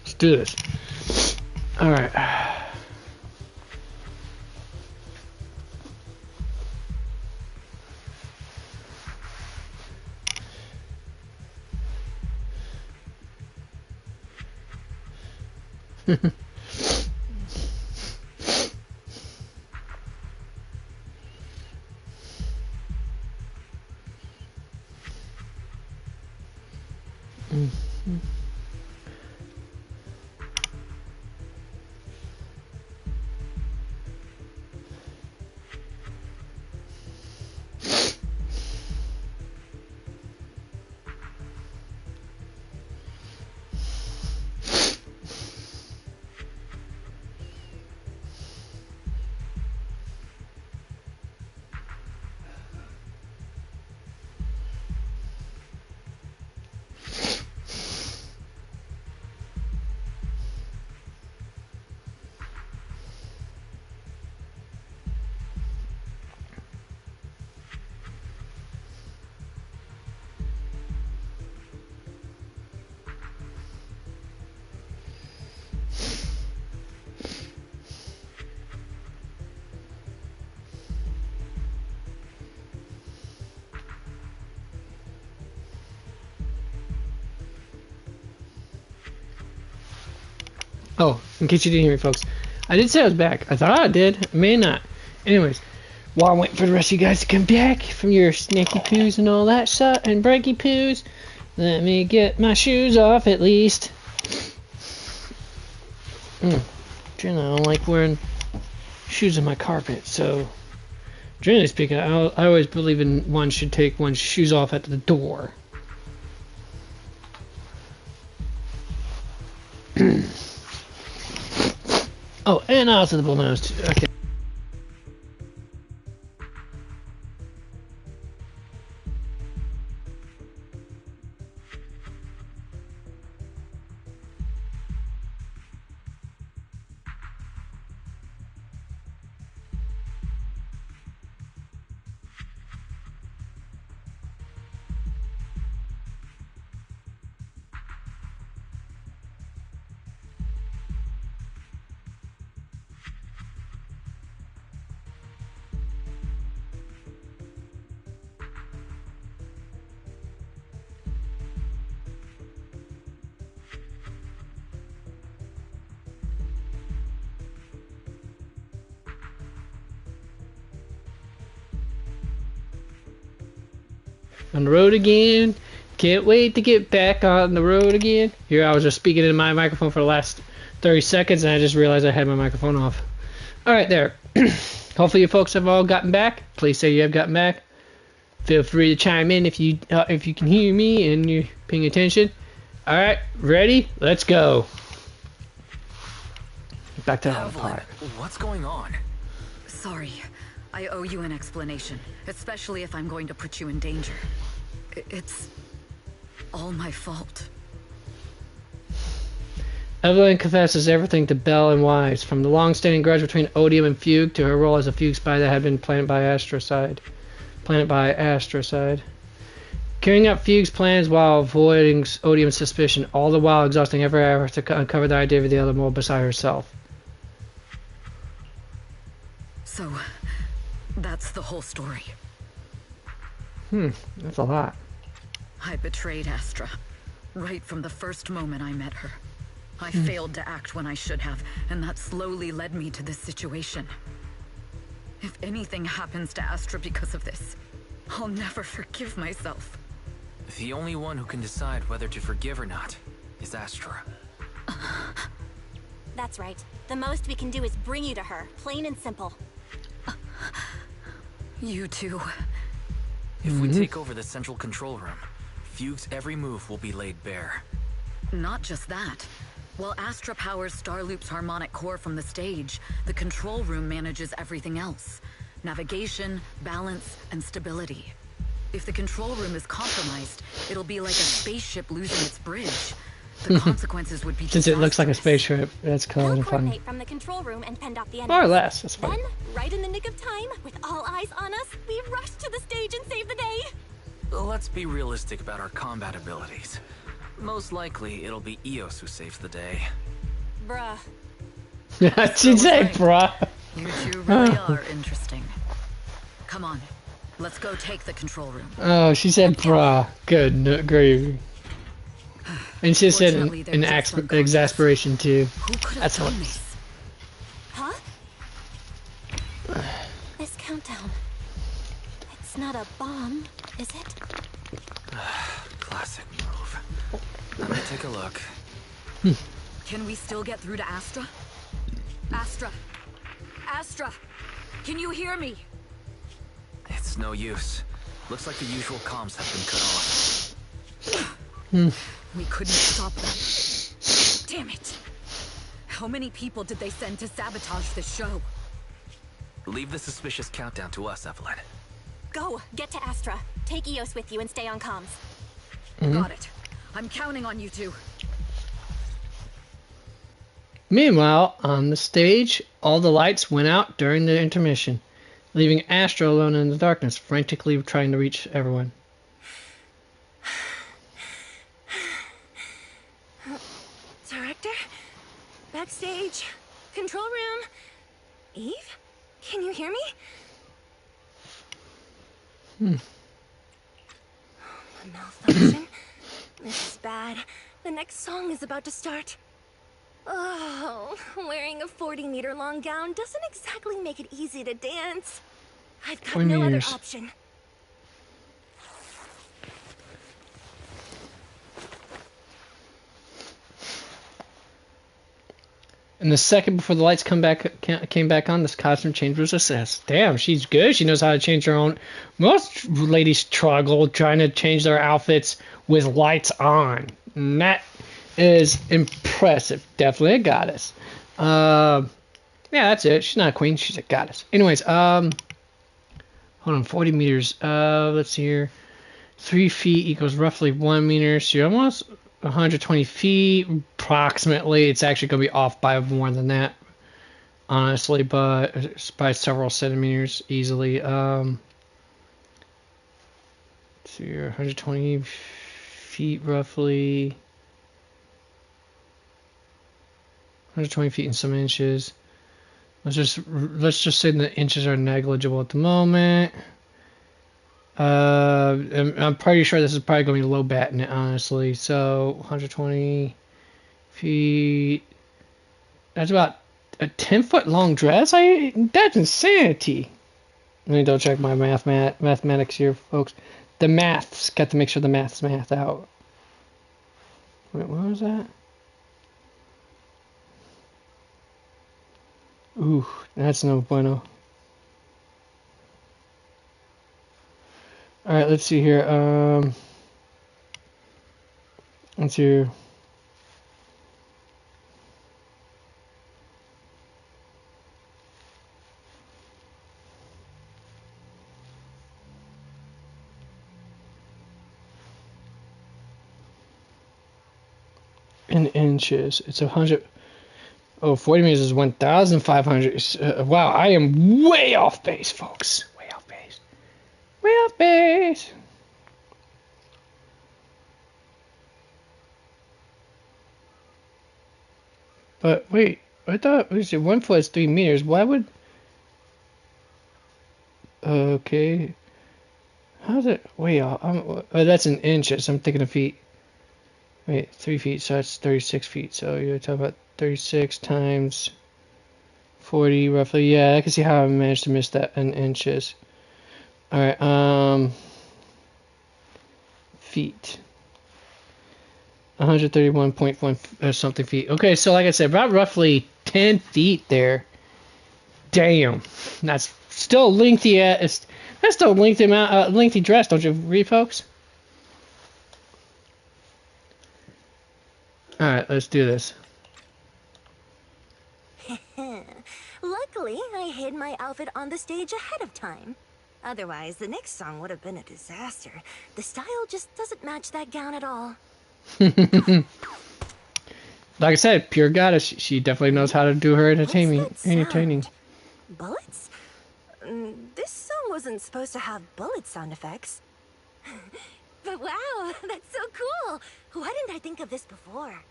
Let's do this. Alright. Oh, in case you didn't hear me, folks, I did say I was back. I thought I did. I may not. Anyways, while I'm waiting for the rest of you guys to come back from your snacky poos and all that stuff, and breaky poos, let me get my shoes off at least. Generally, I don't like wearing shoes on my carpet, so generally speaking, I always believe in one should take one's shoes off at the door. Oh, and also the balloons too. Okay. On the road again. Can't wait to get back on the road again. Here, I was just speaking into my microphone for the last 30 seconds, and I just realized I had my microphone off. Alright, there. Hopefully you folks have all gotten back. Please say you have gotten back. Feel free to chime in if you can hear me and you're paying attention. Alright, ready? Let's go. Back to the part. What's going on? Sorry. I owe you an explanation, especially if I'm going to put you in danger. It's all my fault. Evelyn confesses everything to Belle and Wise, from the long-standing grudge between Odium and Fugue to her role as a Fugue spy that had been planted by Astrocide. Carrying out Fugue's plans while avoiding Odium's suspicion, all the while exhausting every effort to uncover the identity of the other mole beside herself. So, that's the whole story. That's a lot. I betrayed Astra, right from the first moment I met her. I failed to act when I should have, and that slowly led me to this situation. If anything happens to Astra because of this, I'll never forgive myself. The only one who can decide whether to forgive or not is Astra. That's right. The most we can do is bring you to her, plain and simple. You too. If we take over the central control room, Fugue's every move will be laid bare. Not just that. While Astra powers Starloop's harmonic core from the stage, the control room manages everything else. Navigation, balance, and stability. If the control room is compromised, it'll be like a spaceship losing its bridge. The consequences would be Since it looks like a spaceship, that's kind of funny. From the control room and fend off the enemies. More or less, that's fine. Then, right in the nick of time, with all eyes on us, we rush to the stage and save the day. Let's be realistic about our combat abilities. Most likely, it'll be Eos who saves the day. Bruh. She'd say, bruh. You two really are interesting. Come on, let's go take the control room. Oh, she said, bruh. Good, no, gravy. And she said an exasperation too. That's hilarious. Huh? This countdown. It's not a bomb, is it? Classic move. Let me take a look. Can we still get through to Astra? Astra! Astra! Can you hear me? It's no use. Looks like the usual comms have been cut off. We couldn't stop them. Damn it! How many people did they send to sabotage the show? Leave the suspicious countdown to us, Evelyn. Go! Get to Astra. Take Eos with you and stay on comms. Got it. I'm counting on you two. Meanwhile, on the stage, all the lights went out during the intermission, leaving Astra alone in the darkness, frantically trying to reach everyone. Director? Backstage? Control room? Eve? Can you hear me? A malfunction? This is bad. The next song is about to start. Oh, wearing a 40-meter long gown doesn't exactly make it easy to dance. I've got no other option. And the second before the lights came back on, this costume change was a success. Damn, she's good. She knows how to change her own. Most ladies struggle trying to change their outfits with lights on. And that is impressive. Definitely a goddess. Yeah, that's it. She's not a queen. She's a goddess. Anyways, hold on. 40 meters. Let's see here. 3 feet equals roughly 1 meter. So you're almost 120 feet approximately. It's actually going to be off by more than that, honestly, but it's by several centimeters easily. Let's see here, 120 feet roughly. 120 feet and some inches. Let's just say the inches are negligible at the moment. I'm pretty sure this is probably going to be low batting it, honestly. So 120 feet. That's about a 10-foot long dress. That's insanity. Let me double check my mathematics here, folks. The maths. Got to make sure the math out. Wait, what was that? Ooh, that's no bueno. Alright, let's see here. Let's see. In inches, it's 100. Oh, 40 meters is 1,500. Wow, I am way off base, folks. Way off base. Way off base. But wait, I thought we said 1 foot is 3 meters. Why would? Okay. How's it? Wait, oh, that's in inches. I'm thinking of feet. Wait, 3 feet, so that's 36 feet. So you're talking about 36 times 40, roughly. Yeah, I can see how I managed to miss that in inches. All right. Feet. 131.1 something feet. Okay, so like I said, about roughly 10 feet there. Damn, that's still lengthy. That's still lengthy amount, lengthy dress, don't you agree, folks? All right, let's do this. Luckily, I hid my outfit on the stage ahead of time. Otherwise, the next song would have been a disaster. The style just doesn't match that gown at all. Like I said, pure goddess. She definitely knows how to do her entertaining. Bullets? This song wasn't supposed to have bullet sound effects. But wow, that's so cool. Why didn't I think of this before?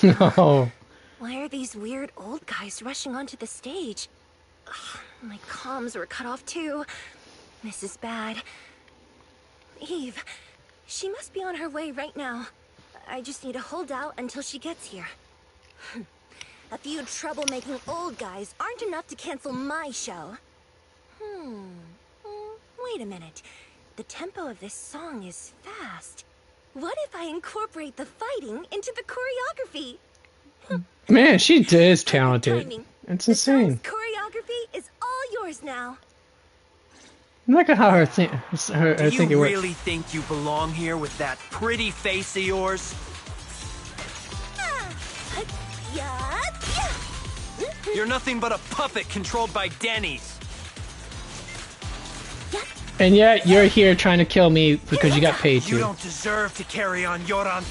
No. Why are these weird old guys rushing onto the stage? Ugh, my comms were cut off too. This is bad. Eve, she must be on her way right now. I just need to hold out until she gets here. A few troublemaking old guys aren't enough to cancel my show. Wait a minute. The tempo of this song is fast. What if I incorporate the fighting into the choreography? Man, she is talented. It's insane. Choreography is all yours now. Look at how her thing. Do you really think you belong here with that pretty face of yours? You're nothing but a puppet controlled by Denny's. And yet you're here trying to kill me because you got paid to. You don't deserve to carry on, Yoran.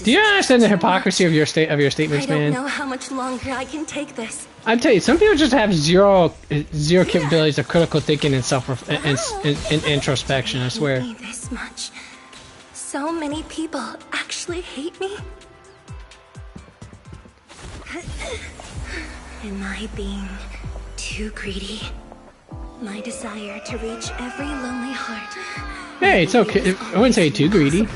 Do you understand the hypocrisy of your statements, man? I don't know how much longer I can take this. I tell you, some people just have zero capabilities of critical thinking and and introspection. I swear. Hate me this much. So many people actually hate me. Am I being too greedy? My desire to reach every lonely heart. Hey, it's okay. I wouldn't say too greedy.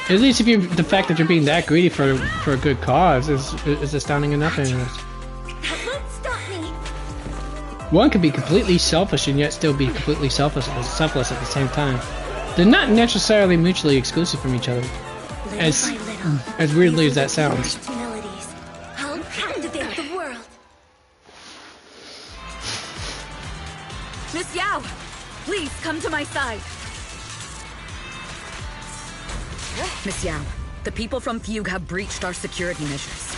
At least if the fact that you're being that greedy for a good cause is astounding enough. Anyways. That won't stop me. One could be completely selfish and yet still be completely selfless at the same time. They're not necessarily mutually exclusive from each other. As weirdly as that sounds. I'll captivate the world. Miss Yao, please come to my side. Miss Yao, the people from Fugue have breached our security measures.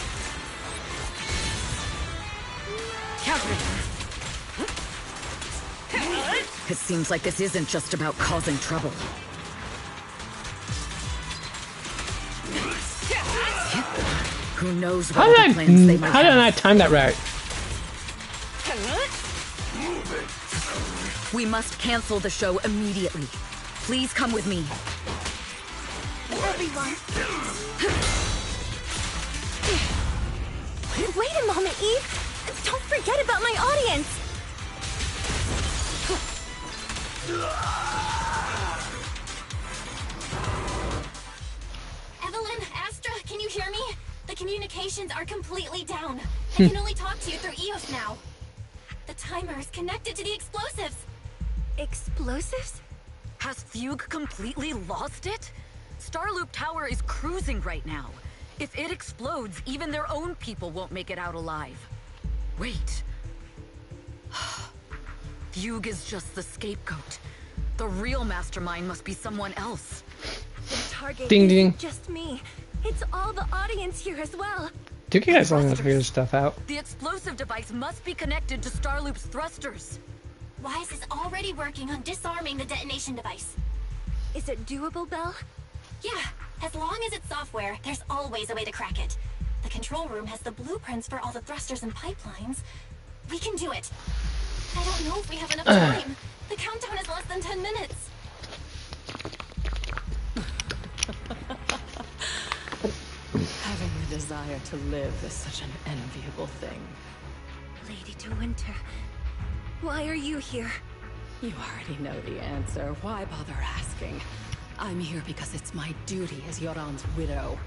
It seems like this isn't just about causing trouble. Who knows what other plans they might have. How did I time that right? We must cancel the show immediately. Please come with me. Everyone. Wait a moment, Eve. Don't forget about my audience. Evelyn, Astra, can you hear me? The communications are completely down. I can only talk to you through EOS now. The timer is connected to the explosives. Explosives? Has Fugue completely lost it? Starloop Tower is cruising right now. If it explodes, even their own people won't make it out alive. Wait. Fugue is just the scapegoat. The real mastermind must be someone else. The target Ding, ding. isn't just me. It's all the audience here as well. Took you guys long enough to figure this stuff out. The explosive device must be connected to Starloop's thrusters. Wise is already working on disarming the detonation device. Is it doable, Belle? Yeah, as long as it's software, there's always a way to crack it. The control room has the blueprints for all the thrusters and pipelines. We can do it. I don't know if we have enough time. The countdown is less than 10 minutes. Having the desire to live is such an enviable thing. Lady De Winter, why are you here? You already know the answer. Why bother asking? I'm here because it's my duty as Yoran's widow.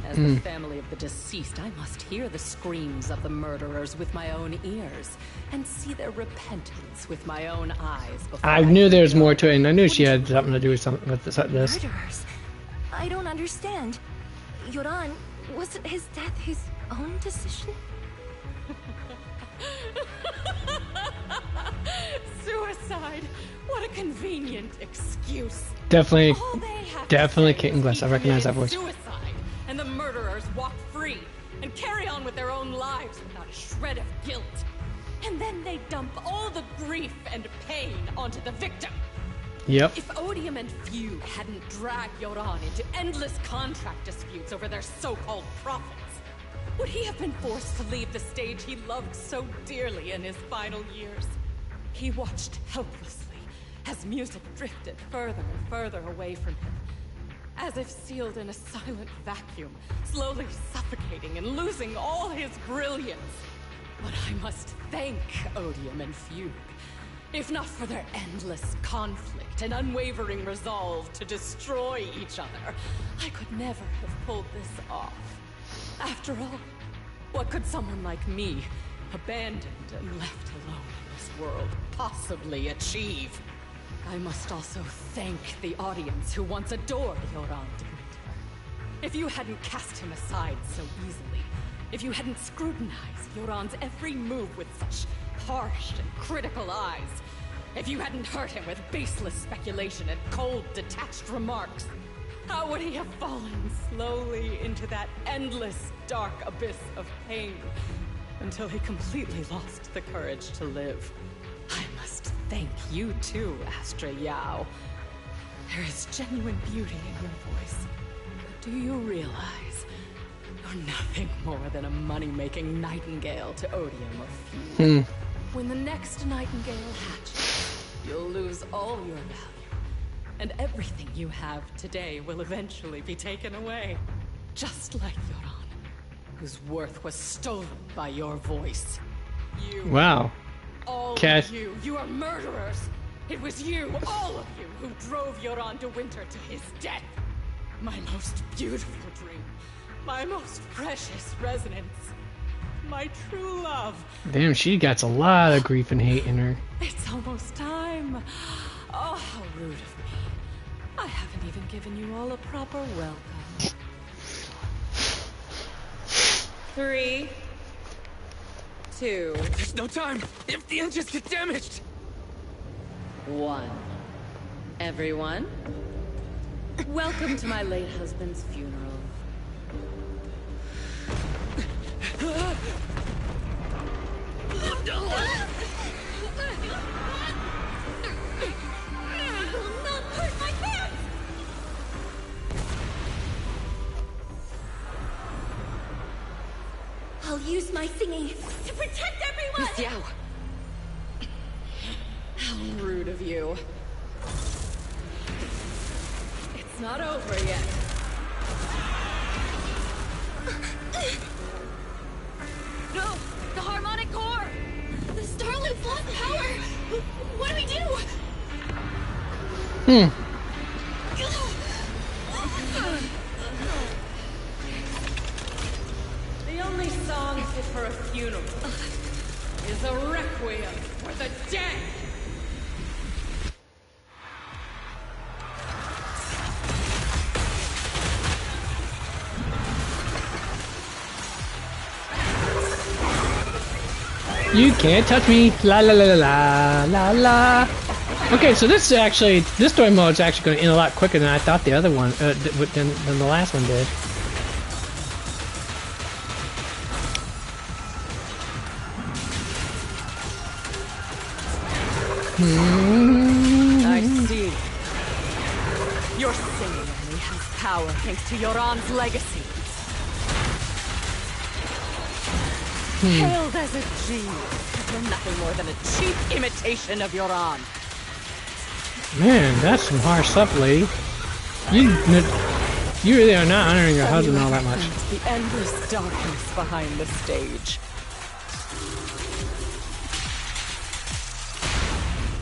As the family of the deceased, I must hear the screams of the murderers with my own ears and see their repentance with my own eyes. I knew there was more to it, and I knew she had something to do with something with this. Murderers? I don't understand. Yoran, wasn't his death his own decision? Suicide! What a convenient excuse. Definitely Kitten Glass. I recognize that voice. Suicide, and the murderers walk free and carry on with their own lives without a shred of guilt. And then they dump all the grief and pain onto the victim. Yep. If Odium and Fugue hadn't dragged Yoran into endless contract disputes over their so-called profits, would he have been forced to leave the stage he loved so dearly in his final years? He watched helplessly as music drifted further and further away from him. As if sealed in a silent vacuum, slowly suffocating and losing all his brilliance. But I must thank Odium and Fugue. If not for their endless conflict and unwavering resolve to destroy each other, I could never have pulled this off. After all, what could someone like me, abandoned and left alone in this world, possibly achieve? I must also thank the audience who once adored Yoran de Winter. If you hadn't cast him aside so easily, if you hadn't scrutinized Yoran's every move with such harsh and critical eyes, if you hadn't hurt him with baseless speculation and cold, detached remarks, how would he have fallen slowly into that endless, dark abyss of pain until he completely lost the courage to live? I must thank you too, Astra Yao. There is genuine beauty in your voice. But do you realize you're nothing more than a money-making nightingale to Odium or Fugue? When the next nightingale hatches, you'll lose all your value. And everything you have today will eventually be taken away. Just like Yoran, whose worth was stolen by your voice. You. Wow. All Cash. of you. You are murderers. It was you, all of you, who drove Yoran de Winter to his death. My most beautiful dream. My most precious resonance. My true love. Damn, she got a lot of grief and hate in her. It's almost time. Oh, how rude of me. I haven't even given you all a proper welcome. 3, 2. There's no time. If the engines get damaged. 1. Everyone, welcome to my late husband's funeral. I'll use my thingy to protect everyone! Miss Yao! How rude of you. It's not over yet. No! The harmonic core! The Starloop's lost power! What do we do? The only song fit for a funeral is a requiem for the dead! You can't touch me. La la la la la la. Okay, so this story mode is actually going to end a lot quicker than I thought the other one, than the last one did. I see. Your singing only has power thanks to Yoran's legacy. Hailed as a genius, you're nothing more than a cheap imitation of Yoran. Man, that's some harsh stuff, lady. You really are not honoring your husband all that much. The endless darkness behind the stage.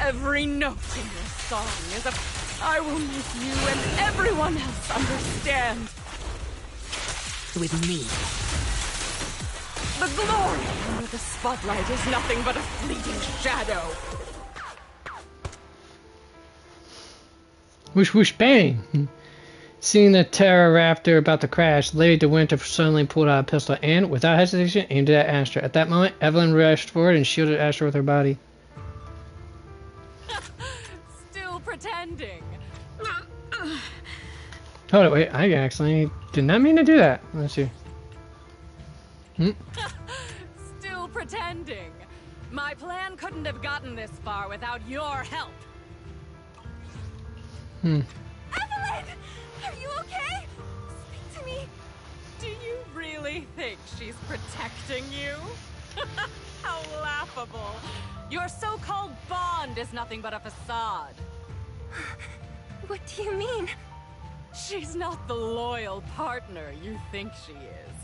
Every note in your song is a I will make you and everyone else understand. With me. The glory under the spotlight is nothing but a fleeting shadow. Whoosh whoosh bang! Seeing the Terroraptor about to crash, Lady de Winter suddenly pulled out a pistol and, without hesitation, aimed it at Astra. At that moment, Evelyn rushed forward and shielded Astra with her body. Still pretending. Hold it, wait, I actually did not mean to do that. Let's see. Still pretending. My plan couldn't have gotten this far without your help. Evelyn! Are you okay? Speak to me. Do you really think she's protecting you? How laughable. Your so-called bond is nothing but a facade. What do you mean? She's not the loyal partner you think she is.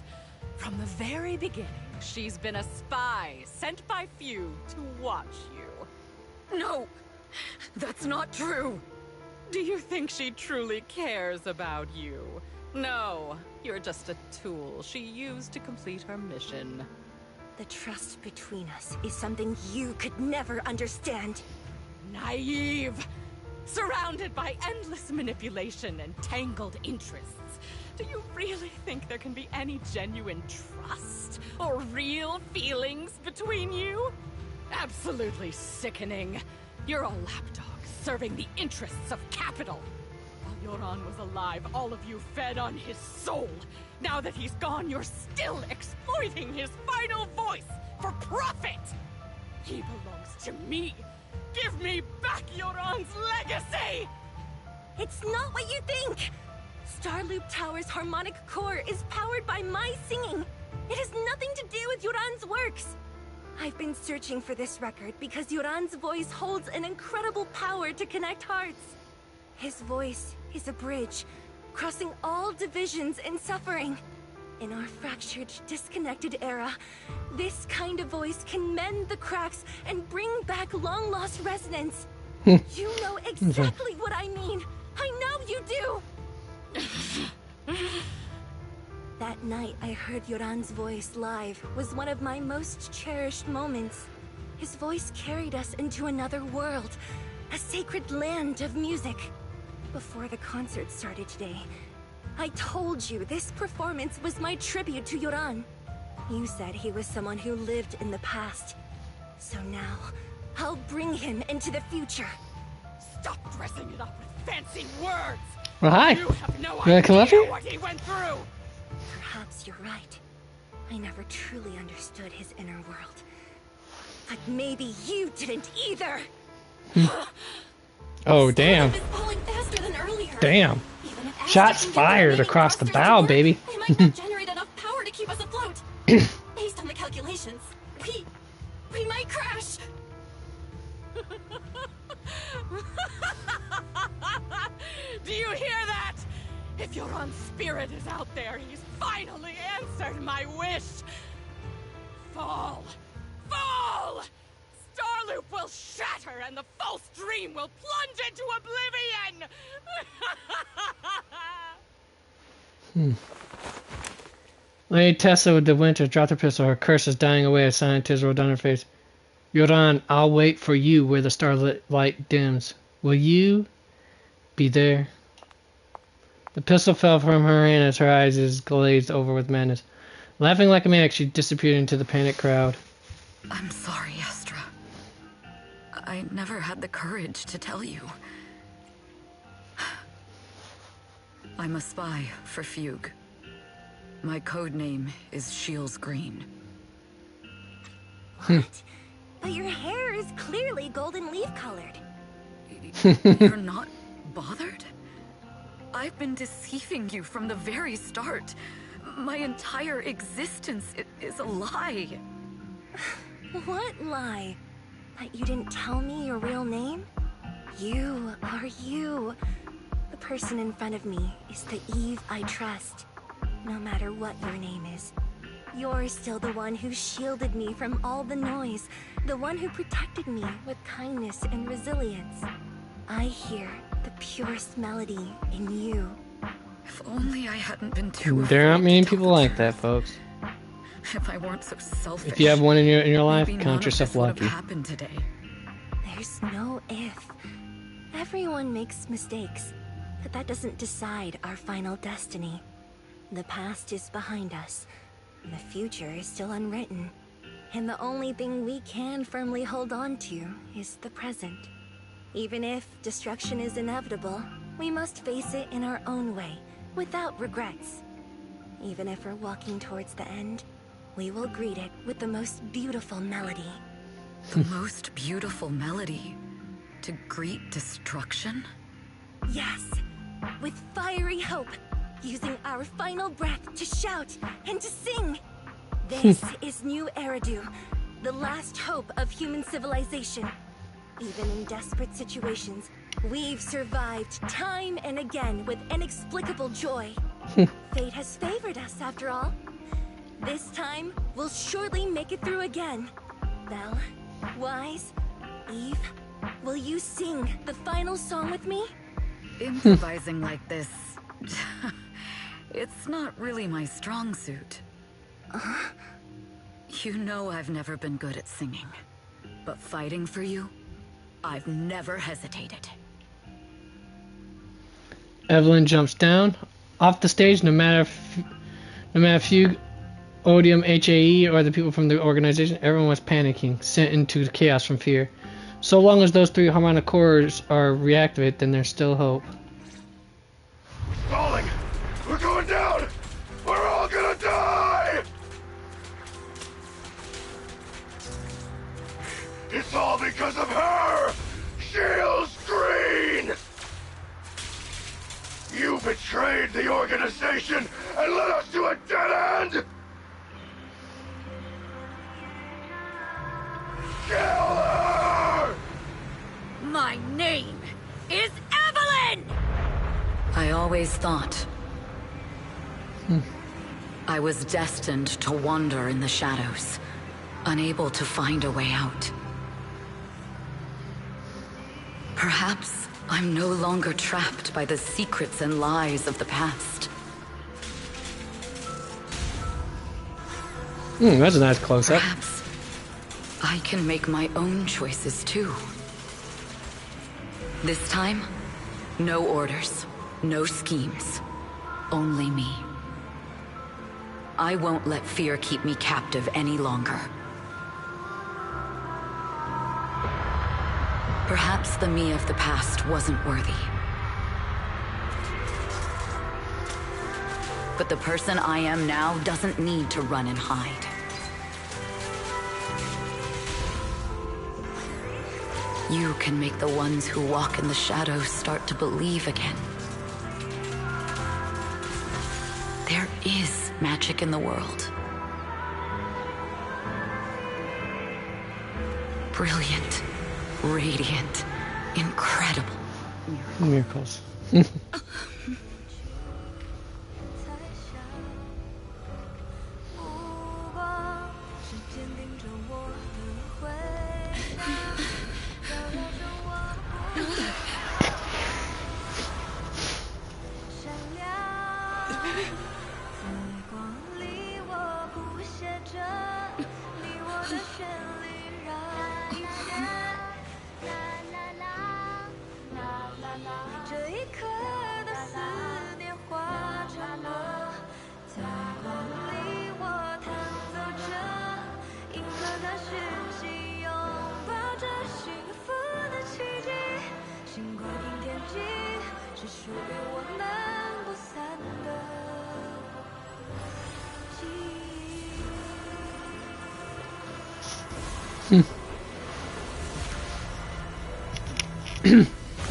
From the very beginning, she's been a spy sent by Few to watch you. No, that's not true. Do you think she truly cares about you? No, you're just a tool she used to complete her mission. The trust between us is something you could never understand. Naive! Surrounded by endless manipulation and tangled interests. Do you really think there can be any genuine trust or real feelings between you? Absolutely sickening. You're a lapdog serving the interests of capital. While Yoran was alive, all of you fed on his soul. Now that he's gone, you're still exploiting his final voice for profit. He belongs to me. Give me back Yoran's legacy! It's not what you think! Starloop Tower's harmonic core is powered by my singing. It has nothing to do with Yoran's works. I've been searching for this record because Yoran's voice holds an incredible power to connect hearts. His voice is a bridge, crossing all divisions and suffering. In our fractured, disconnected era, this kind of voice can mend the cracks and bring back long-lost resonance. You know exactly what I mean. I know you do! That night I heard Yoran's voice live was one of my most cherished moments. His voice carried us into another world, a sacred land of music. Before the concert started today, I told you this performance was my tribute to Yoran. You said he was someone who lived in the past. So now, I'll bring him into the future. Stop dressing it up with fancy words! Well, hi. You have no You wanna come up idea here? what he went through! Perhaps you're right. I never truly understood his inner world. But maybe you didn't either! Oh, damn. Is falling faster than earlier. Damn. Even if Shots Astra can get fired remaining across the thrusters to bow, work, baby. They might not generate enough power to keep us afloat. Based on the calculations, we might crash. Do you hear that? If Yoran's spirit is out there, he's finally answered my wish. Fall! Fall! Starloop will shatter and the false dream will plunge into oblivion! Lady Tessa de Winter dropped her pistol. Her curse is dying away. A silent tears rolled down her face. Yoran, I'll wait for you where the starlit light dims. Will you be there? The pistol fell from her hand as her eyes glazed over with madness. Laughing like a maniac, she disappeared into the panicked crowd. I'm sorry, Astra. I never had the courage to tell you. I'm a spy for Fugue. My code name is Shields Green. What? But your hair is clearly golden leaf colored. You're not bothered? I've been deceiving you from the very start. My entire existence is a lie. What lie? That you didn't tell me your real name? You are you. The person in front of me is the Eve I trust. No matter what your name is. You're still the one who shielded me from all the noise. The one who protected me with kindness and resilience. I hear the purest melody in you. If only I hadn't been too There aren't many people like that, folks. If I weren't so selfish. If you have one in your life, maybe count none of yourself this would lucky. have happened today. There's no if. Everyone makes mistakes, but that doesn't decide our final destiny. The past is behind us, and the future is still unwritten. And the only thing we can firmly hold on to is the present. Even if destruction is inevitable, we must face it in our own way, without regrets. Even if we're walking towards the end, we will greet it with the most beautiful melody. The most beautiful melody? To greet destruction? Yes, with fiery hope, using our final breath to shout and to sing. This is New Eridu, the last hope of human civilization. Even in desperate situations, We've survived time and again with inexplicable joy. Fate has favored us after all. This time, we'll surely make it through again. Belle, Wise, Eve, will you sing the final song with me? Improvising like this... it's not really my strong suit. You know I've never been good at singing. But fighting for you, I've never hesitated. Evelyn jumps down off the stage. No matter Fugue, Odium, HAE, or the people from the organization, everyone was panicking, sent into chaos from fear. So long as those 3 harmonic cores are reactivated, then there's still hope. Falling! We're going down! We're all gonna die! It's all because of her! Shields Green! You betrayed the organization and led us to a dead end! Kill her! My name is Evelyn! I always thought I was destined to wander in the shadows, unable to find a way out. Perhaps I'm no longer trapped by the secrets and lies of the past. That's a nice close-up. Perhaps I can make my own choices too. This time, no orders, no schemes, only me. I won't let fear keep me captive any longer. Perhaps the me of the past wasn't worthy. But the person I am now doesn't need to run and hide. You can make the ones who walk in the shadows start to believe again. There is magic in the world. Brilliant, radiant, incredible miracles.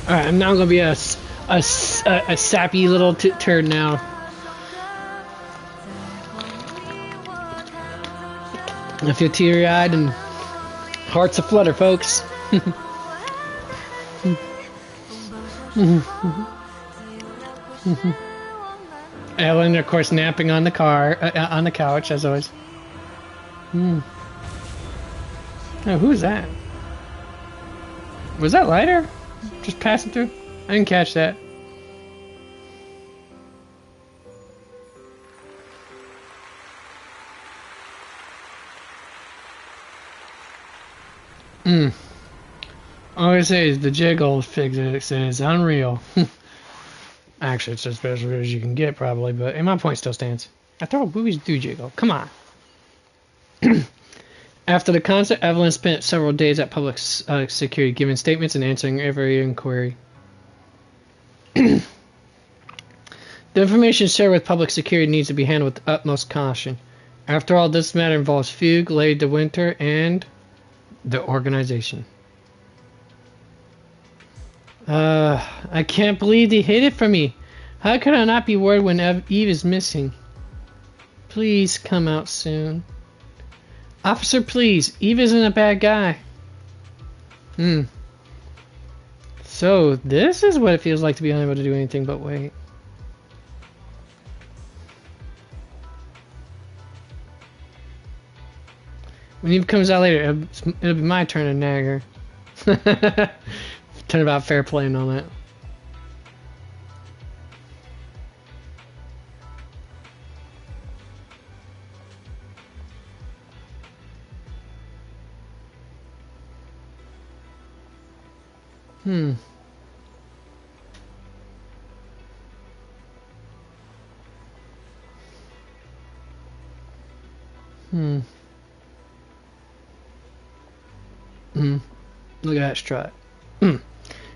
Alright, I'm now gonna be a sappy little turd now. I feel teary-eyed and hearts aflutter, folks. Ellen, of course, napping on the couch, as always. Oh, who's that? Was that Lighter? Just passing through? I didn't catch that. All I say is the jiggle physics is unreal. Actually, it's as best as you can get, probably, but and my point still stands. After all, movies do jiggle. Come on. After the concert, Evelyn spent several days at public security, giving statements and answering every inquiry. The information shared with public security needs to be handled with the utmost caution. After all, this matter involves Fugue, Lady de Winter, and the organization. I can't believe they hid it from me. How could I not be worried when Eve is missing? Please come out soon. Officer, please. Eve isn't a bad guy. So this is what it feels like to be unable to do anything but wait. When Eve comes out later, it'll be my turn to nag her. Turn about fair play and all that. Hmm. Look at that strut.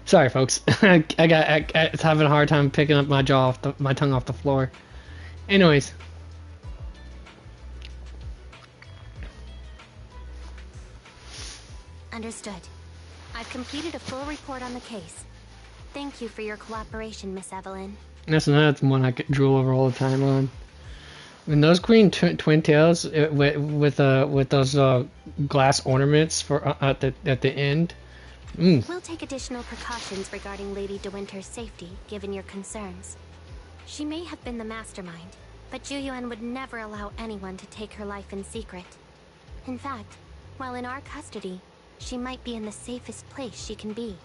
Sorry, folks. I it's having a hard time picking up my jaw off my tongue off the floor. Anyways. Understood. I've completed a full report on the case. Thank you for your cooperation, Miss Evelyn. That's one I could drool over all the time on. And those green twin tails with those glass ornaments for at the end. We'll take additional precautions regarding Lady De Winter's safety, given your concerns. She may have been the mastermind, but Juyuan would never allow anyone to take her life in secret. In fact, while in our custody, she might be in the safest place she can be.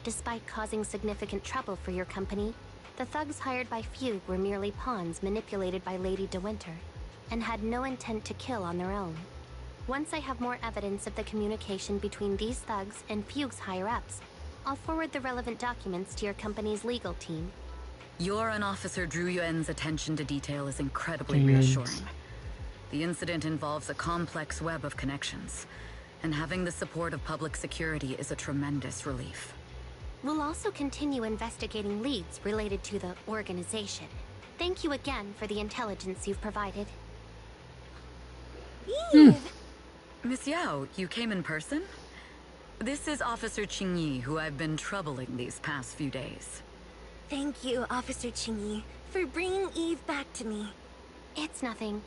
Despite causing significant trouble for your company, the thugs hired by Fugue were merely pawns manipulated by Lady De Winter, and had no intent to kill on their own. Once I have more evidence of the communication between these thugs and Fugue's higher-ups, I'll forward the relevant documents to your company's legal team. Your and Officer Zhu Yuan's attention to detail is incredibly reassuring. The incident involves a complex web of connections, and having the support of public security is a tremendous relief. We'll also continue investigating leads related to the organization. Thank you again for the intelligence you've provided. Eve! Miss Yao, you came in person? This is Officer Qingyi, who I've been troubling these past few days. Thank you, Officer Qingyi, for bringing Eve back to me. It's nothing.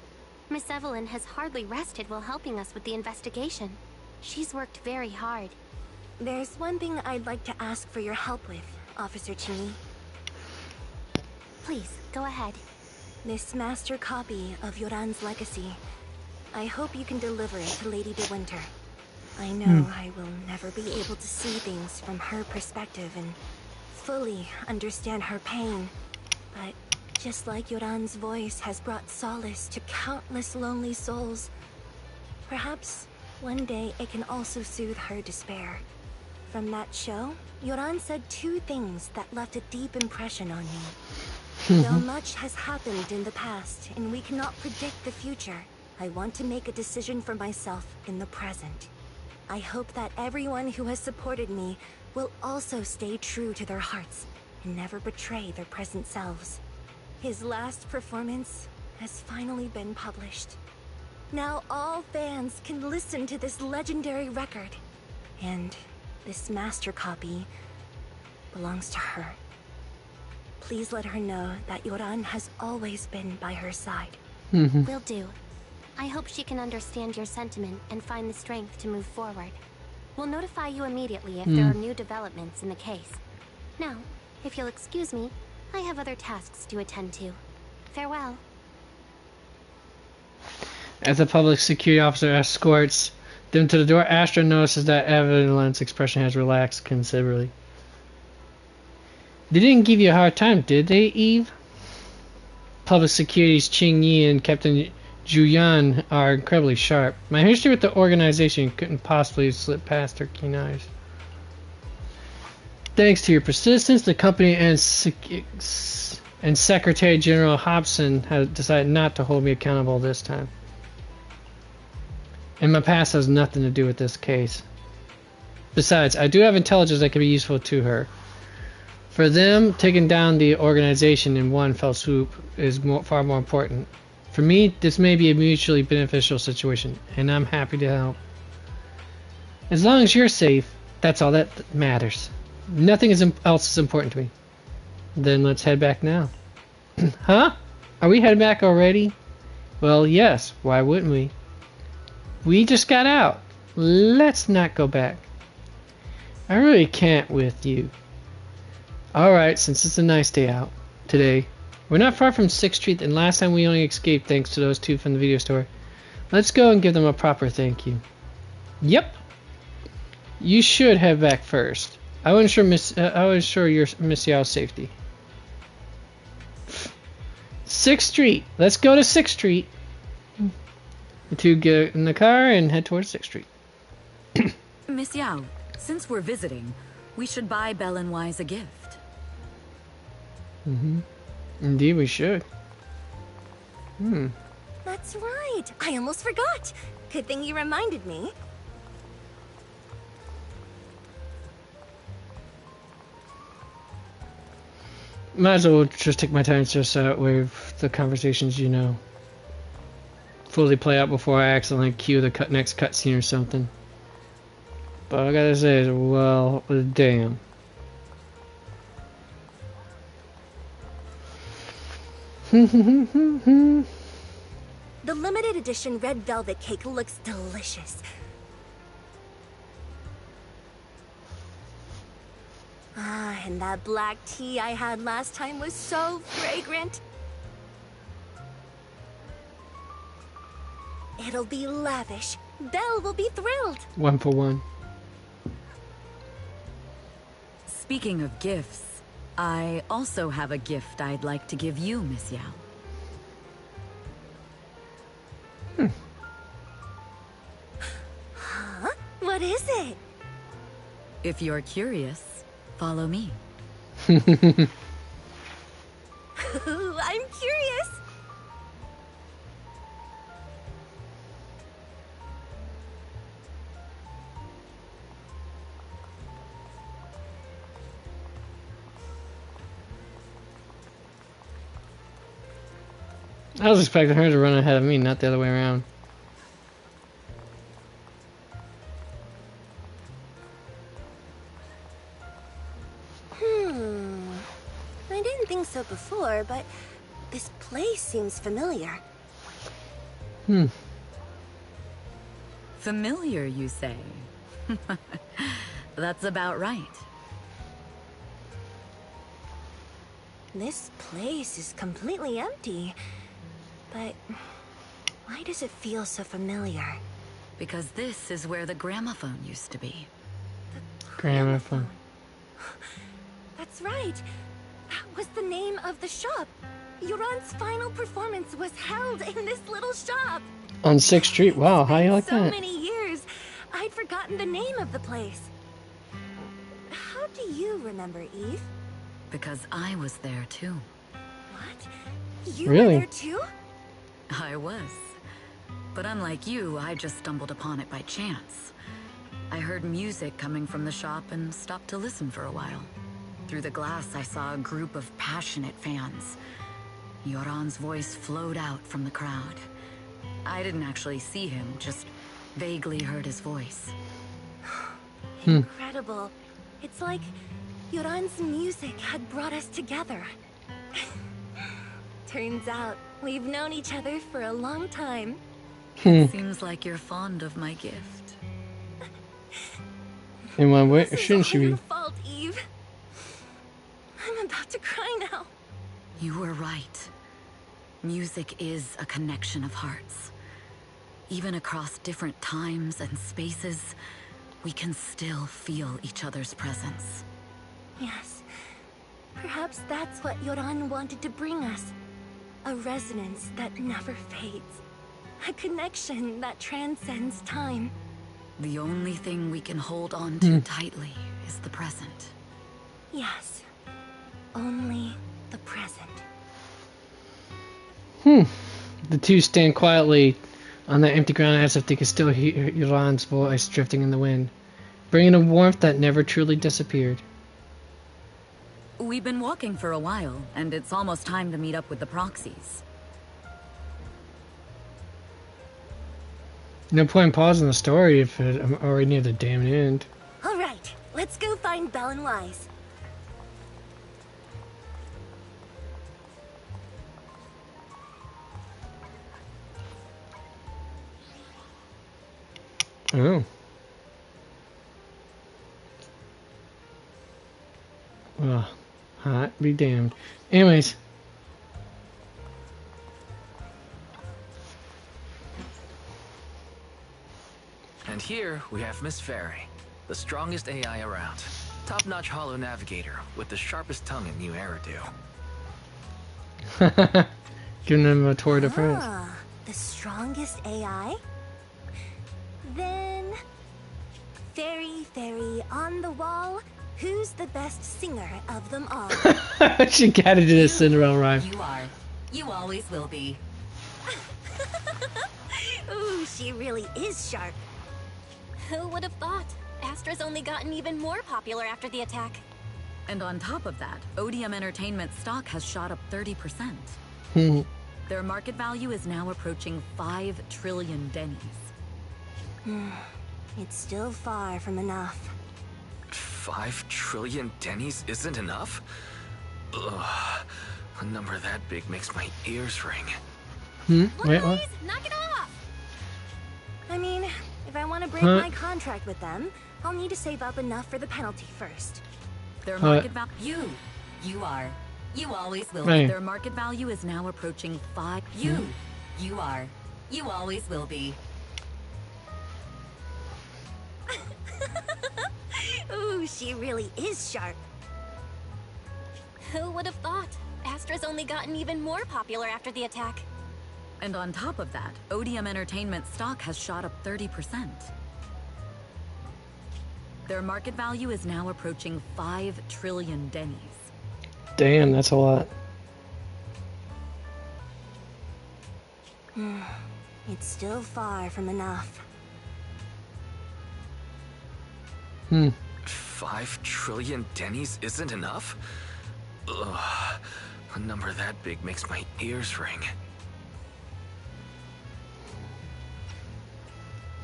Miss Evelyn has hardly rested while helping us with the investigation. She's worked very hard. There's one thing I'd like to ask for your help with, Officer Qingyi. Please, go ahead. This master copy of Yoran's legacy. I hope you can deliver it to Lady De Winter. I know I will never be able to see things from her perspective and fully understand her pain. But just like Yoran's voice has brought solace to countless lonely souls, perhaps one day it can also soothe her despair. From that show, Yoran said two things that left a deep impression on me. Though much has happened in the past and we cannot predict the future, I want to make a decision for myself in the present. I hope that everyone who has supported me will also stay true to their hearts and never betray their present selves. His last performance has finally been published. Now all fans can listen to this legendary record. And this master copy belongs to her. Please let her know that Yoran has always been by her side. Will do. I hope she can understand your sentiment and find the strength to move forward. We'll notify you immediately if there are new developments in the case. Now, if you'll excuse me, I have other tasks to attend to. Farewell. As the public security officer escorts them to the door, Astra notices that Evelyn's expression has relaxed considerably. They didn't give you a hard time, did they, Eve? Public security's Qingyi and Captain Juyan are incredibly sharp. My history with the organization couldn't possibly slip past their keen eyes. Thanks to your persistence, the company and Secretary General Hobson has decided not to hold me accountable this time. And my past has nothing to do with this case. Besides, I do have intelligence that can be useful to her. For them, taking down the organization in one fell swoop is far more important. For me, this may be a mutually beneficial situation, and I'm happy to help. As long as you're safe, that's all that matters. Nothing else is important to me. Then let's head back now. Huh? Are we heading back already? Well, yes. Why wouldn't we? We just got out. Let's not go back. I really can't with you. Alright, since it's a nice day out today, we're not far from 6th Street, and last time we only escaped thanks to those two from the video store. Let's go and give them a proper thank you. Yep. You should head back first. I will ensure your Miss Yao's safety. 6th Street. Let's go to 6th Street. The two get in the car and head towards 6th Street. Miss Yao, since we're visiting, we should buy Belle and Wise a gift. Indeed, we should. That's right. I almost forgot. Good thing you reminded me. Might as well just take my time just with the conversations, you know, fully play out before I accidentally cue the next cutscene or something. But I gotta say is, well, damn. The limited edition red velvet cake looks delicious. Ah, and that black tea I had last time was so fragrant. It'll be lavish. Belle will be thrilled. 1 for 1. Speaking of gifts, I also have a gift I'd like to give you, Miss Yao. Huh? What is it? If you're curious, follow me. I'm curious. I was expecting her to run ahead of me, not the other way around. I didn't think so before, but this place seems familiar. Familiar, you say? That's about right. This place is completely empty. But why does it feel so familiar? Because this is where the gramophone used to be. Gramophone. That's right. That was the name of the shop. Yoran's final performance was held in this little shop. On 6th Street? Wow, how you like So that? many years, I'd forgotten the name of the place. How do you remember, Eve? Because I was there too. What? You Really? were there too? I was. But unlike you, I just stumbled upon it by chance. I heard music coming from the shop and stopped to listen for a while. Through the glass, I saw a group of passionate fans. Yoran's voice flowed out from the crowd. I didn't actually see him, just vaguely heard his voice. Incredible. It's like Yoran's music had brought us together. Turns out, we've known each other for a long time. Seems like you're fond of my gift. In one way, shouldn't she be? Your fault, Eve. I'm about to cry now. You were right. Music is a connection of hearts. Even across different times and spaces, we can still feel each other's presence. Yes. Perhaps that's what Yoran wanted to bring us. A resonance that never fades. A connection that transcends time. The only thing we can hold on to tightly is the present. Yes. Only the present. The two stand quietly on the empty ground as if they could still hear Yoran's voice drifting in the wind, bringing a warmth that never truly disappeared. We've been walking for a while, and it's almost time to meet up with the proxies. No point in pausing the story if I'm already near the damn end. All right, let's go find Belle and Wise. Oh. be damned. Anyways. And here we have Miss Fairy, the strongest AI around. Top-notch holo navigator with the sharpest tongue in new hairdo. Giving them a tour de France. Ah, the strongest AI? Then... Fairy, on the wall, who's the best singer of them all? She got to do this Cinderella rhyme. You are. You always will be. Ooh, she really is sharp. Who would have thought? Astra's only gotten even more popular after the attack. And on top of that, Odium Entertainment stock has shot up 30%. Their market value is now approaching 5 trillion dennies. It's still far from enough. 5 trillion dennies isn't enough? Ugh. A number that big makes my ears ring. Wait, what? Knock it off! I mean, if I want to break my contract with them, I'll need to save up enough for the penalty first. Their market value... You are. You always will Hey. be. Their market value is now approaching 5... You are. You always will be. Ooh, she really is sharp. Who would have thought? Astra's only gotten even more popular after the attack. And on top of that, Odium Entertainment stock has shot up 30%. Their market value is now approaching 5 trillion dennies. Damn, that's a lot. It's still far from enough. 5 trillion dennies isn't enough? Ugh. A number that big makes my ears ring.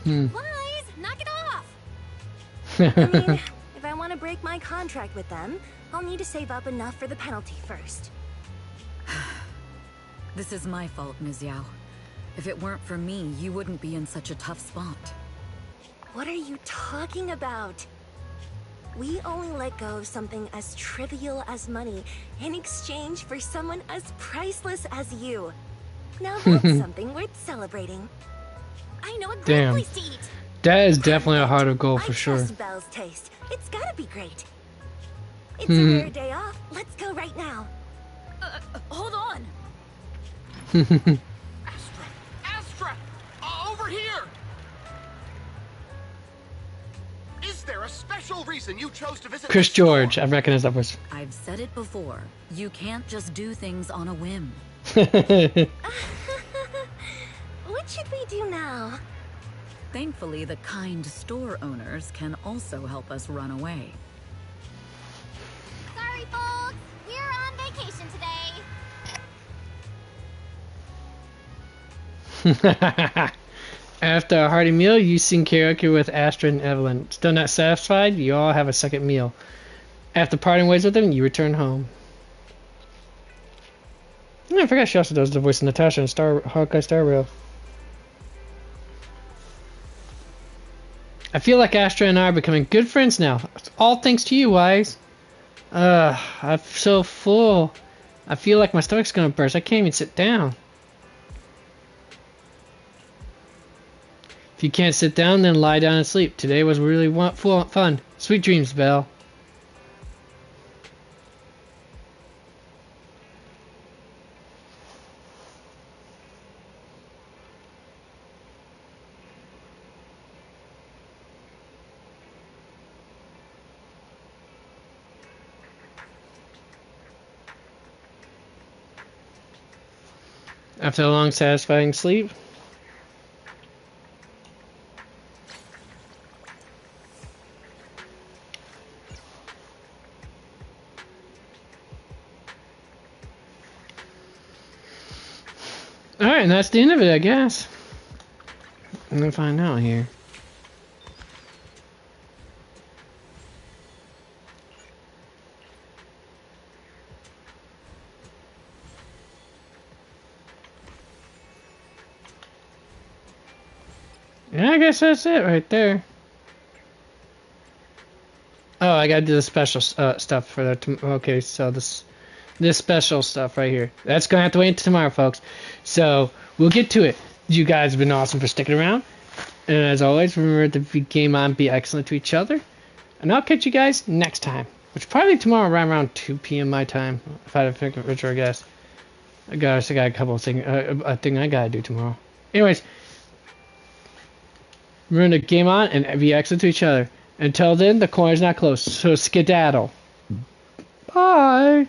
Wise, knock it off! I mean, if I want to break my contract with them, I'll need to save up enough for the penalty first. This is my fault, Ms. Yao. If it weren't for me, you wouldn't be in such a tough spot. What are you talking about? We only let go of something as trivial as money in exchange for someone as priceless as you. Now that's something worth celebrating. I know a great Damn. place to eat. That is definitely a heart of gold for I sure. trust Belle's taste. It's gotta be great. It's a rare day off. Let's go right now. Hold on. Astra! Over here! Is there a special reason you chose to visit Chris this store? George, I recognize that voice. I've said it before. You can't just do things on a whim. What should we do now? Thankfully, the kind store owners can also help us run away. Sorry, folks. We're on vacation today. After a hearty meal, you sing karaoke with Astra and Evelyn. Still not satisfied? You all have a second meal. After parting ways with them, you return home. Oh, I forgot she also does the voice of Natasha in Hawkeye Star Rail. I feel like Astra and I are becoming good friends now. All thanks to you, Wise. I'm so full. I feel like my stomach's gonna burst. I can't even sit down. If you can't sit down, then lie down and sleep. Today was really fun. Sweet dreams, Belle. After a long, satisfying sleep. Alright, and that's the end of it, I guess. I'm gonna find out here. Yeah, I guess that's it right there. Oh, I gotta do the special stuff for that. Okay, so this this special stuff right here. That's going to have to wait until tomorrow, folks. So we'll get to it. You guys have been awesome for sticking around. And as always, remember to be game on, be excellent to each other. And I'll catch you guys next time. Which probably tomorrow around 2 p.m. my time. If I had to pick a richer guess. I got a couple of things, a thing I gotta do tomorrow. Anyways, remember to game on and be excellent to each other. Until then, the corner's not closed, so skedaddle. Bye!